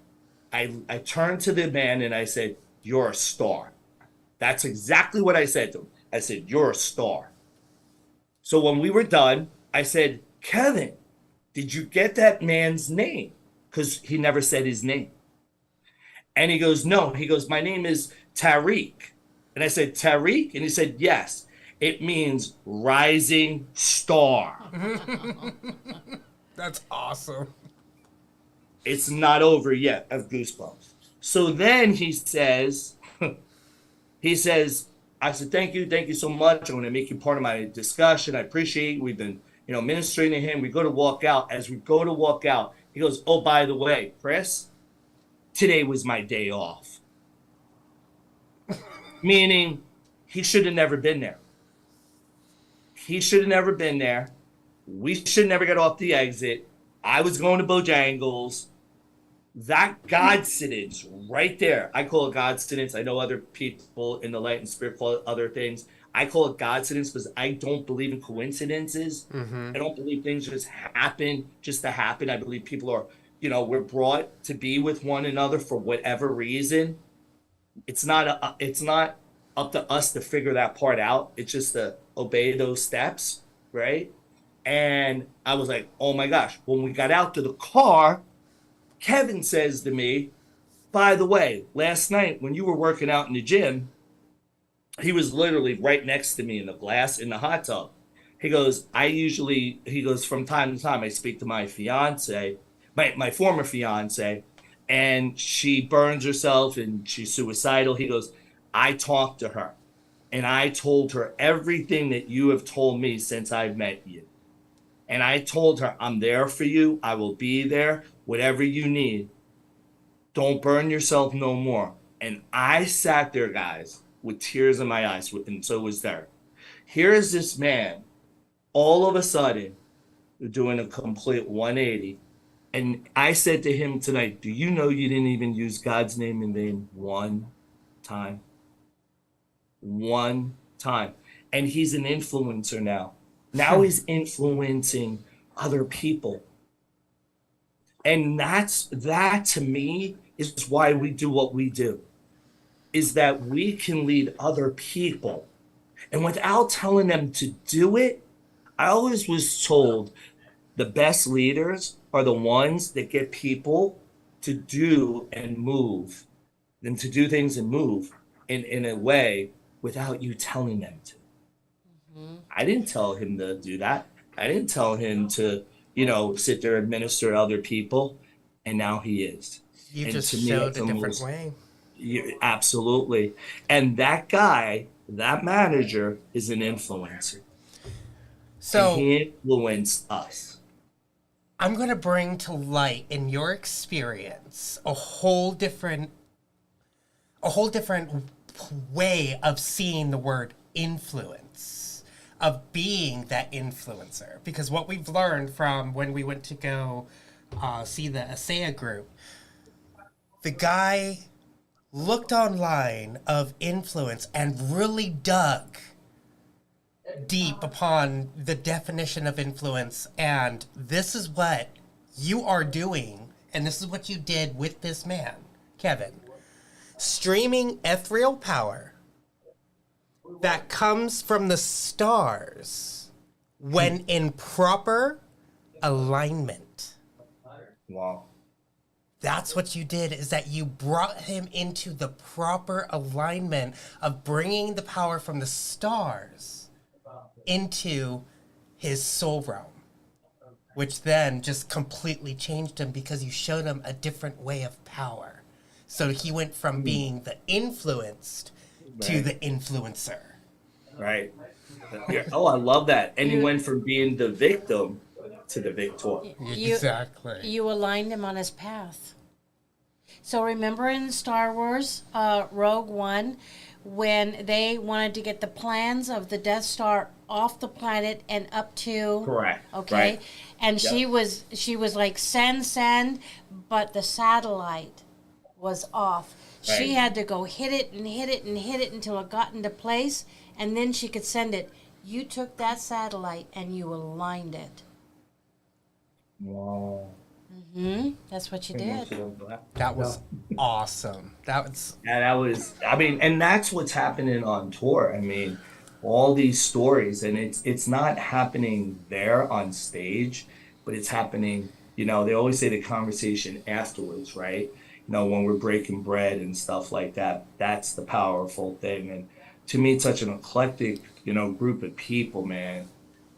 S9: I turned to the man and I said, you're a star. That's exactly what I said to him. I said, you're a star. So when we were done, I said, Kevin, did you get that man's name? Because he never said his name. And he goes, no. He goes, my name is Tariq. And I said, Tariq? And he said, yes. It means rising star.
S1: That's awesome.
S9: It's not over yet. I have goosebumps. So then he says, I said, thank you so much. I'm going to make you part of my discussion. I appreciate it. We've been, ministering to him. We go to walk out. As we go to walk out, he goes, oh, by the way, Chris, today was my day off. Meaning he should have never been there. He should have never been there. We should never get off the exit. I was going to Bojangles. That God sentence right there. I call it God sentence. I know other people in the light and spirit call it other things. I call it God sentence because I don't believe in coincidences. I don't believe things just happen just to happen. I believe people are, we're brought to be with one another for whatever reason. It's not up to us to figure that part out. It's just to obey those steps, right? And I was like, oh my gosh. When we got out to the car, Kevin says to me, by the way, last night when you were working out in the gym, he was literally right next to me in the hot tub. He goes, from time to time, I speak to my fiance, my former fiance, and she burns herself and she's suicidal. He goes, I talked to her and I told her everything that you have told me since I've met you. And I told her, I'm there for you. I will be there. Whatever you need. Don't burn yourself no more. And I sat there, guys, with tears in my eyes, and so was Derek. Here is this man, all of a sudden, doing a complete 180. And I said to him tonight, do you know you didn't even use God's name in vain one time? One time. And he's an influencer now. Now he's influencing other people. And that to me is why we do what we do, is that we can lead other people. And without telling them to do it, I always was told the best leaders are the ones that get people to do and move, and to do things and move in a way without you telling them to. I didn't tell him to do that. I didn't tell him to, sit there and minister to other people. And now he is.
S1: You
S9: and
S1: just
S9: to me,
S1: showed
S9: it's
S1: a different
S9: almost,
S1: way.
S9: Absolutely. And that guy, that manager, is an influencer.
S1: So
S9: and he influenced us.
S1: I'm going to bring to light in your experience a whole different way of seeing the word influence, of being that influencer. Because what we've learned from when we went to go see the ASEA group, the guy looked online of influence and really dug deep upon the definition of influence, and this is what you are doing, and this is what you did with this man, Kevin. Streaming ethereal power that comes from the stars when in proper alignment.
S9: Wow.
S1: That's what you did, is that you brought him into the proper alignment of bringing the power from the stars into his soul realm, which then just completely changed him because you showed him a different way of power. So he went from being the influenced to the influencer.
S9: Right. Yeah. Oh, I love that. And he went from being the victim to the victor.
S1: Exactly.
S3: You aligned him on his path. So remember in Star Wars, Rogue One, when they wanted to get the plans of the Death Star off the planet and up to
S9: Correct.
S3: Okay.
S9: Right.
S3: And she was like send, but the satellite was off.
S9: Right.
S3: She had to go hit it until it got into place, and then she could send it. You took that satellite and you aligned it.
S9: Wow.
S3: That's what you did.
S1: That was awesome.
S9: That was, I mean, and that's what's happening on tour. I mean, all these stories, and it's not happening there on stage, but it's happening, they always say the conversation afterwards, right? When we're breaking bread and stuff like that, that's the powerful thing. And to me, it's such an eclectic, group of people, man.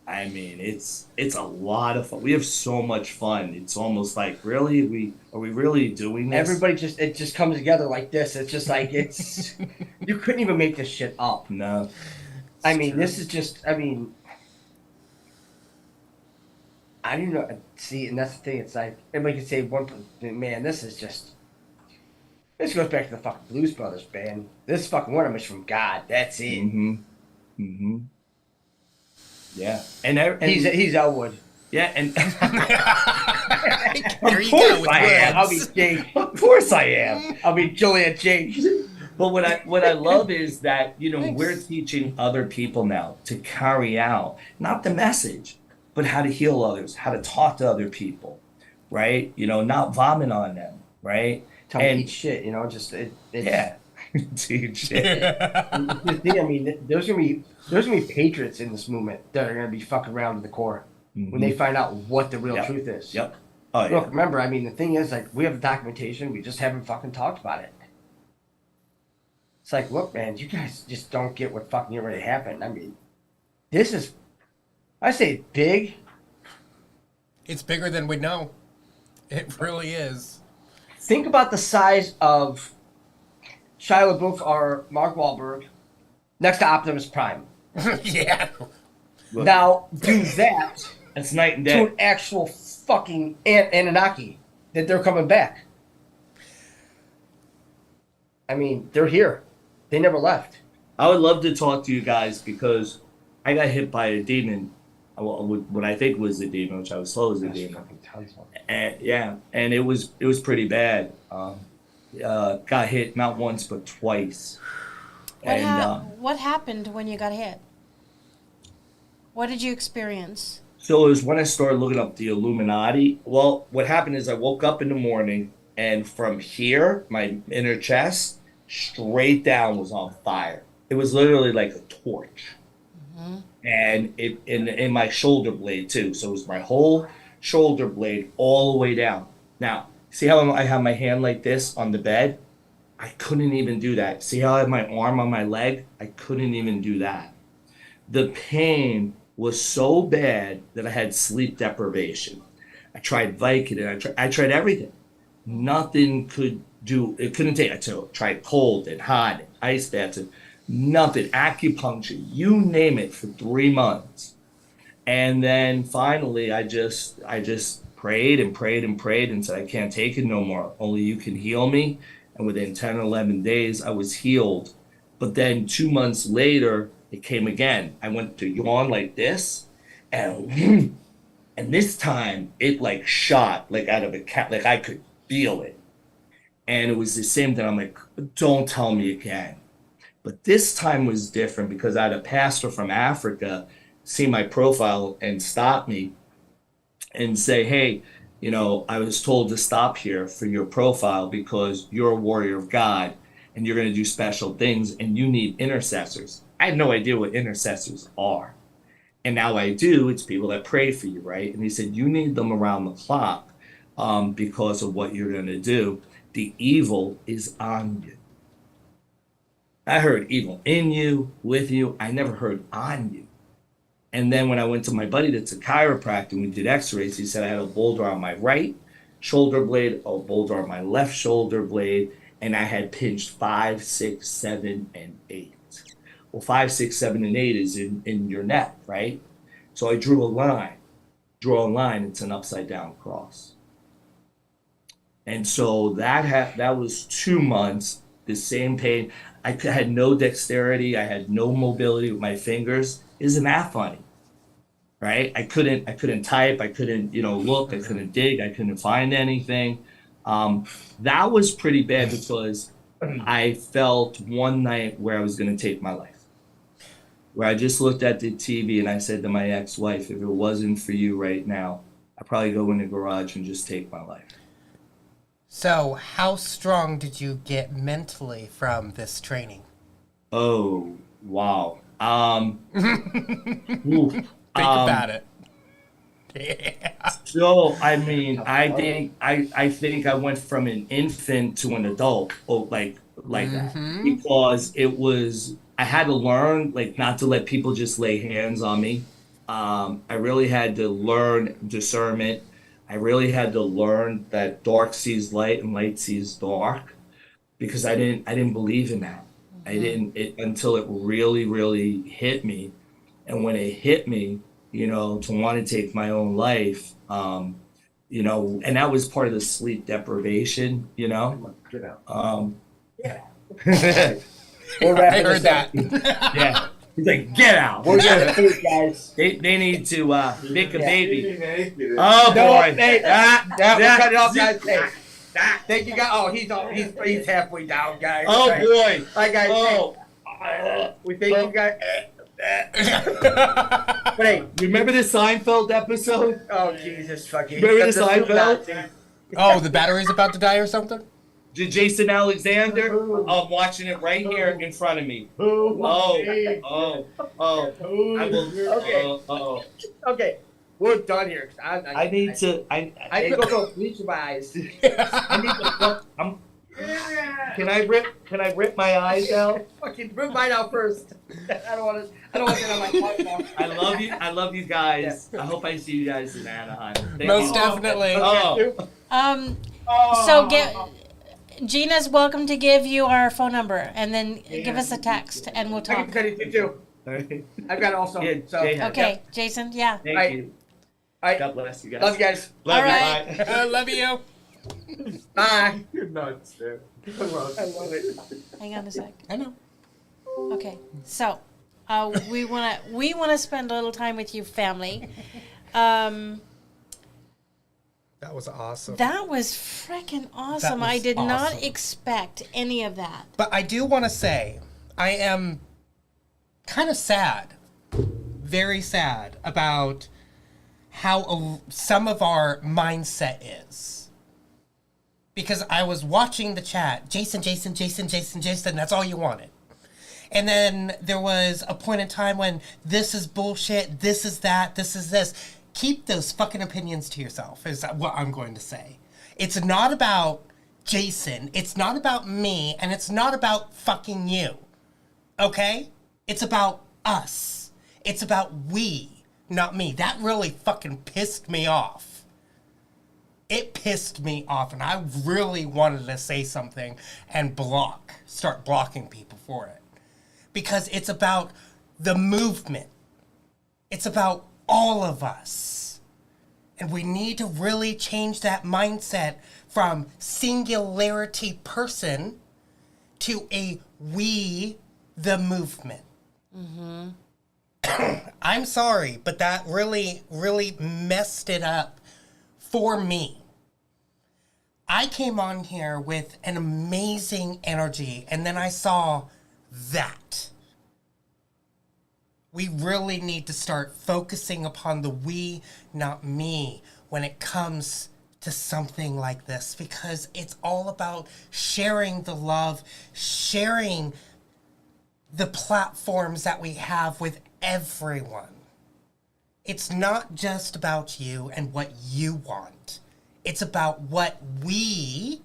S9: I mean, it's a lot of fun. We have so much fun. It's almost like, really, are we really doing this?
S2: Everybody it just comes together like this. It's just like you couldn't even make this shit up.
S9: No.
S2: I mean, this is just. I mean, I don't know. See, and that's the thing. It's like everybody can say man, this is just. This goes back to the fucking Blues Brothers band. This fucking one of them is from God. That's it.
S9: Yeah, and
S2: he's Elwood.
S9: Yeah, and
S2: of course I am. I'll be Jake. Of course I am. I'll be Juliet Jake.
S9: But what I love is that we're teaching other people now to carry out not the message, but how to heal others, how to talk to other people, right? Not vomit on them, right?
S2: Tell me eat shit. Just
S9: yeah. Dude, shit.
S2: I mean, there's gonna be patriots in this movement that are gonna be fucking around to the core when they find out what the real truth is.
S9: Yep. Oh,
S2: Look, remember, I mean, the thing is, like, we have the documentation, we just haven't fucking talked about it. It's like, look, man, you guys just don't get what fucking already happened. I mean, this is, I say, big.
S1: It's bigger than we know. It really is.
S2: Think about the size of Shia LaBeouf or Mark Wahlberg next to Optimus Prime.
S1: Yeah.
S2: Now, do that.
S9: That's night and day.
S2: To an actual fucking Anunnaki that they're coming back. I mean, they're here. They never left.
S9: I would love to talk to you guys because I got hit by a demon. What I think was a demon, which I was told was a demon. And it was pretty bad. Got hit not once but twice.
S3: What happened when you got hit? What did you experience?
S9: So it was when I started looking up the Illuminati. Well, what happened is I woke up in the morning and from here, my inner chest, straight down was on fire. It was literally like a torch. And it in my shoulder blade too. So it was my whole shoulder blade all the way down. Now, see how I have my hand like this on the bed? I couldn't even do that. See how I have my arm on my leg? I couldn't even do that. The pain was so bad that I had sleep deprivation. I tried Vicodin. I tried everything. Nothing could it couldn't take, I tried cold and hot and ice baths and nothing, acupuncture, you name it, for 3 months. And then finally I just prayed and prayed and prayed and said, I can't take it no more. Only you can heal me. And within 10 or 11 days, I was healed. But then 2 months later, it came again. I went to yawn like this, and this time it like shot like out of a cat, like I could feel it. And it was the same thing. I'm like, don't tell me again. But this time was different because I had a pastor from Africa see my profile and stop me and say, hey, you know, I was told to stop here for your profile because you're a warrior of God and you're going to do special things and you need intercessors. I had no idea what intercessors are. And now I do. It's people that pray for you, right? And he said, you need them around the clock because of what you're going to do. The evil is on you. I heard evil in you, with you. I never heard on you. And then when I went to my buddy that's a chiropractor and we did x-rays, he said I had a boulder on my right shoulder blade, a boulder on my left shoulder blade, and I had pinched 5, 6, 7, and 8. Well, 5, 6, 7, and 8 is in your neck, right? So I drew a line. It's an upside down cross. And so that was 2 months, the same pain. I had no dexterity. I had no mobility with my fingers. Isn't that funny? Right? I couldn't type. I couldn't, look. I couldn't dig. I couldn't find anything. That was pretty bad because I felt one night where I was going to take my life. Where I just looked at the TV and I said to my ex-wife, if it wasn't for you right now, I'd probably go in the garage and just take my life.
S1: So, how strong did you get mentally from this training?
S9: Oh, wow.
S1: Think about it. Yeah.
S9: So, I mean, I think I went from an infant to an adult, like that, because I had to learn, like, not to let people just lay hands on me. I really had to learn discernment. I really had to learn that dark sees light and light sees dark, because I didn't believe in that. I didn't until it really, really hit me. And when it hit me, to want to take my own life, and that was part of the sleep deprivation,
S2: Get out.
S9: Yeah.
S2: I
S1: heard that.
S9: Yeah. He's like, get out.
S2: We're gonna food, guys.
S9: They need to make a baby. Oh boy.
S2: We're cutting off, guys. Hey. Thank you, guys. Oh, he's halfway down, guys.
S9: Oh boy.
S2: Hi, guys.
S9: Oh.
S2: We thank you, guys. But hey,
S9: Remember the Seinfeld episode?
S2: oh Jesus fucking.
S9: Remember the Seinfeld?
S1: Oh, the battery's about to die or something?
S9: Jason Alexander? I'm watching it right here in front of me. I will.
S2: Okay, we're done here.
S9: I need to.
S2: I need to go bleach my eyes.
S9: I need to. Can I rip my eyes out?
S2: Fucking rip mine out first. I don't want to get on my car now.
S9: I love you guys. I hope I see you guys in Anaheim. Thank
S1: Most
S9: you.
S1: definitely.
S9: Oh.
S3: Gina's welcome to give you our phone number and then give us a text and we'll
S2: I
S3: talk.
S2: can send it to you too. I've got it also.
S9: Yeah,
S2: So.
S3: Okay, Jason, yeah.
S9: Thank you.
S2: All right.
S9: God bless you guys.
S2: Love you guys.
S9: Love
S3: All
S9: you.
S3: right.
S9: Bye.
S1: I love you.
S2: Bye.
S5: You're nuts, dude.
S2: I love it.
S3: Hang on a sec.
S1: I know.
S3: Okay, so we wanna spend a little time with you, family.
S1: That was awesome.
S3: That was freaking awesome.
S1: was
S3: I did not
S1: awesome.
S3: expect any of that.
S1: But I do want to say, I am kind of sad, very sad about how some of our mindset is. Because I was watching the chat, Jason, that's all you wanted. And then there was a point in time when this is bullshit, this is that, this is this. Keep those fucking opinions to yourself, is what I'm going to say. It's not about Jason, it's not about me, and it's not about fucking you. Okay? It's about us. It's about we, not me. That really fucking pissed me off. it pissed me off, and I really wanted to say something and start blocking people for it. Because it's about the movement. It's about all of us. And we need to really change that mindset from singularity person to a we, the movement. Mm-hmm. I'm sorry, but that really, really messed it up for me. I came on here with an amazing energy, and then I saw that. We really need to start focusing upon the we, not me, when it comes to something like this, because it's all about sharing the love, sharing the platforms that we have with everyone. It's not just about you and what you want. It's about what we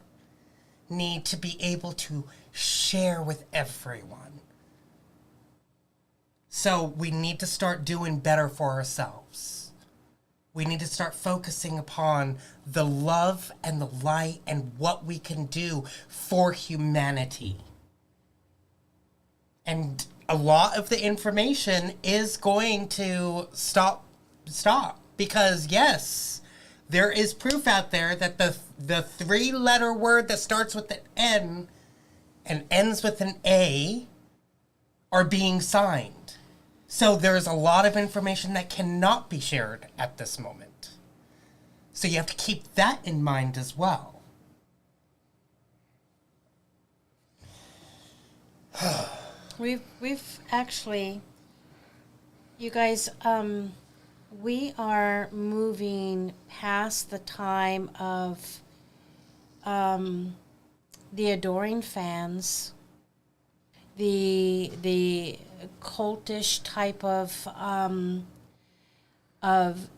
S1: need to be able to share with everyone. So we need to start doing better for ourselves. We need to start focusing upon the love and the light and what we can do for humanity. And a lot of the information is going to stop. Because yes, there is proof out there that the 3-letter word that starts with an N and ends with an A are being signed. So there's a lot of information that cannot be shared at this moment. So you have to keep that in mind as well.
S3: We've actually, you guys, we are moving past the time of the adoring fans, the cultish type of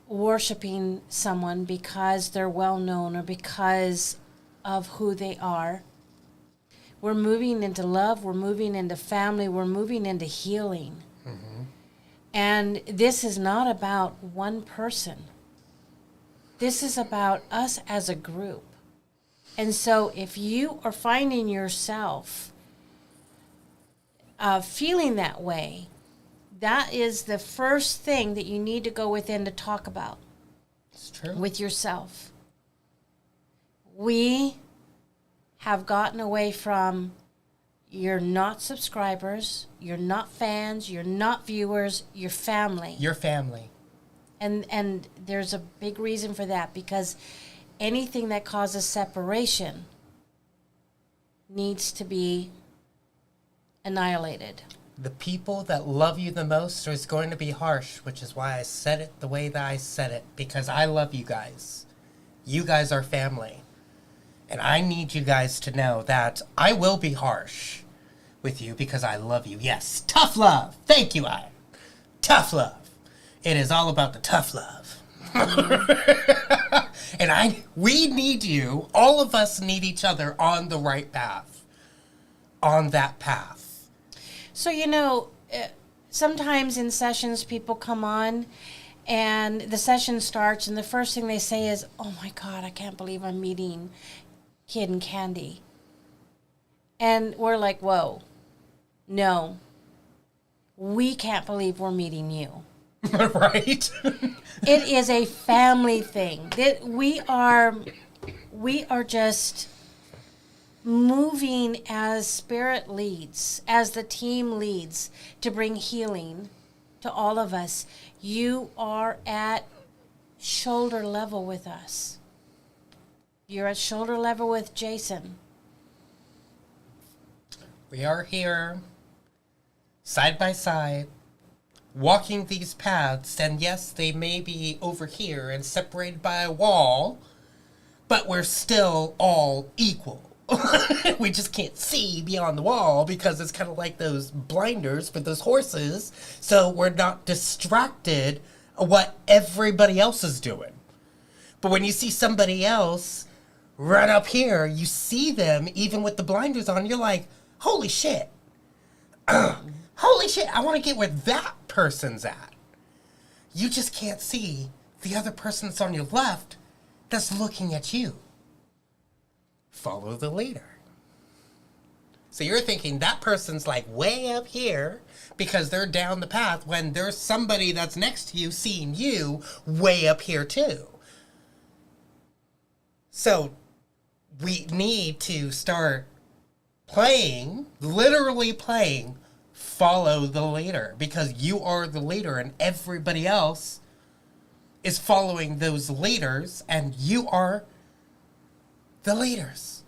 S3: worshiping someone because they're well known or because of who they are. We're moving into love, we're moving into family, we're moving into healing. Mm-hmm. And this is not about one person. This is about us as a group. And so if you are finding yourself feeling that way, that is the first thing that you need to go within to talk about.
S1: It's true.
S3: With yourself. We have gotten away from, you're not subscribers, you're not fans, you're not viewers, you're family.
S1: Your family.
S3: And there's a big reason for that, because anything that causes separation needs to be annihilated.
S1: The people that love you the most is going to be harsh, which is why I said it the way that I said it, because I love you guys. You guys are family. And I need you guys to know that I will be harsh with you because I love you. Yes, tough love. Thank you, I. Tough love. It is all about the tough love. And we need you. All of us need each other on the right path. On that path.
S3: So, sometimes in sessions people come on and the session starts and the first thing they say is, oh my God, I can't believe I'm meeting Kid and Candy. And we're like, whoa, no, we can't believe we're meeting you.
S1: Right?
S3: It is a family thing. We are just moving as spirit leads, as the team leads, to bring healing to all of us. You are at shoulder level with us. You're at shoulder level with Jason.
S1: We are here, side by side, walking these paths, and yes, they may be over here and separated by a wall, but we're still all equal. We just can't see beyond the wall because it's kind of like those blinders for those horses, so we're not distracted of what everybody else is doing. But when you see somebody else run up here, you see them even with the blinders on, you're like, holy shit. Holy shit, I want to get where that person's at. You just can't see the other person that's on your left that's looking at you. Follow the leader. So you're thinking that person's like way up here because they're down the path when there's somebody that's next to you seeing you way up here too. So we need to start playing, literally playing, follow the leader, because you are the leader and everybody else is following those leaders and you are the leaders.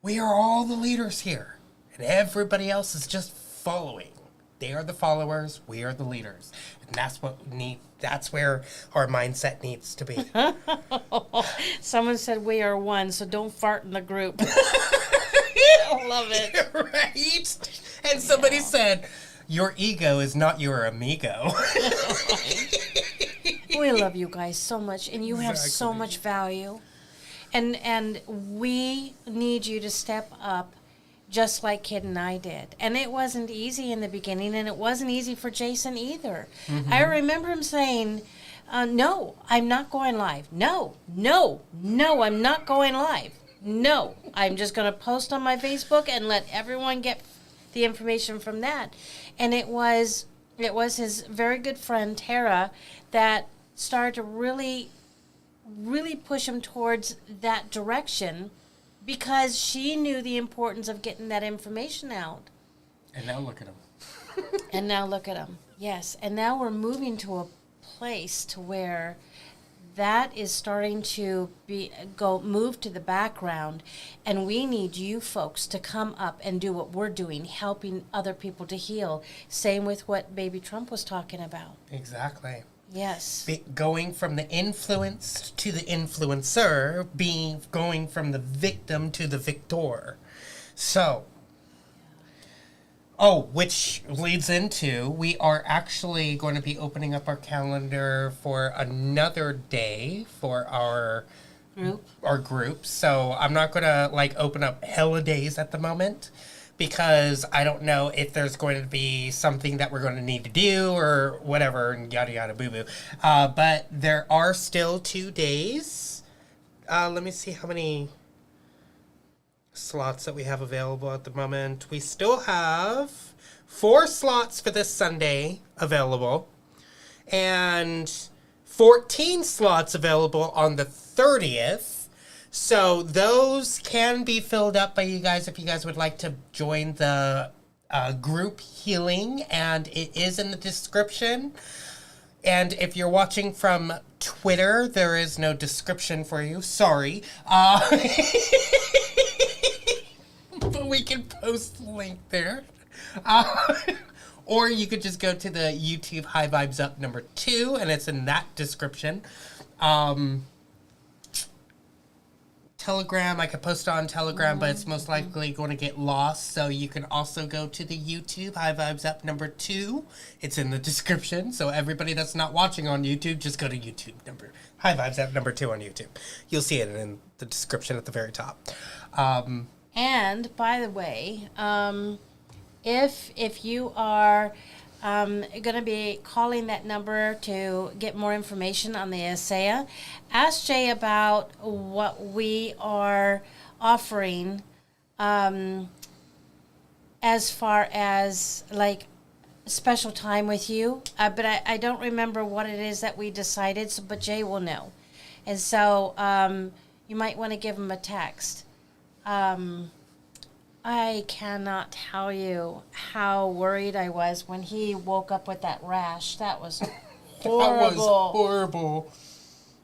S1: We are all the leaders here and everybody else is just following. They are the followers, we are the leaders. And that's where our mindset needs to be.
S3: Someone said we are one, so don't fart in the group. I love it.
S1: Right? And somebody said, your ego is not your amigo.
S3: We love you guys so much, and you have so much value. And we need you to step up just like Kid and I did. And it wasn't easy in the beginning, and it wasn't easy for Jason either. Mm-hmm. I remember him saying, no, I'm not going live. No, I'm not going live. No, I'm just going to post on my Facebook and let everyone get the information from that. And it was his very good friend, Tara, that started to really push him towards that direction, because she knew the importance of getting that information out.
S1: And now look at him.
S3: Yes. And now we're moving to a place to where that is starting to move to the background, and we need you folks to come up and do what we're doing, helping other people to heal. Same with what Baby Trump was talking about.
S1: Exactly.
S3: Yes.
S1: Going from the influenced to the influencer, going from the victim to the victor. So, which leads into, we are actually going to be opening up our calendar for another day for our group. So I'm not going to open up hella days at the moment, because I don't know if there's going to be something that we're going to need to do or whatever, and yada yada boo boo. But there are still 2 days. Let me see how many slots that we have available at the moment. We still have 4 slots for this Sunday available, and 14 slots available on the 30th. So those can be filled up by you guys if you guys would like to join the group healing, and it is in the description. And if you're watching from Twitter, there is no description for you. Sorry. But we can post the link there. Or you could just go to the YouTube High Vibes Up #2, and it's in that description. Telegram, I could post it on Telegram, but it's most likely going to get lost. So you can also go to the YouTube High Vibes Up #2. It's in the description. So everybody that's not watching on YouTube, just go to YouTube High Vibes Up #2 on YouTube. You'll see it in the description at the very top.
S3: And by the way, if you are going to be calling that number to get more information on the ASEA, ask Jay about what we are offering as far as special time with you. But I don't remember what it is that we decided, but Jay will know. And so you might want to give him a text. I cannot tell you how worried I was when he woke up with that rash. That was horrible.
S1: That was horrible.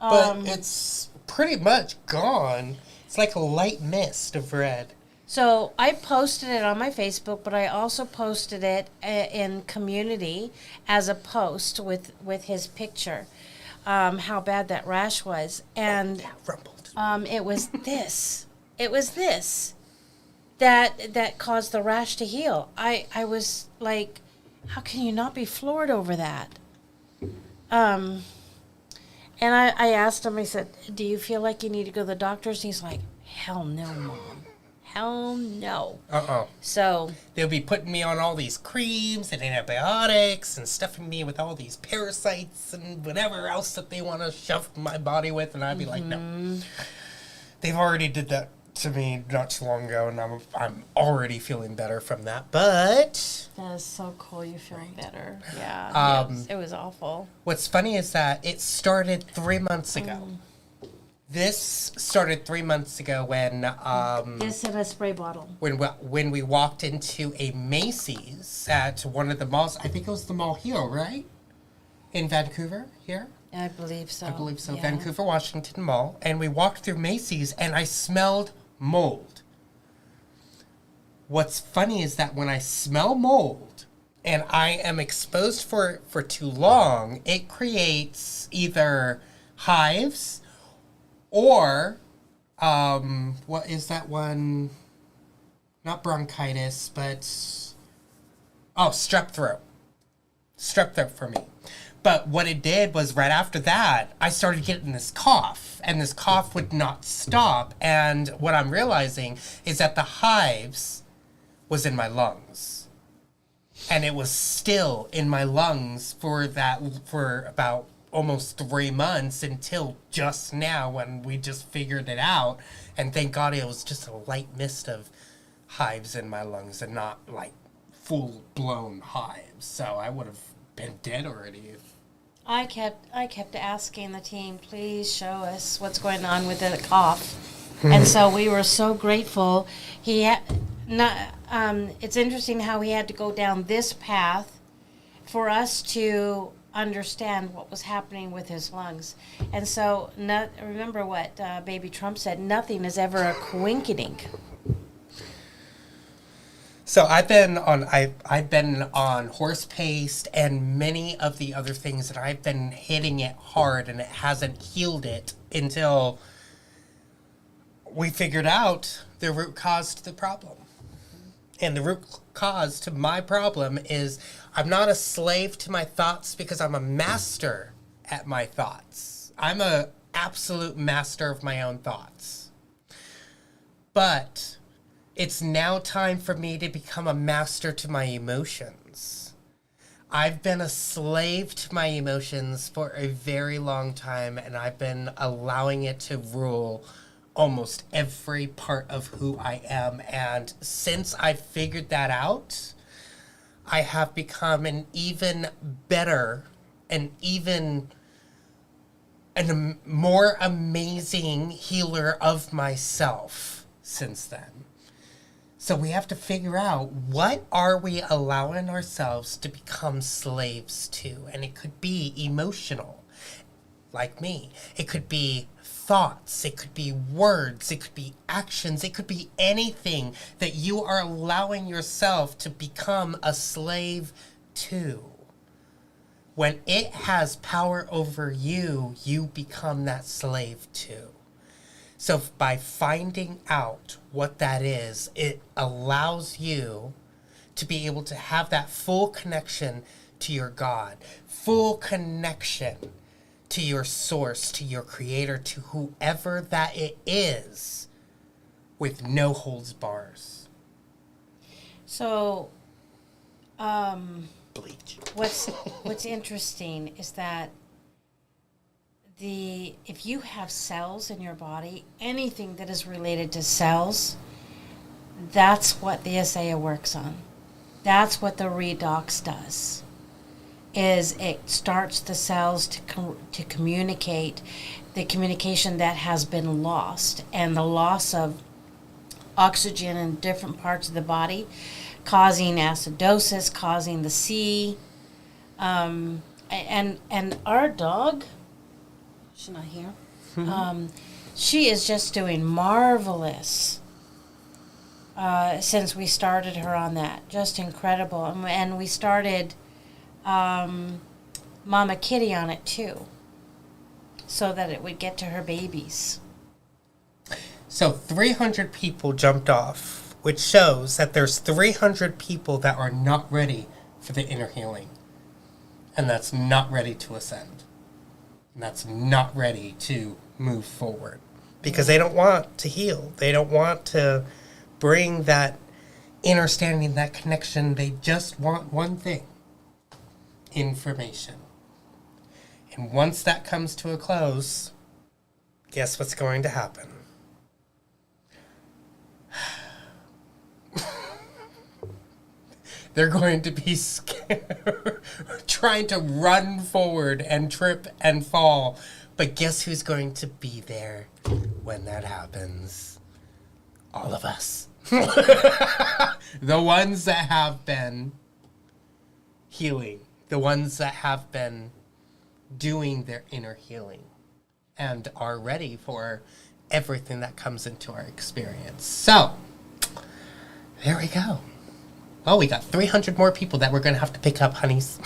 S1: But it's pretty much gone. It's like a light mist of red.
S3: So I posted it on my Facebook, but I also posted it in community as a post with his picture, how bad that rash was. And it was this. It was this that caused the rash to heal. I was like, how can you not be floored over that? And I asked him, I said, do you feel like you need to go to the doctors? And he's like, hell no, Mom. Hell no.
S1: Uh-uh.
S3: So
S1: They'll be putting me on all these creams and antibiotics and stuffing me with all these parasites and whatever else that they want to shove my body with, and I'd be like, no. They've already did that to me not too long ago, and I'm already feeling better from that. But
S3: that is so cool. You feel better. Yeah. It was awful.
S1: what's funny is that it started 3 months ago. This started 3 months ago when
S3: This in a spray bottle.
S1: when we walked into a Macy's at one of the malls. I think it was the mall here, right? In Vancouver, here?
S3: I believe so.
S1: I believe so.
S3: Yeah.
S1: Vancouver, Washington Mall. And we walked through Macy's and I smelled mold. What's funny is that when I smell mold and I am exposed for too long, it creates either hives or what is that one? Not bronchitis, but strep throat. Strep throat for me. But what it did was right after that, I started getting this cough, and this cough would not stop. And what I'm realizing is that the hives was in my lungs. And it was still in my lungs for about almost 3 months until just now when we just figured it out. And thank God it was just a light mist of hives in my lungs and not like full-blown hives. So I would have been dead already.
S3: I kept asking the team, please show us what's going on with the cough. And so we were so grateful. It's interesting how he had to go down this path for us to understand what was happening with his lungs. And so remember what Baby Trump said, nothing is ever a coinkydink.
S1: So I've been on horse paste and many of the other things, and I've been hitting it hard, and it hasn't healed it until we figured out the root cause to the problem. And the root cause to my problem is I'm not a slave to my thoughts because I'm a master at my thoughts. I'm a absolute master of my own thoughts. But it's now time for me to become a master to my emotions. I've been a slave to my emotions for a very long time, and I've been allowing it to rule almost every part of who I am. And since I figured that out, I have become an even better and even a more amazing healer of myself since then. So we have to figure out, what are we allowing ourselves to become slaves to? And it could be emotional, like me. It could be thoughts. It could be words. It could be actions. It could be anything that you are allowing yourself to become a slave to. When it has power over you, you become that slave too. So by finding out what that is, it allows you to be able to have that full connection to your God, full connection to your source, to your creator, to whoever that it is, with no holds bars.
S3: So,
S1: Bleach.
S3: what's interesting is that if you have cells in your body, anything that is related to cells, that's what the Asaya works on. That's what the redox does. Is it starts the cells to communicate, the communication that has been lost, and the loss of oxygen in different parts of the body, causing acidosis, causing the C, and our dog. She's not here. She is just doing marvelous since we started her on that. Just incredible. And we started Mama Kitty on it too, so that it would get to her babies.
S1: So 300 people jumped off, which shows that there's 300 people that are not ready for the inner healing. And that's not ready to ascend. And that's not ready to move forward. Because they don't want to heal. They don't want to bring that understanding, that connection. They just want one thing: information. And once that comes to a close, guess what's going to happen? They're going to be scared, trying to run forward and trip and fall. But guess who's going to be there when that happens? All of us. The ones that have been healing. The ones that have been doing their inner healing and are ready for everything that comes into our experience. So, there we go. Well, we got 300 more people that we're going to have to pick up, honeys.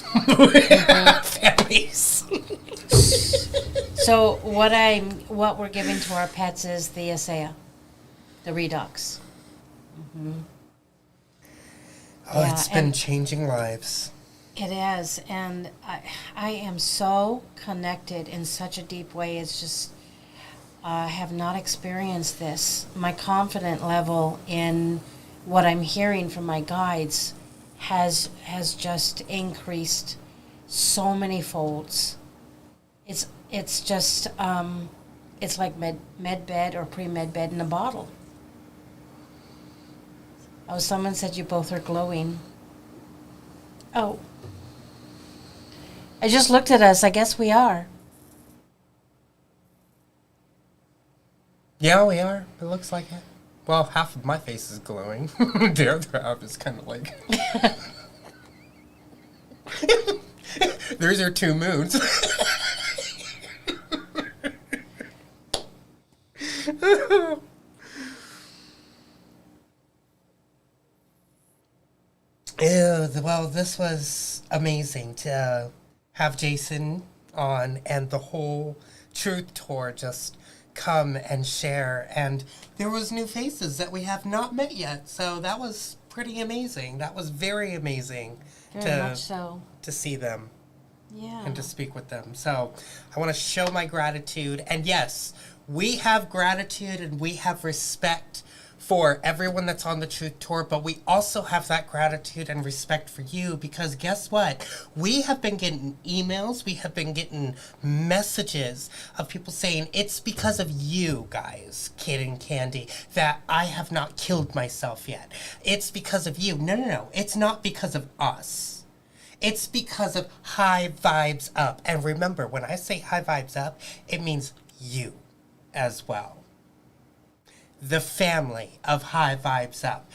S1: Families.
S3: So what we're giving to our pets is the ASEA, the Redox. Mm-hmm.
S1: Oh,
S3: Yeah,
S1: it's been changing lives.
S3: It is, and I am so connected in such a deep way. It's just I have not experienced this. My confident level in what I'm hearing from my guides has just increased so many folds. It's just it's like med bed or pre-med bed in a bottle. Oh, someone said you both are glowing. Oh. I just looked at us. I guess we are.
S1: Yeah, we are. It looks like it. Well, half of my face is glowing. The other half is kind of like... There's your two moons. Ew, well, this was amazing to have Jason on and the whole Truth Tour just come and share. And there was new faces that we have not met yet, so that was pretty amazing. That was very amazing
S3: Very much so.
S1: to see them.
S3: Yeah.
S1: And to speak with them. So I want to show my gratitude. And yes, we have gratitude and we have respect for everyone that's on the Truth Tour, but we also have that gratitude and respect for you, because guess what? We have been getting emails, we have been getting messages of people saying, it's because of you guys, Kid and Candy, that I have not killed myself yet. It's because of you. No. It's not because of us. It's because of High Vibes Up. And remember, when I say High Vibes Up, it means you as well. The family of High Vibes Up.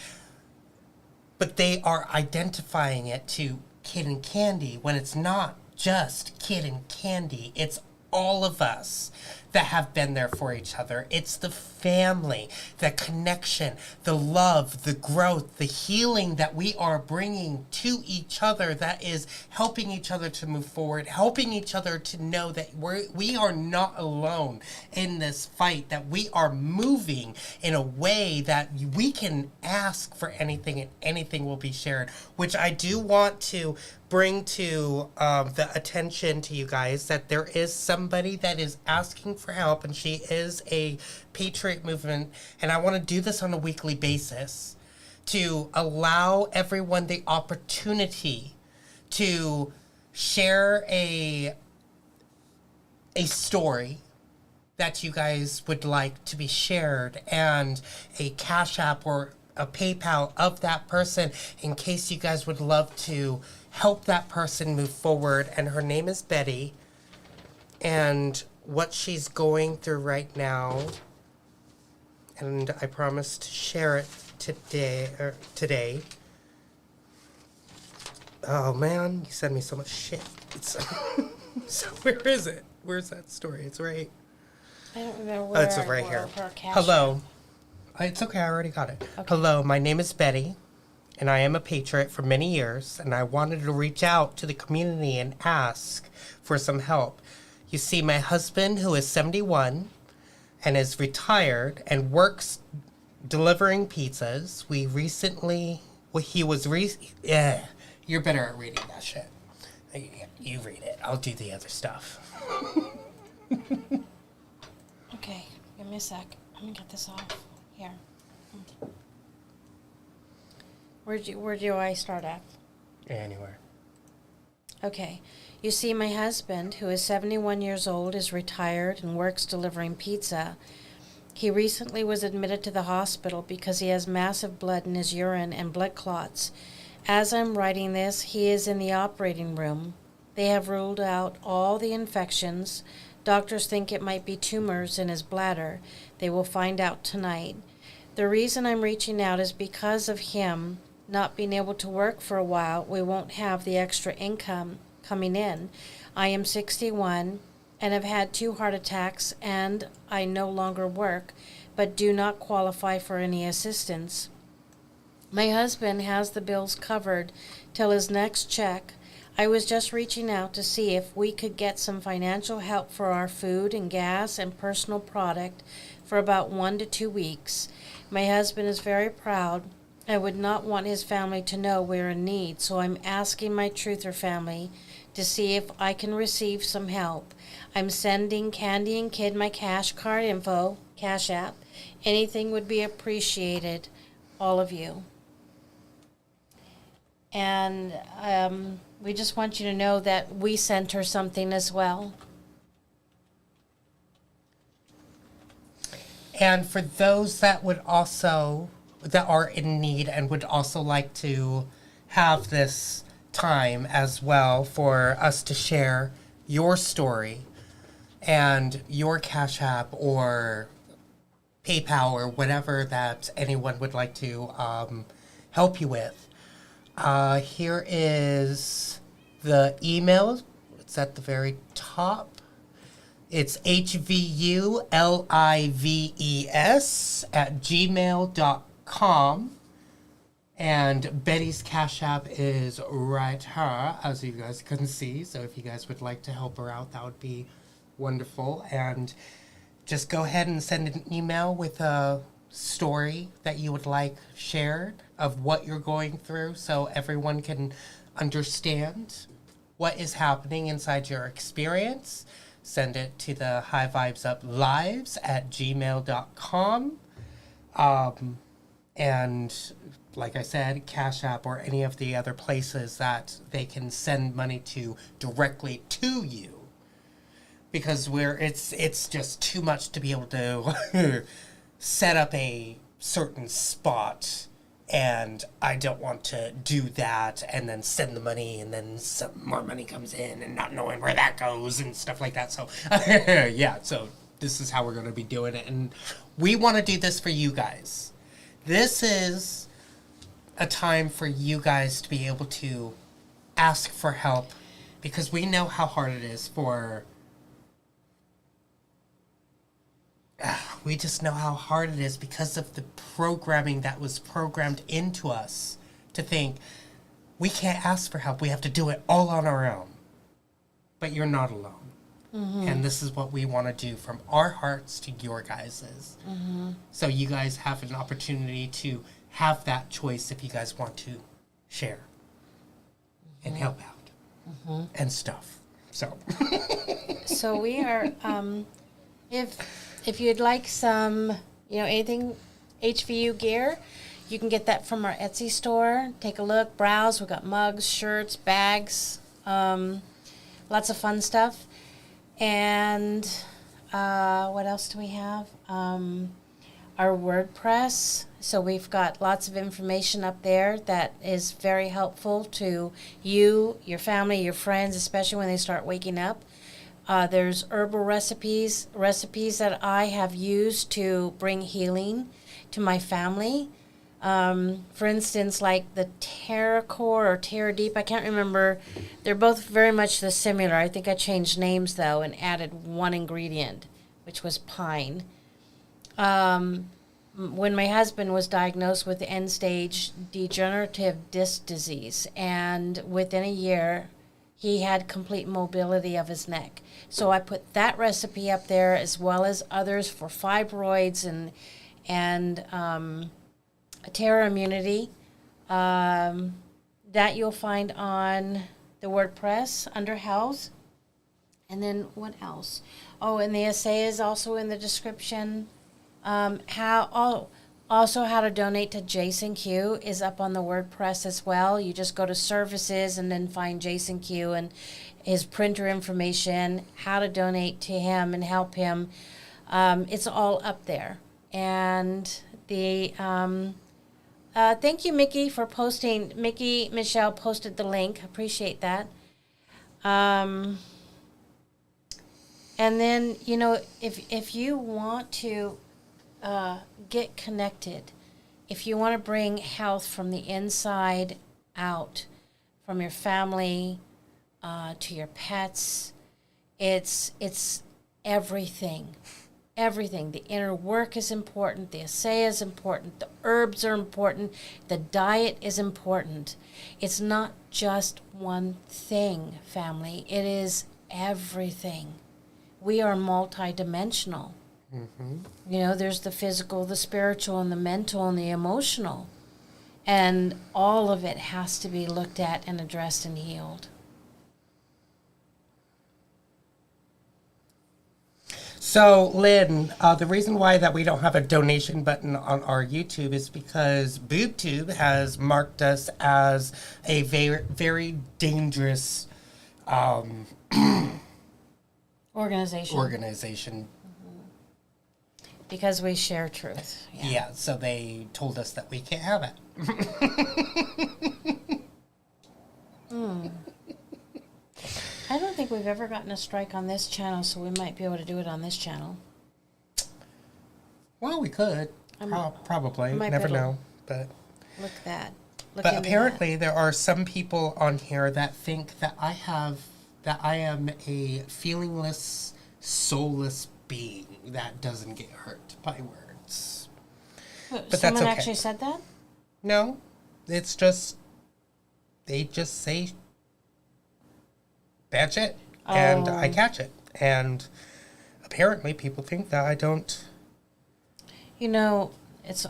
S1: But they are identifying it to Kid and Candy when it's not just Kid and Candy. It's all of us that have been there for each other. It's the family, the connection, the love, the growth, the healing that we are bringing to each other that is helping each other to move forward, helping each other to know that we are not alone in this fight, that we are moving in a way that we can ask for anything and anything will be shared, which I do want to bring to the attention to you guys that there is somebody that is asking for help, and she is a Patriot Movement, and I want to do this on a weekly basis to allow everyone the opportunity to share a story that you guys would like to be shared, and a Cash App or a PayPal of that person in case you guys would love to help that person move forward. And her name is Betty, and what she's going through right now, and I promised to share it today. Oh man, you send me so much shit. So where is it? Where's that story? It's right.
S3: I don't remember where.
S1: It's right here. Hello. It's okay, I already got it. Okay. Hello, my name is Betty, and I am a Patriot for many years, and I wanted to reach out to the community and ask for some help. You see, my husband, who is 71 and is retired and works delivering pizzas, you're better at reading that shit. You read it. I'll do the other stuff.
S3: Okay, give me a sec. Let me get this off. Here. Where do I start at?
S1: Anywhere.
S3: Okay. You see, my husband, who is 71 years old, is retired and works delivering pizza. He recently was admitted to the hospital because he has massive blood in his urine and blood clots. As I'm writing this, he is in the operating room. They have ruled out all the infections. Doctors think it might be tumors in his bladder. They will find out tonight. The reason I'm reaching out is because of him not being able to work for a while. We won't have the extra income coming in. I am 61 and have had 2 heart attacks, and I no longer work, but do not qualify for any assistance. My husband has the bills covered till his next check. I was just reaching out to see if we could get some financial help for our food and gas and personal product for about 1 to 2 weeks. My husband is very proud. I would not want his family to know we're in need, so I'm asking my Truther family to see if I can receive some help. I'm sending Candy and Kid my cash card info, Cash App. Anything would be appreciated, all of you. And we just want you to know that we sent her something as well.
S1: And for those that are in need and would also like to have this time as well for us to share your story and your Cash App or PayPal or whatever that anyone would like to help you with. Here is the email. It's at the very top. It's HVULIVES@gmail.com. And Betty's Cash App is right here, as you guys can see. So if you guys would like to help her out, that would be wonderful. And just go ahead and send an email with a story that you would like shared of what you're going through so everyone can understand what is happening inside your experience. Send it to the highvibesuplives@gmail.com. And like I said, Cash App or any of the other places that they can send money to directly to you. Because it's just too much to be able to set up a certain spot, and I don't want to do that and then send the money and then some more money comes in and not knowing where that goes and stuff like that. So yeah, so this is how we're going to be doing it, and we want to do this for you guys. This is a time for you guys to be able to ask for help, because we know how hard it is for we just know how hard it is because of the programming that was programmed into us to think we can't ask for help. We have to do it all on our own. But you're not alone. Mm-hmm. And this is what we want to do from our hearts to your guys's. Mm-hmm. So you guys have an opportunity to have that choice if you guys want to share and help out and stuff. So
S3: So we are if you'd like some, anything HVU gear, you can get that from our Etsy store. Take a look, browse. We've got mugs, shirts, bags, lots of fun stuff. And what else do we have? Our WordPress. So we've got lots of information up there that is very helpful to you, your family, your friends, especially when they start waking up. There's herbal recipes that I have used to bring healing to my family. For instance, like the Terra Core or Terra Deep, I can't remember. They're both very much similar. I think I changed names, though, and added one ingredient, which was pine. When my husband was diagnosed with end-stage degenerative disc disease, and within a year, he had complete mobility of his neck. So I put that recipe up there, as well as others for fibroids and Terra Immunity, that you'll find on the WordPress under Health. And then what else? Oh, and the essay is also in the description. Also, how to donate to Jason Q is up on the WordPress as well. You just go to services and then find Jason Q and his printer information, how to donate to him and help him. It's all up there. And the thank you, Mickey, for posting. Michelle posted the link. Appreciate that. And then, you know, if you want to get connected, if you want to bring health from the inside out, from your family to your pets, it's everything. Everything. The inner work is important. The assay is important. The herbs are important. The diet is important. It's not just one thing, family. It is everything. We are multidimensional. Mm-hmm. You know, there's the physical, the spiritual, and the mental, and the emotional. And all of it has to be looked at and addressed and healed.
S1: So, Lynn, the reason why that we don't have a donation button on our YouTube is because BoobTube has marked us as a very, very dangerous organization.
S3: Because we share truth.
S1: Yeah, so they told us that we can't have it.
S3: I don't think we've ever gotten a strike on this channel, so we might be able to do it on this channel.
S1: Well, we could. Probably. Never know. But
S3: look at that.
S1: But apparently there are some people on here that think that I am a feelingless, soulless being that doesn't get hurt by words.
S3: But someone actually said that?
S1: No. It's just, they just say bad shit. And I catch it. And apparently people think that I don't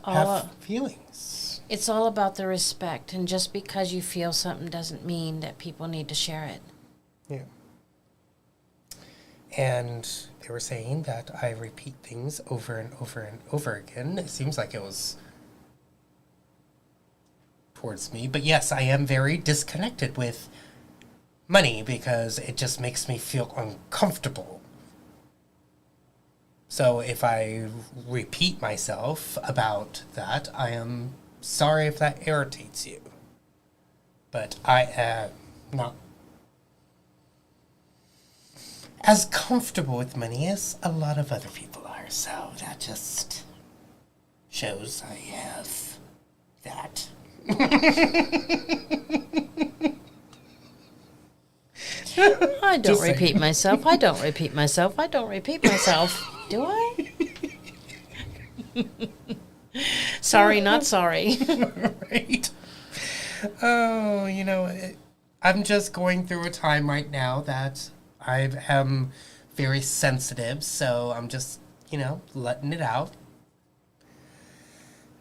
S3: have
S1: feelings.
S3: It's all about the respect. And just because you feel something doesn't mean that people need to share it.
S1: Yeah. And they were saying that I repeat things over and over and over again. It seems like it was towards me. But yes, I am very disconnected with money because it just makes me feel uncomfortable. So if I repeat myself about that, I am sorry if that irritates you. But I am not as comfortable with money as a lot of other people are, so that just shows I have that.
S3: I don't repeat myself. I don't repeat myself. I don't repeat myself. Do I? Sorry, not sorry.
S1: Right. Oh, I'm just going through a time right now that I am very sensitive, so I'm just, letting it out.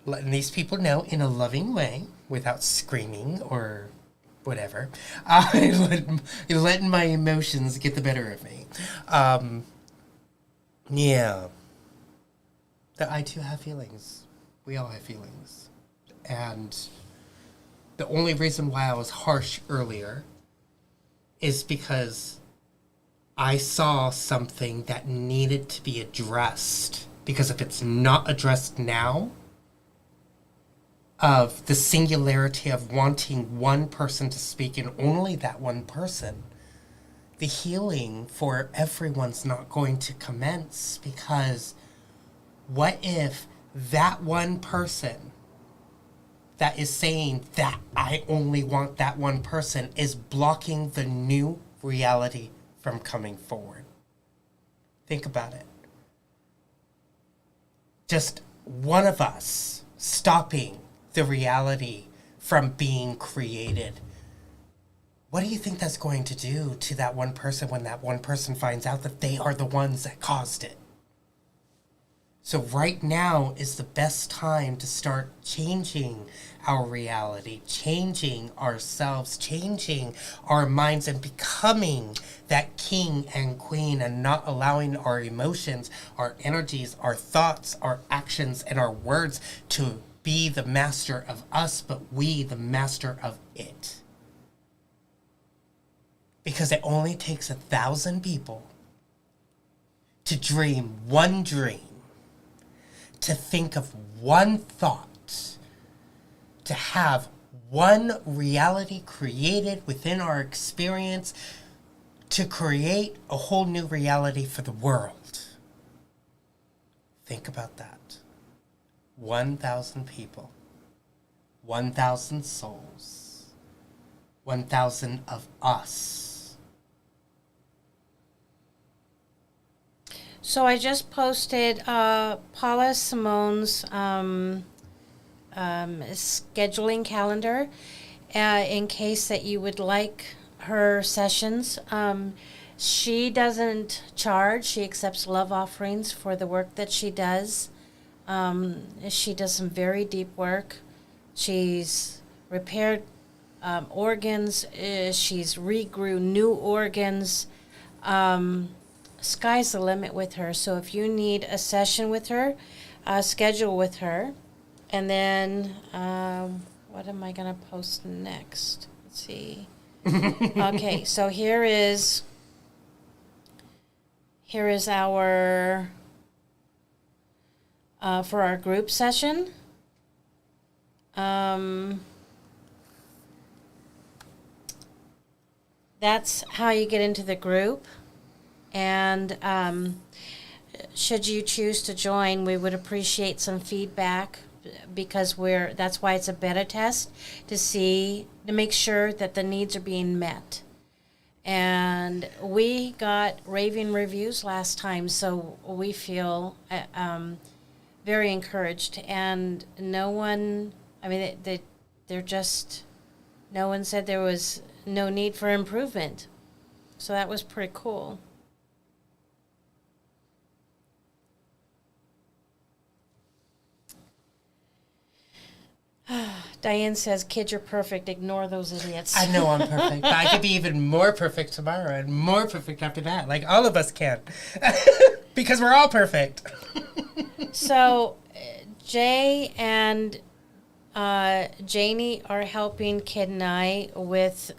S1: Letting these people know in a loving way without screaming or whatever. Letting my emotions get the better of me. Yeah. That I too have feelings. We all have feelings. And the only reason why I was harsh earlier is because I saw something that needed to be addressed. Because if it's not addressed now, of the singularity of wanting one person to speak and only that one person, the healing for everyone's not going to commence. Because what if that one person that is saying that I only want that one person is blocking the new reality from coming forward? Think about it. Just one of us stopping the reality from being created. What do you think that's going to do to that one person when that one person finds out that they are the ones that caused it? So right now is the best time to start changing our reality, changing ourselves, changing our minds, and becoming that king and queen, and not allowing our emotions, our energies, our thoughts, our actions, and our words to be the master of us, but we the master of it. Because it only takes 1,000 people to dream one dream, to think of one thought, to have one reality created within our experience, to create a whole new reality for the world. Think about that. 1,000 people, 1,000 souls, 1,000 of us.
S3: So I just posted Paula Simone's scheduling calendar in case that you would like her sessions. She doesn't charge. She accepts love offerings for the work that she does. She does some very deep work. She's repaired organs. She's regrew new organs. Sky's the limit with her. So if you need a session with her, schedule with her. And then, what am I going to post next? Let's see. Okay, so here is our, for our group session. That's how you get into the group. And should you choose to join, we would appreciate some feedback, because that's why it's a beta test, to make sure that the needs are being met. And we got raving reviews last time, so we feel very encouraged. And no one said there was no need for improvement. So that was pretty cool. Diane says, kids are perfect. Ignore those idiots.
S1: I know I'm perfect, but I could be even more perfect tomorrow and more perfect after that. Like all of us can. Because we're all perfect.
S3: So, Jay and Janie are helping Kid and I with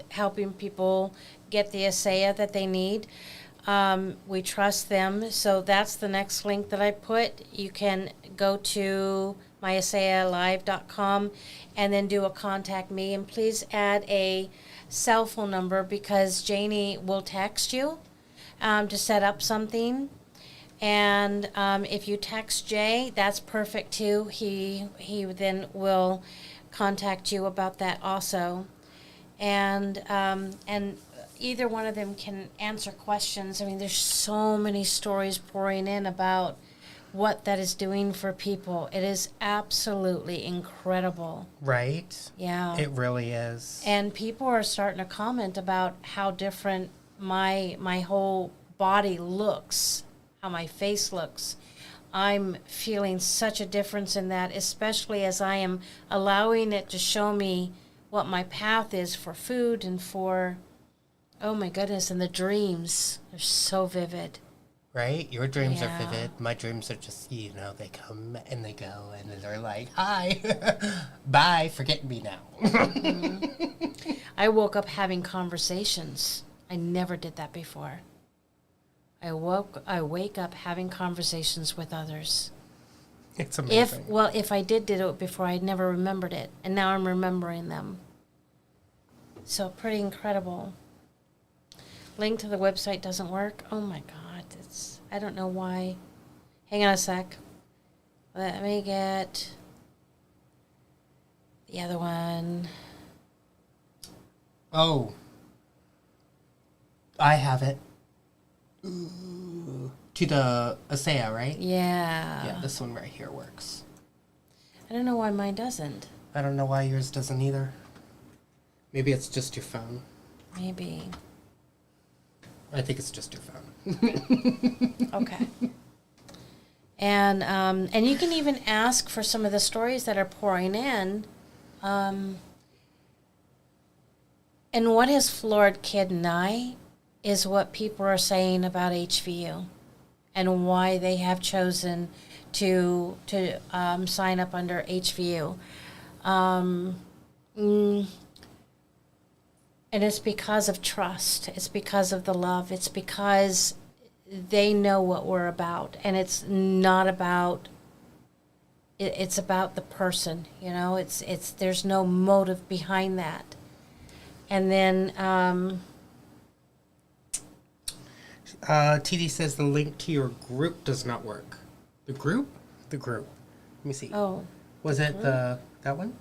S3: helping people get the ASEA that they need. We trust them. So that's the next link that I put. You can go to myasayalive.com and then do a contact me, and please add a cell phone number, because Janie will text you to set up something. And if you text Jay, that's perfect too. He then will contact you about that also. And either one of them can answer questions. I mean, there's so many stories pouring in about what that is doing for people. It is absolutely incredible.
S1: Right?
S3: Yeah.
S1: It really is.
S3: And people are starting to comment about how different my whole body looks, how my face looks. I'm feeling such a difference in that, especially as I am allowing it to show me what my path is for food and for, oh my goodness, and the dreams. They're so vivid.
S1: Right? Your dreams are vivid. My dreams are just, they come and they go, and they're like, hi, bye, forget me now.
S3: Mm-hmm. I woke up having conversations. I never did that before. I wake up having conversations with others.
S1: It's amazing.
S3: If I did it before, I'd never remembered it, and now I'm remembering them. So pretty incredible. Link to the website doesn't work. Oh my God. I don't know why. Hang on a sec. Let me get the other one.
S1: Oh. I have it. Ooh. To the ASEA, right?
S3: Yeah.
S1: Yeah, this one right here works.
S3: I don't know why mine doesn't.
S1: I don't know why yours doesn't either. Maybe it's just your phone.
S3: Maybe.
S1: I think it's just your phone.
S3: Okay. And you can even ask for some of the stories that are pouring in. And what has floored Kid and I is what people are saying about HVU and why they have chosen to sign up under HVU. And it's because of trust. It's because of the love. It's because they know what we're about. And it's not about, it's about the person, you know? It's there's no motive behind that. And then
S1: TD says the link to your group does not work. The group? The group. Let me see.
S3: Oh.
S1: Was it that one?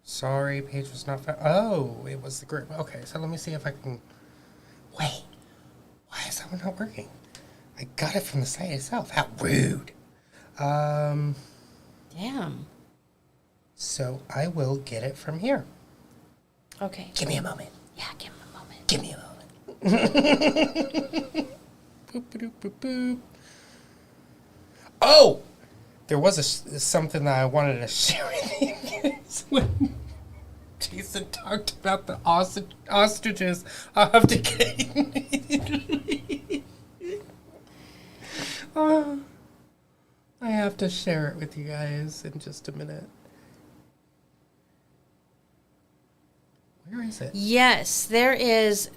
S1: Sorry, page was not found. Oh, it was the group. Okay, so let me see if I can... Wait. Why is that one not working? I got it from the site itself. How rude.
S3: Damn.
S1: So I will get it from here.
S3: Okay.
S1: Give me a moment.
S3: Yeah, give him a moment.
S1: Give me a moment. Boop, boop, boop, boop. Oh! There was something that I wanted to share with you guys when Jason talked about the ostriches abdicating. I have to share it with you guys in just a minute. Where is it?
S3: Yes, there is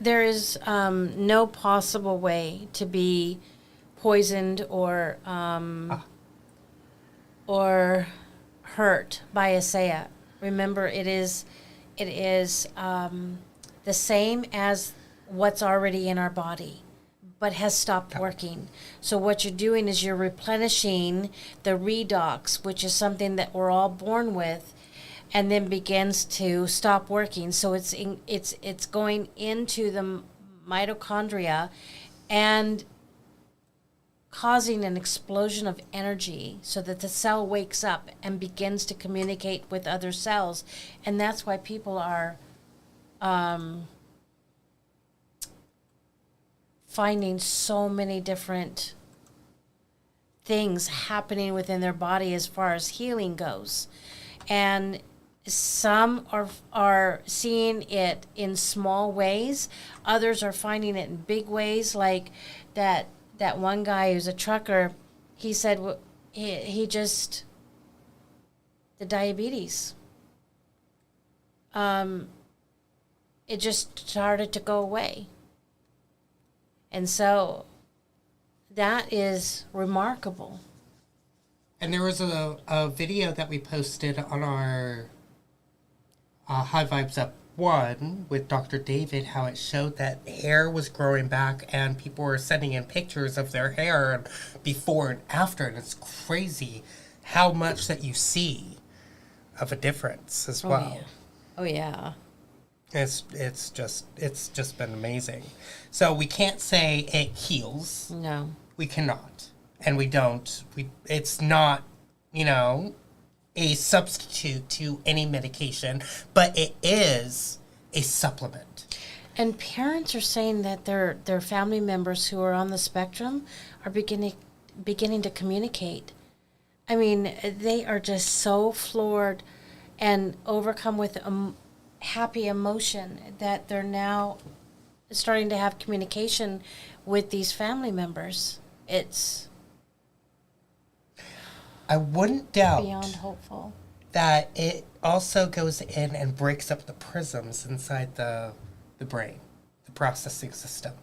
S3: no possible way to be poisoned or hurt by a Saya. Remember, it is the same as what's already in our body, but has stopped working. So what you're doing is you're replenishing the redox, which is something that we're all born with, and then begins to stop working. So it's going into the mitochondria and causing an explosion of energy so that the cell wakes up and begins to communicate with other cells. And that's why people are finding so many different things happening within their body as far as healing goes. And some are seeing it in small ways. Others are finding it in big ways, like that one guy who's a trucker. He said he just, the diabetes, it just started to go away. And so that is remarkable.
S1: And there was a video that we posted on our High Vibes Up 1 with Dr. David, how it showed that hair was growing back and people were sending in pictures of their hair before and after. And it's crazy how much that you see of a difference as well.
S3: Yeah. Oh, yeah.
S1: It's just been amazing. So we can't say it heals.
S3: No.
S1: We cannot. And we don't. It's not, a substitute to any medication, but it is a supplement.
S3: And parents are saying that their family members who are on the spectrum are beginning to communicate. I mean, they are just so floored and overcome with happy emotion that they're now starting to have communication with these family members. It's
S1: I wouldn't doubt
S3: beyond hopeful
S1: that it also goes in and breaks up the prisms inside the brain, the processing system.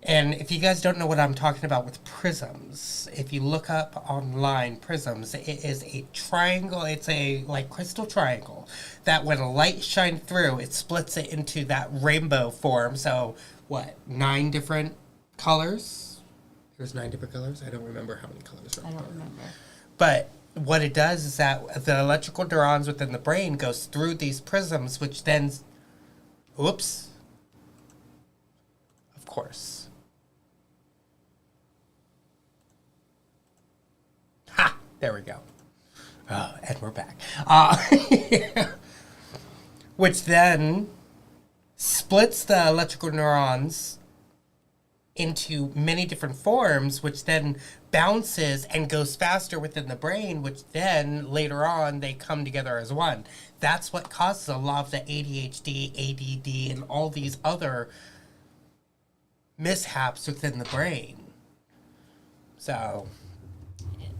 S1: And if you guys don't know what I'm talking about with prisms, if you look up online prisms, it is a triangle. It's a crystal triangle that when a light shines through, it splits it into that rainbow form. So 9 different colors? There's 9 different colors? I don't remember how many colors.
S3: I don't remember.
S1: But what it does is that the electrical neurons within the brain goes through these prisms, which then, oops, of course. Ha! There we go. Oh, and we're back. Which then splits the electrical neurons into many different forms, which then bounces and goes faster within the brain, which then later on they come together as one. That's what causes a lot of the ADHD, ADD, and all these other mishaps within the brain. So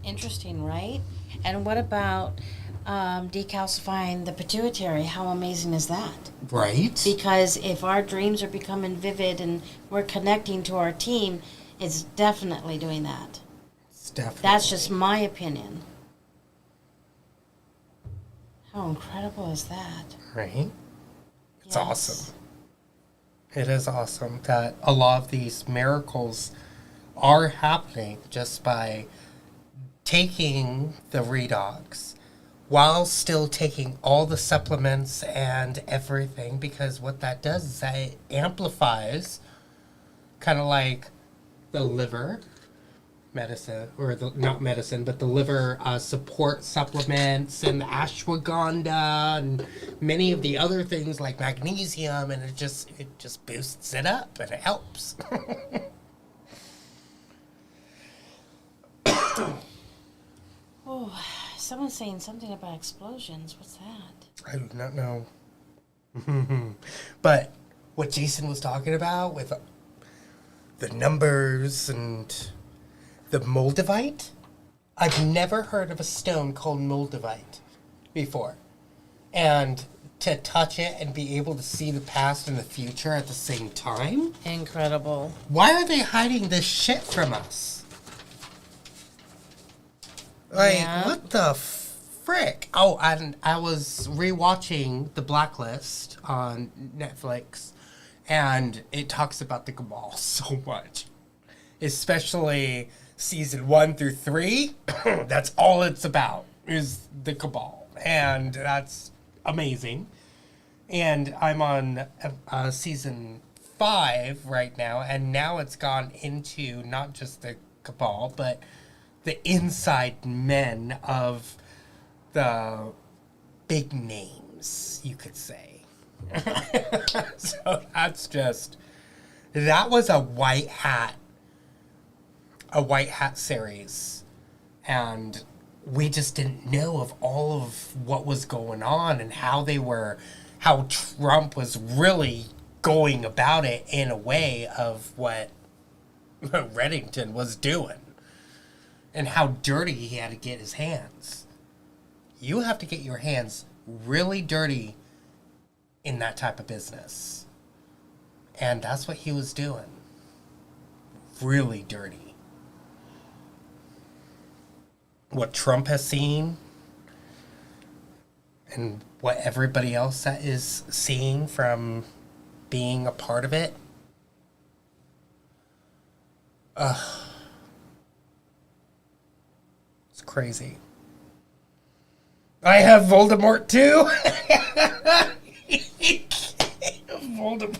S3: Interesting, right? And what about decalcifying the pituitary? How amazing is that?
S1: right?
S3: Because if our dreams are becoming vivid and we're connecting to our team, it's definitely doing that.
S1: It's definitely
S3: That's just my opinion. How incredible is that?
S1: right. It's
S3: Yes.
S1: awesome. It is awesome that a lot of these miracles are happening just by taking the redox while still taking all the supplements and everything, because what that does is that it amplifies, kind of like the liver medicine, or the, not medicine, but the liver support supplements and the ashwagandha and many of the other things like magnesium, and it just boosts it up and it helps.
S3: Oh, someone's saying something about explosions. What's that?
S1: I do not know. But what Jason was talking about with the numbers and the moldavite, I've never heard of a stone called moldavite before. And to touch it and be able to see the past and the future at the same time?
S3: Incredible.
S1: Why are they hiding this shit from us? Like,
S3: Yeah.
S1: what the frick? Oh, and I was rewatching The Blacklist on Netflix, and it talks about the Cabal so much. Especially season 1 through 3. That's all it's about, is the Cabal. And that's amazing. And I'm on season 5 right now, and now it's gone into not just the Cabal, but the inside men of the big names, you could say. So that's just, that was a white hat series, and we just didn't know of all of what was going on and how Trump was really going about it in a way of what Reddington was doing. And how dirty he had to get his hands. You have to get your hands really dirty in that type of business. And that's what he was doing. Really dirty. What Trump has seen, and what everybody else that is seeing from being a part of it. It's crazy. I have Voldemort too. Voldemort.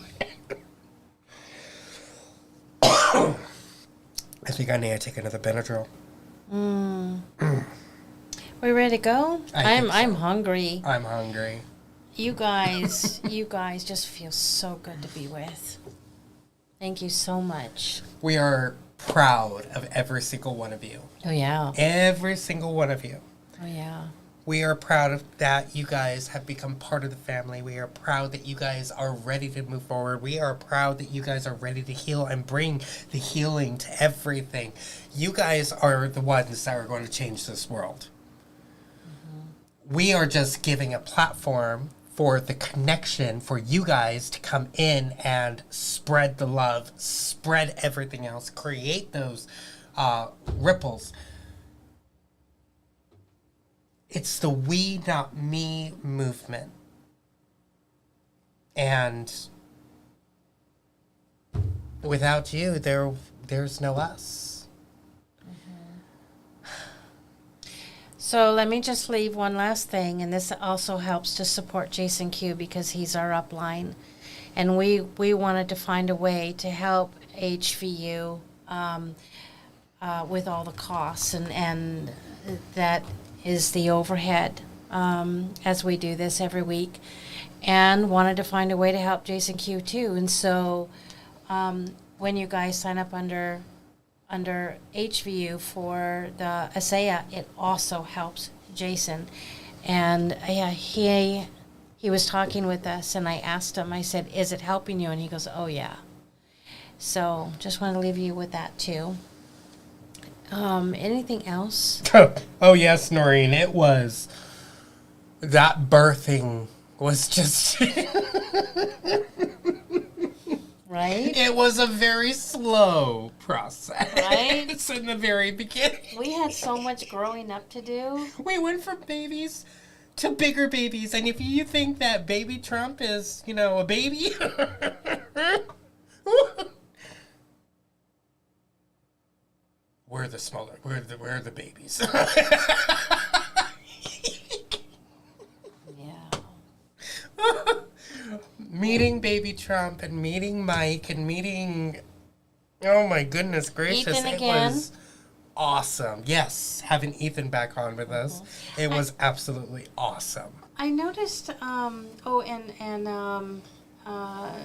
S1: I think I need to take another Benadryl.
S3: We ready to go?
S1: I think so.
S3: I'm hungry.
S1: I'm hungry.
S3: You guys just feel so good to be with. Thank you so much.
S1: We are proud of every single one of you.
S3: Oh yeah.
S1: Every single one of you.
S3: Oh yeah.
S1: We are proud of that you guys have become part of the family. We are proud that you guys are ready to move forward. We are proud that you guys are ready to heal and bring the healing to everything. You guys are the ones that are going to change this world. Mm-hmm. We are just giving a platform for the connection for you guys to come in and spread the love, spread everything else, create those ripples. It's the we, not me movement. And without you, there's no us.
S3: So let me just leave one last thing, and this also helps to support Jason Q because he's our upline. And we wanted to find a way to help HVU with all the costs, and that is the overhead as we do this every week, and wanted to find a way to help Jason Q too. And so when you guys sign up under HVU for the ASEA, it also helps Jason. And yeah, he was talking with us, and I asked him, I said, is it helping you? And he goes, oh yeah. So just want to leave you with that too. Anything else?
S1: Oh yes, Noreen, it was, that birthing was just
S3: Right?
S1: it was a very slow process.
S3: Right?
S1: It's in the very beginning.
S3: We had so much growing up to do.
S1: We went from babies to bigger babies, and if you think that baby Trump is, a baby, we're the smaller, we're the babies.
S3: Yeah.
S1: Meeting baby Trump and meeting Mike and meeting, oh my goodness gracious,
S3: Ethan
S1: it
S3: again.
S1: was awesome. Yes, having Ethan back on with us, it was absolutely awesome.
S3: I noticed,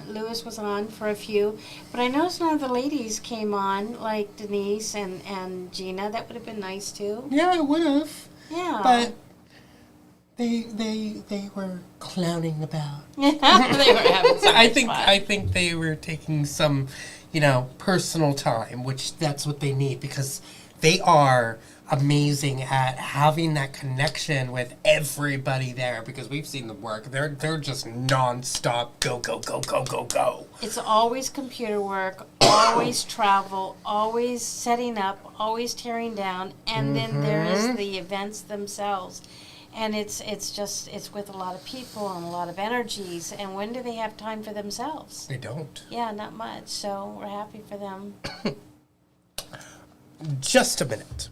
S3: Lewis was on for a few, but I noticed none of the ladies came on, like Denise and Gina. That would have been nice too.
S1: Yeah, I would have.
S3: Yeah.
S1: But they were clowning about.
S3: They were having so much fun.
S1: I think they were taking some, personal time, which that's what they need, because they are amazing at having that connection with everybody there, because we've seen them work. They're just nonstop go, go, go, go, go, go.
S3: It's always computer work, always travel, always setting up, always tearing down, and then there is the events themselves. And it's with a lot of people and a lot of energies, and when do they have time for themselves?
S1: They don't.
S3: Yeah, not much, so we're happy for them.
S1: Just a minute.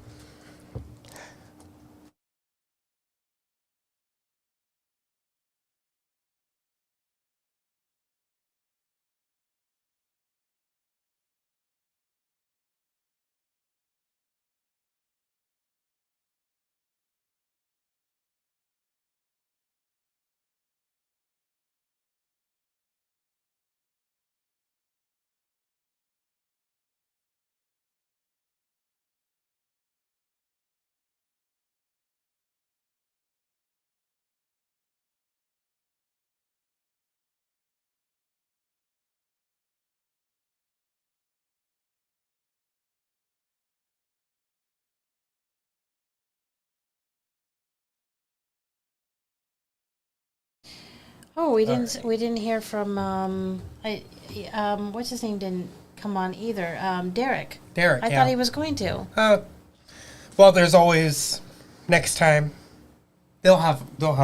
S3: Oh, we didn't hear from what's his name didn't come on either. Derek.
S1: Derek,
S3: I thought he was going to.
S1: Well, there's always next time. They'll have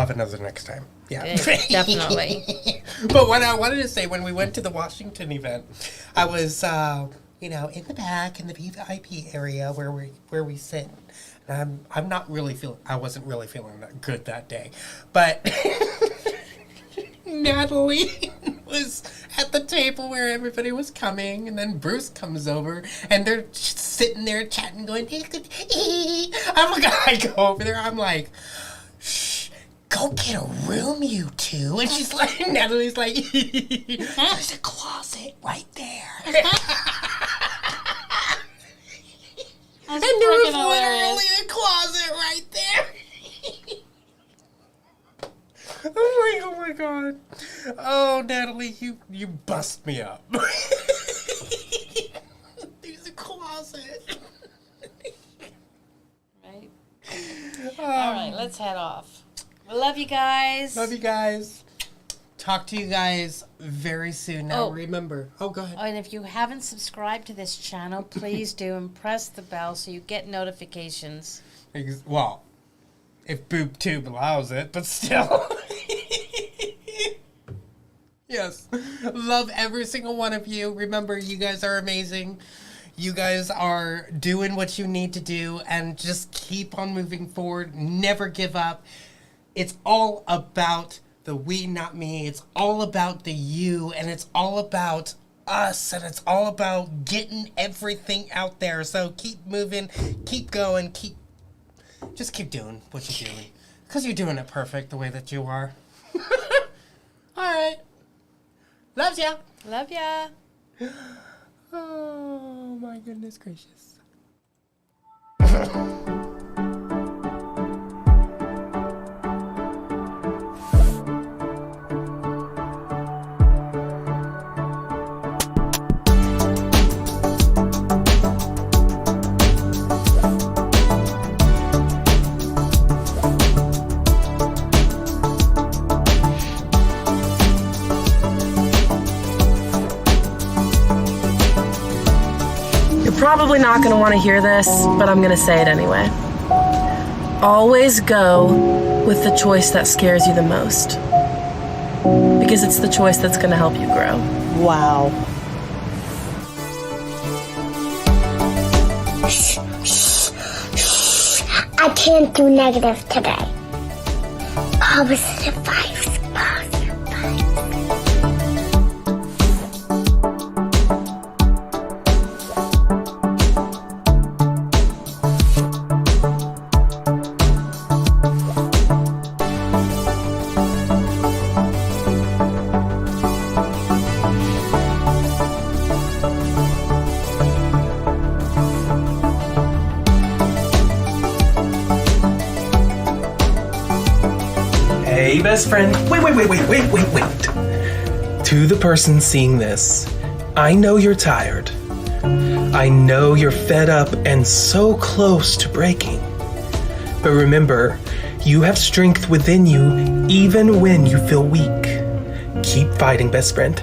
S1: another next time. Yeah,
S3: Definitely.
S1: But what I wanted to say, when we went to the Washington event, I was in the back in the VIP area where we sit. And I wasn't really feeling that good that day, but Natalie was at the table where everybody was coming, and then Bruce comes over, and they're just sitting there chatting, going, I'm like, I go over there, I'm like, shh, go get a room, you two. And she's like, Natalie's like, there's a closet right there. And there was literally a closet right there. Oh my god. Oh, Natalie, you bust me up. There's a closet.
S3: Right. All right, let's head off. We love you guys.
S1: Love you guys. Talk to you guys very soon. Now, remember. Oh, go ahead.
S3: Oh, and if you haven't subscribed to this channel, please do, and press the bell so you get notifications.
S1: Well, if BoobTube allows it, but still. Yes. Love every single one of you. Remember, you guys are amazing. You guys are doing what you need to do, and just keep on moving forward. Never give up. It's all about the we, not me. It's all about the you, and it's all about us, and it's all about getting everything out there. So keep moving, keep going, just keep doing what you're doing, because you're doing it perfect the way that you are. All right. Loves ya.
S3: Love ya.
S1: Oh my goodness gracious.
S10: Probably not going to want to hear this, but I'm going to say it anyway. Always go with the choice that scares you the most, because it's the choice that's going to help you grow.
S11: Wow.
S12: I can't do negative today. Positive vibes, positive vibes.
S13: Hey, best friend. Wait. To the person seeing this, I know you're tired. I know you're fed up and so close to breaking. But remember, you have strength within you even when you feel weak. Keep fighting, best friend.